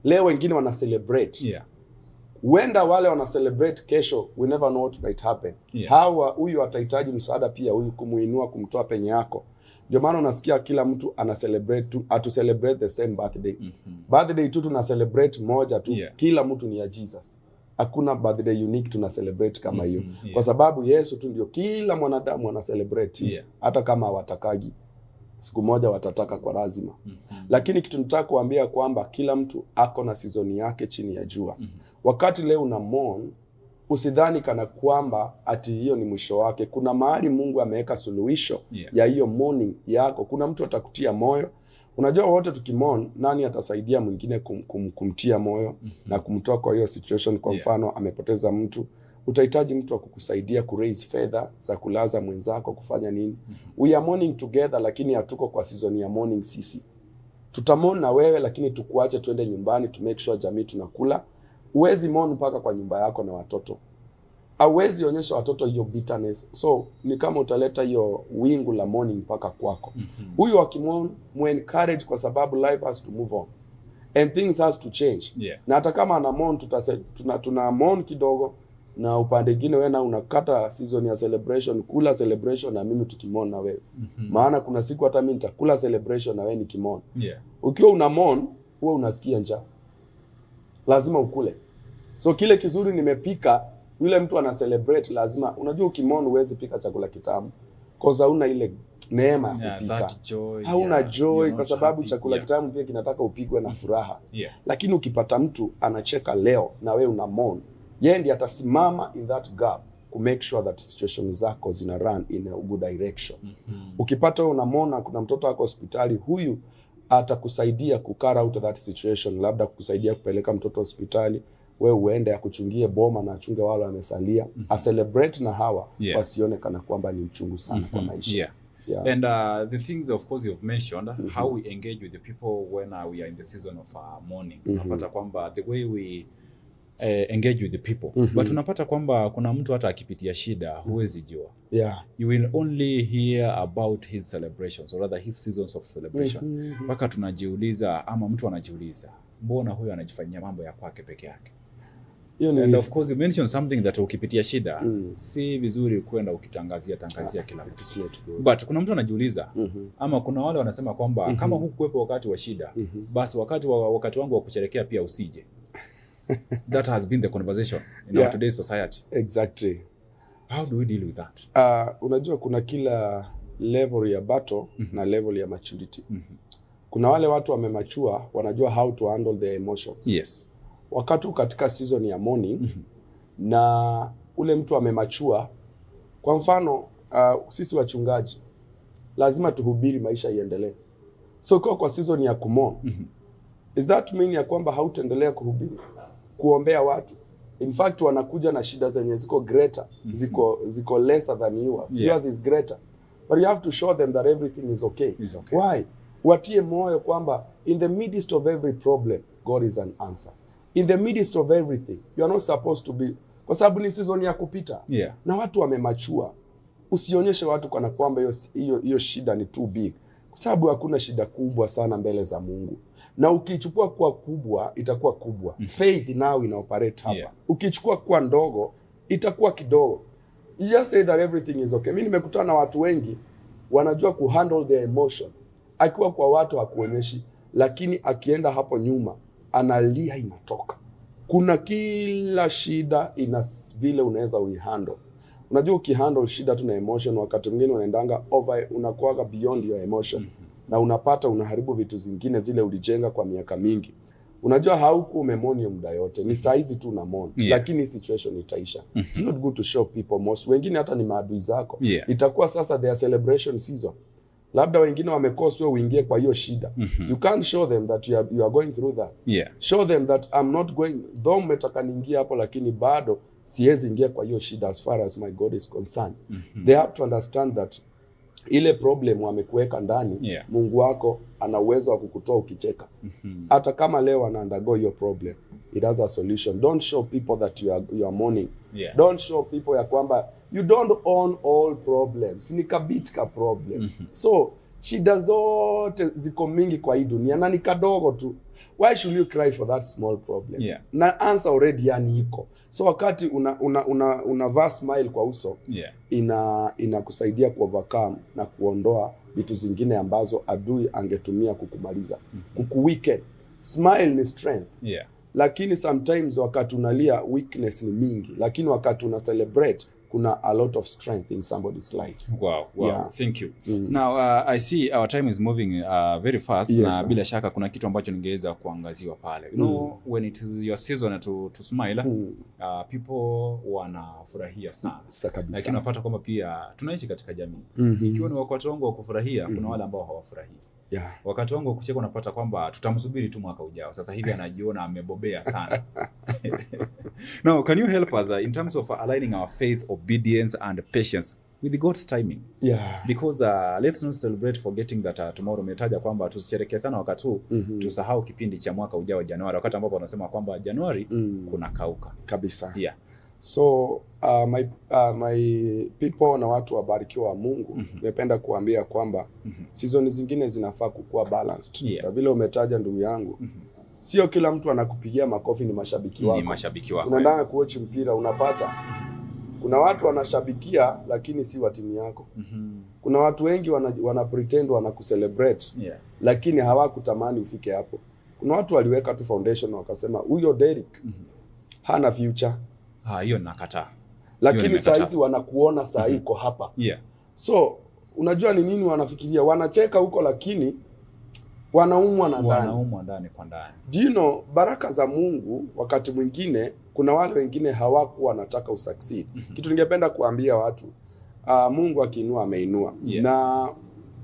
leo wengine wana celebrate. Wenda wale wana celebrate kesho, we never know what might happen. Hawa huyu atahitaji msaada pia, huyu kumuinua, kumtoa penye yako. Ndio maana unasikia kila mtu ana celebrate to celebrate the same birthday. Birthday tu tuna celebrate moja tu. Kila mtu ni ya Jesus. Hakuna birthday unique tuna celebrate kama hiyo. Kwa sababu Yesu tu ndio kila mwanadamu ana celebrate. Hata kama hawatakagi, siku moja watataka kwa lazima. Lakini kitu nataka kuambia kwamba kila mtu ako na season yake chini ya jua. Wakati leo una mourn, usidhani kana kwamba ati hiyo ni mwisho wake. Kuna mahali Mungu ameweka suluhisho ya hiyo mourning yako. Kuna mtu atakutia moyo. Unajua wote tukimourn, nani atasaidia mwingine kumtia moyo na kumtoa kwa hiyo situation? Kwa mfano amepoteza mtu, utahitaji mtu wa kukusaidia ku raise fedha za kulaza mwenzako, kufanya nini. We are mourning together, lakini hatuko kwa season ya mourning sisi. Tutamourn na wewe, lakini tukuache tuende nyumbani to make sure jamii tunakula. Uwezi mourn mpaka kwa nyumba yako na watoto. Hauwezi onyesha watoto hiyo bitterness. So ni kama utaleta hiyo wingu la mourning mpaka kwako. Huyu akimourn, encourage, kwa sababu life has to move on. And things has to change. Na hata kama ana mourn, tuna mourn kidogo, na upande mwingine wewe na unakata season ya celebration, kula celebration na mimi tukimourn na wewe. Maana kuna siku hata mimi nitakula celebration na wewe nikimourn. Ukiwa una mourn, wewe unasikia njaa, lazima ukule. So kile kizuri nimepika, yule mtu ana celebrate, lazima. Unajua ukimourn huwezi pika chakula kitamu cause hauna ile neema ya kupika. Hauna joy kwa sababu chakula kitamu pia kinataka upigwe na furaha. Lakini ukipata mtu anacheka leo na wewe una mourn, yeye ndiye atasimama in that gap to make sure that situation zako zina run in a good direction. Ukipata wewe una mourn, kuna mtoto wako hospitali, huyu atakusaidia kukara out of that situation, labda kukusaidia kupeleka mtoto hospitali, wewe uende akuchungie boma na achunge wale wamesalia. A celebrate na hawa wasione kana kwamba ni uchungu sana kwa maisha. And the things of course you've mentioned, how we engage with the people when we are in the season of mourning. Unapata kwamba the way engage with the people. But unapata kwamba kuna mtu hata akipitia shida huwezi jua. You will only hear about his celebrations or rather his seasons of celebration. Mpaka tunajiuliza ama mtu anajiuliza, mbona huyo anajifanyia mambo ya kwake peke yake? And of course you mentioned something that ukipitia shida si vizuri kwenda ukitangazia kila mtu. But kuna mtu anajiuliza ama kuna wale wanasema kwamba kama hukuwepo wakati wa shida basi wakati wangu wa kusherehekea pia usije. That has been the conversation in our today's society. Exactly. How do we deal with that? Unajua kuna kila level ya battle na level ya maturity. Kuna wale watu wamemachua wanajua how to handle their emotions. Yes. Wakati katika season ya mourning na ule mtu amemachua, kwa mfano sisi wachungaji lazima tuhubiri maisha iendelee. So kwa season ya kumourn, is that mean ya kwamba hautaendelea kuhubiri, kuombea watu? In fact wanakuja na shida zenye ziko greater, ziko lesser than yours. Yours is greater. But you have to show them that everything is okay. Why? Watie moyo kwamba in the midst of every problem, God is an answer. In the midst of everything, you are not supposed to be, kwa sababu ni season ya kupita. Na watu wamemachua. Usionyeshe watu kana kwamba hiyo shida ni too big. Kwa sababu hakuna shida kubwa sana mbele za Mungu. Na ukichukua kwa kubwa, itakuwa kubwa. Faith now ina operate hapa. Ukichukua kwa ndogo, itakuwa kidogo. You just say that everything is okay. Mimi nimekutana na watu wengi wanajua kuhandle their emotion. Akiwa kwa watu hakuonyeshi, lakini akienda hapo nyuma analia inatoka. Kuna kila shida ina vile unaweza uihandle. Unajua ukihandle shida tu na emotion, wakati mwingine unaendanga over, unakuaga beyond your emotion. Na unapata unaharibu vitu zingine zile ulijenga kwa miaka mingi. Unajua hauku umemoni muda yote, ni saizi tu na mourn, lakini situation itaisha. It's not good to show people most. Wengine hata ni maadui zako. Itakuwa sasa their celebration season. Labda wengine wamekoswa uingie kwa hiyo shida. You can't show them that you are going through that. Show them that I'm not going, though umetaka niingie hapo lakini bado siwezi ingia kwa hiyo shida as far as my God is concerned. They have to understand that ile problem wamekuweka ndani, Mungu wako ana uwezo wa kukutoa ukicheka. Hata kama leo ana undergo your problem, it has a solution. Don't show people that you are mourning. Don't show people ya kwamba you don't own all problems. Ni kabitka problem. So shida zote ziko mingi kwa hii dunia na ni kadogo tu. Why should you cry for that small problem? Na answer already yani iko. So wakati unavaa smile kwa uso, inakusaidia kuovercome na kuondoa vitu zingine ambazo adui angetumia kukumaliza, kukuweaken. Smile ni strength. Lakini sometimes wakati unalia weakness ni mingi, lakini wakati una celebrate kuna a lot of strength in somebody's life. Wow. Thank you. Now I see our time is moving very fast. Na bila shaka kuna kitu ambacho ningeweza kuangaziwa pale. You know, when it is your season to smile, people wanafurahia sana. Lakini unapata kwamba pia tunaishi katika jamii. Ikiwa ni wakati wangu wa kufurahia, kuna wale ambao hawafurahii. Wakati wangu wa kucheka unapata kwamba tutamsubiri tu mwaka ujao. Sasa hivi anajiona amebobea sana. Now, can you help us in terms of aligning our faith, obedience and patience with God's timing? Because let's not celebrate forgetting that tomorrow umetaja kwamba tusisherehekee sana wakati huu, tusahau kipindi cha mwaka ujao Januari, wakati ambapo wanasema kwamba Januari kuna kauka kabisa. So my people na watu wabarikiwa wa Mungu, nimependa kuambia kwamba season zingine zinafaa kukua balanced. Na vile umetaja ndugu yangu, sio kila mtu anakupigia makofi ni mashabiki wako. Unaendanga kuwatch mpira unapata kuna watu wanashabikia lakini si wa timu yako. Kuna watu wengi wana pretend wanakucelebrate lakini hawakutamani ufike hapo. Kuna watu waliweka tu foundation wakasema huyo Derek hana future. Hiyo nakataa. Lakini saa hizi wanakuona saa yuko hapa. So unajua ni nini wanafikiria? Wanacheka huko lakini wanaumwa na ndani. Wanaumwa ndani kwa ndani. Do you know, baraka za Mungu wakati mwingine kuna wale wengine hawakuwa wanataka usucceed. Kitu ningependa kuambia watu, Mungu akiinua ameinua. Na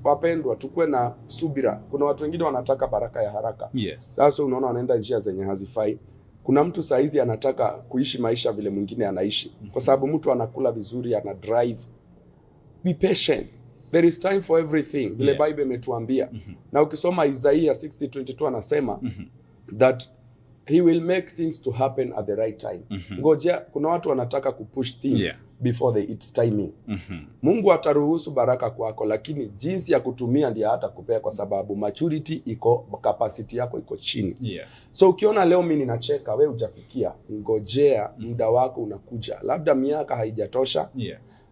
wapendwa tukue na subira. Kuna watu wengine wanataka baraka ya haraka. Sasa unaona wanaenda njia zenye hazifai. Kuna mtu saizi anataka kuishi maisha vile mwingine anaishi. Kwa sababu mtu anakula vizuri, ana drive. Be patient. There is time for everything. Vile Bible imetuambia. Na ukisoma Isaiah 60:22 anasema that he will make things to happen at the right time. Ngojea, kuna watu wanataka kupush things before its timing. Mungu ataruhusu baraka kwako, lakini jinsi ya kutumia ndiye hata kupea, kwa sababu maturity iko, capacity yako iko chini. So ukiona leo mimi ninacheka, wewe hujafikia, ngojea muda wako unakuja. Labda miaka haijatosha.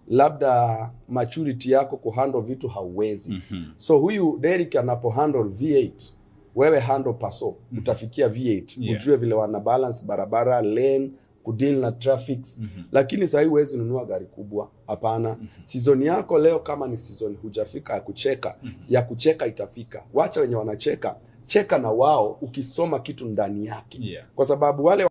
Labda maturity yako kuhandle vitu hauwezi. So huyu Derek anapo handle V8, wewe handle paso, utafikia V8. Ujue vile wana balance barabara, lane, kudeal na traffics. Lakini sasa huwezi nunua gari kubwa, hapana. Season yako leo kama ni season hujafika ya kucheka, ya kucheka itafika. Wacha wenye wanacheka, cheka na wao ukisoma kitu ndani yake. Kwa sababu wale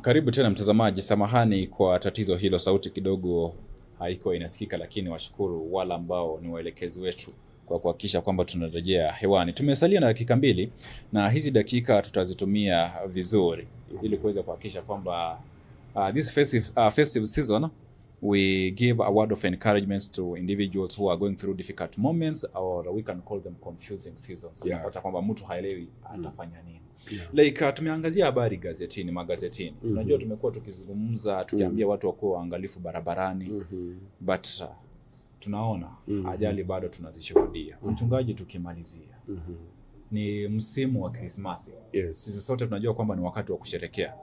Karibu tena mtazamaji, samahani kwa tatizo hilo, sauti kidogo haiko inasikika, lakini washukuru wala ambao ni waelekezi wetu kwa kuhakikisha kwamba tunarejea hewani. Tumesalia na dakika 2 na hizi dakika tutazitumia vizuri ili kuweza kuhakikisha kwamba this festive season we give a word of encouragement to individuals who are going through difficult moments, or we can call them confusing seasons. Unapata kwamba mtu haelewi atafanya nini. Like tumeangazia habari magazetini. Unajua tumekuwa tukizungumza, tukiambia watu wakuwe waangalifu barabarani. But tunaona ajali bado tunazishuhudia. Mchungaji, tukimalizia. Ni msimu wa Krismasi. Sisi sote tunajua kwamba ni wakati wa kusherekea.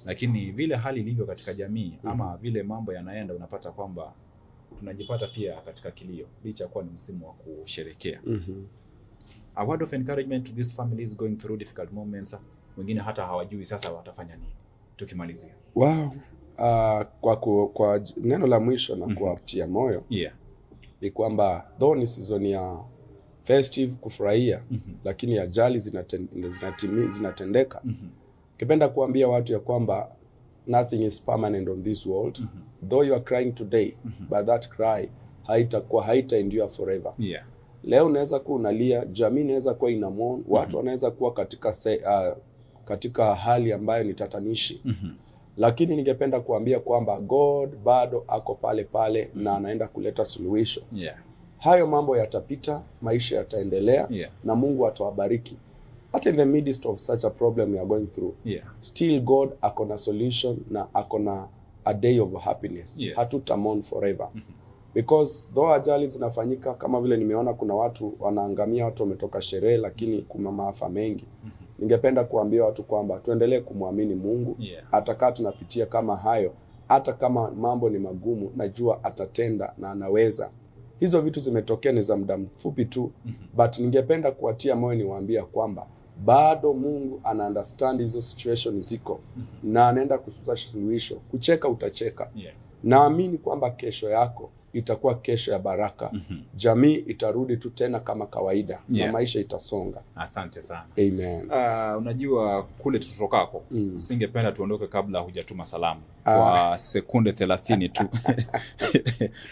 Lakini vile hali ilivyo katika jamii ama vile mambo yanaenda, unapata kwamba tunajipata pia katika kilio licha kuwa ni msimu wa kusherekea. A word of encouragement to these families going through difficult moments. Wengine hata hawajui sasa watafanya nini. Tukimalizia. Wow. Kwa neno la mwisho na kuwatia moyo. Ni kwamba though ni season ya festive kufurahia, lakini ajali zinatendeka. Kipenda kuambia watu ya kwamba nothing is permanent on this world. Though you are crying today, but that cry haita endure forever. Leo unaweza kuwa unalia, jamii inaweza kuwa ina mourn, watu wanaweza kuwa katika hali ambayo ni tatanishi. Lakini ningependa kuambia kwamba God bado ako pale na anaenda kuleta suluhisho. Hayo mambo yatapita, maisha yataendelea, na Mungu atawabariki. But in the midst of such a problem we are going through, still God akona solution na akona a day of happiness. Hatutamon forever. Because though ajali zinafanyika, kama vile nimeona kuna watu wanaangamia, watu wametoka sherehe, lakini kuna maafa mengi. Ningependa kuambia watu kwamba tuendelee kumwamini Mungu. Atakaa tunapitia kama hayo, hata kama mambo ni magumu, najua atatenda na anaweza. Hizo vitu zimetokea ni za muda mfupi tu, but ningependa kuwatia moyo niwaambia kwamba bado Mungu ana understand hizo situation ziko, na anaenda kususa suluhisho. Kucheka utacheka. Naamini kwamba kesho yako itakuwa kesho ya baraka. Jamii itarudi tu tena kama kawaida, na maisha itasonga. Asante sana. Amen. Unajua kule tutokako, singependa tuondoke kabla hujatuma salamu kwa sekunde 30 tu.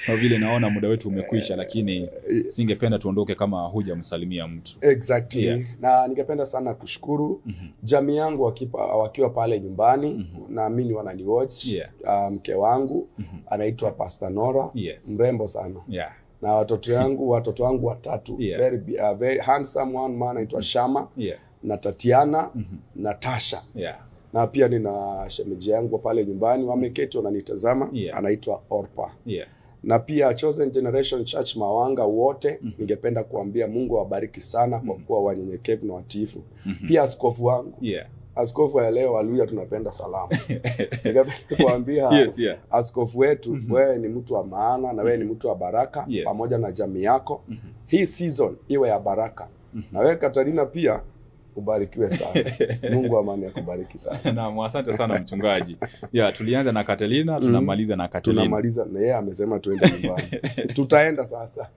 Kwa vile naona muda wetu umekwisha, lakini singependa tuondoke kama hujamsalimia mtu. Exactly. Na ningependa sana kushukuru jamii yangu wakiwa pale nyumbani. Naamini wananiwatch. Mke wangu anaitwa Pastor Nora. Mrembo sana. Na watoto wangu 3, very handsome one man anaitwa Shama. na Tatiana na Tasha. Na pia nina shemeji yangu pale nyumbani wameketi wananitazama, anaitwa Orpa. Na pia Chosen Generation Church Mawanga wote ningependa kuambia Mungu awabariki sana kwa kuwa wanyenyekevu na watiifu. Pia askofu wangu. Askofu wa leo, haleluya, tunapenda salamu. Ningependa kuambia askofu wetu, wewe ni mtu wa maana na wewe ni mtu wa baraka pamoja na jamii yako. Hii season iwe ya baraka. Na wewe Katarina pia ubarikiwe sana. Mungu amani akubariki sana. Na asante sana mchungaji. Tulianza na Katalina, tunamaliza na Katalina. Tunamaliza na yeye amesema tuende nyumbani. Tutaenda sasa.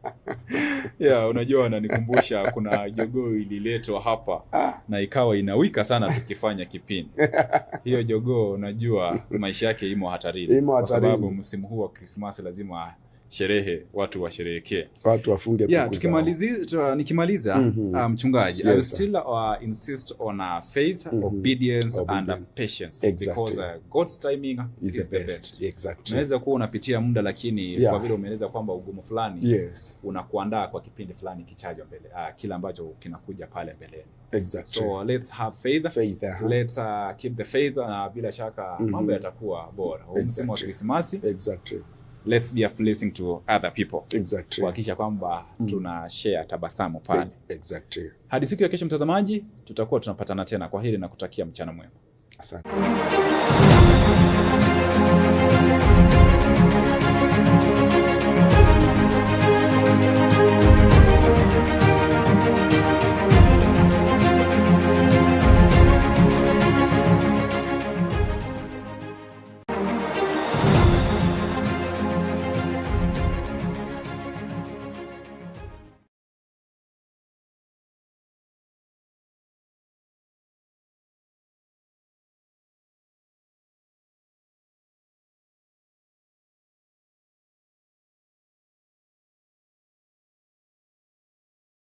Unajua unanikumbusha kuna jogoo ililetwa hapa na ikawa inawika sana tukifanya kipindi. Hiyo jogoo unajua maisha yake imo hatarini. Kwa sababu msimu huu wa Christmas lazima sherehe watu washerehekee, watu wafunge kuku. Nikimaliza mchungaji, I will still insist on faith, obedience and patience, because God's timing is the best. Unaweza kuwa unapitia muda lakini kwa vile umeeleza kwamba ugumu fulani unakuandaa kwa kipindi fulani kichajo mbele, kila ambacho kinakuja pale mbele. So let's have faith. Let's keep the faith, na bila shaka mambo yatakuwa bora. Msimu wa Krismasi, let's be a blessing to other people. Kuhakikisha kwamba tuna share tabasamu pale. Hadi siku ya kesho mtazamaji, tutakuwa tunapatana tena. Kwa heri na kutakia mchana mwema. Asante.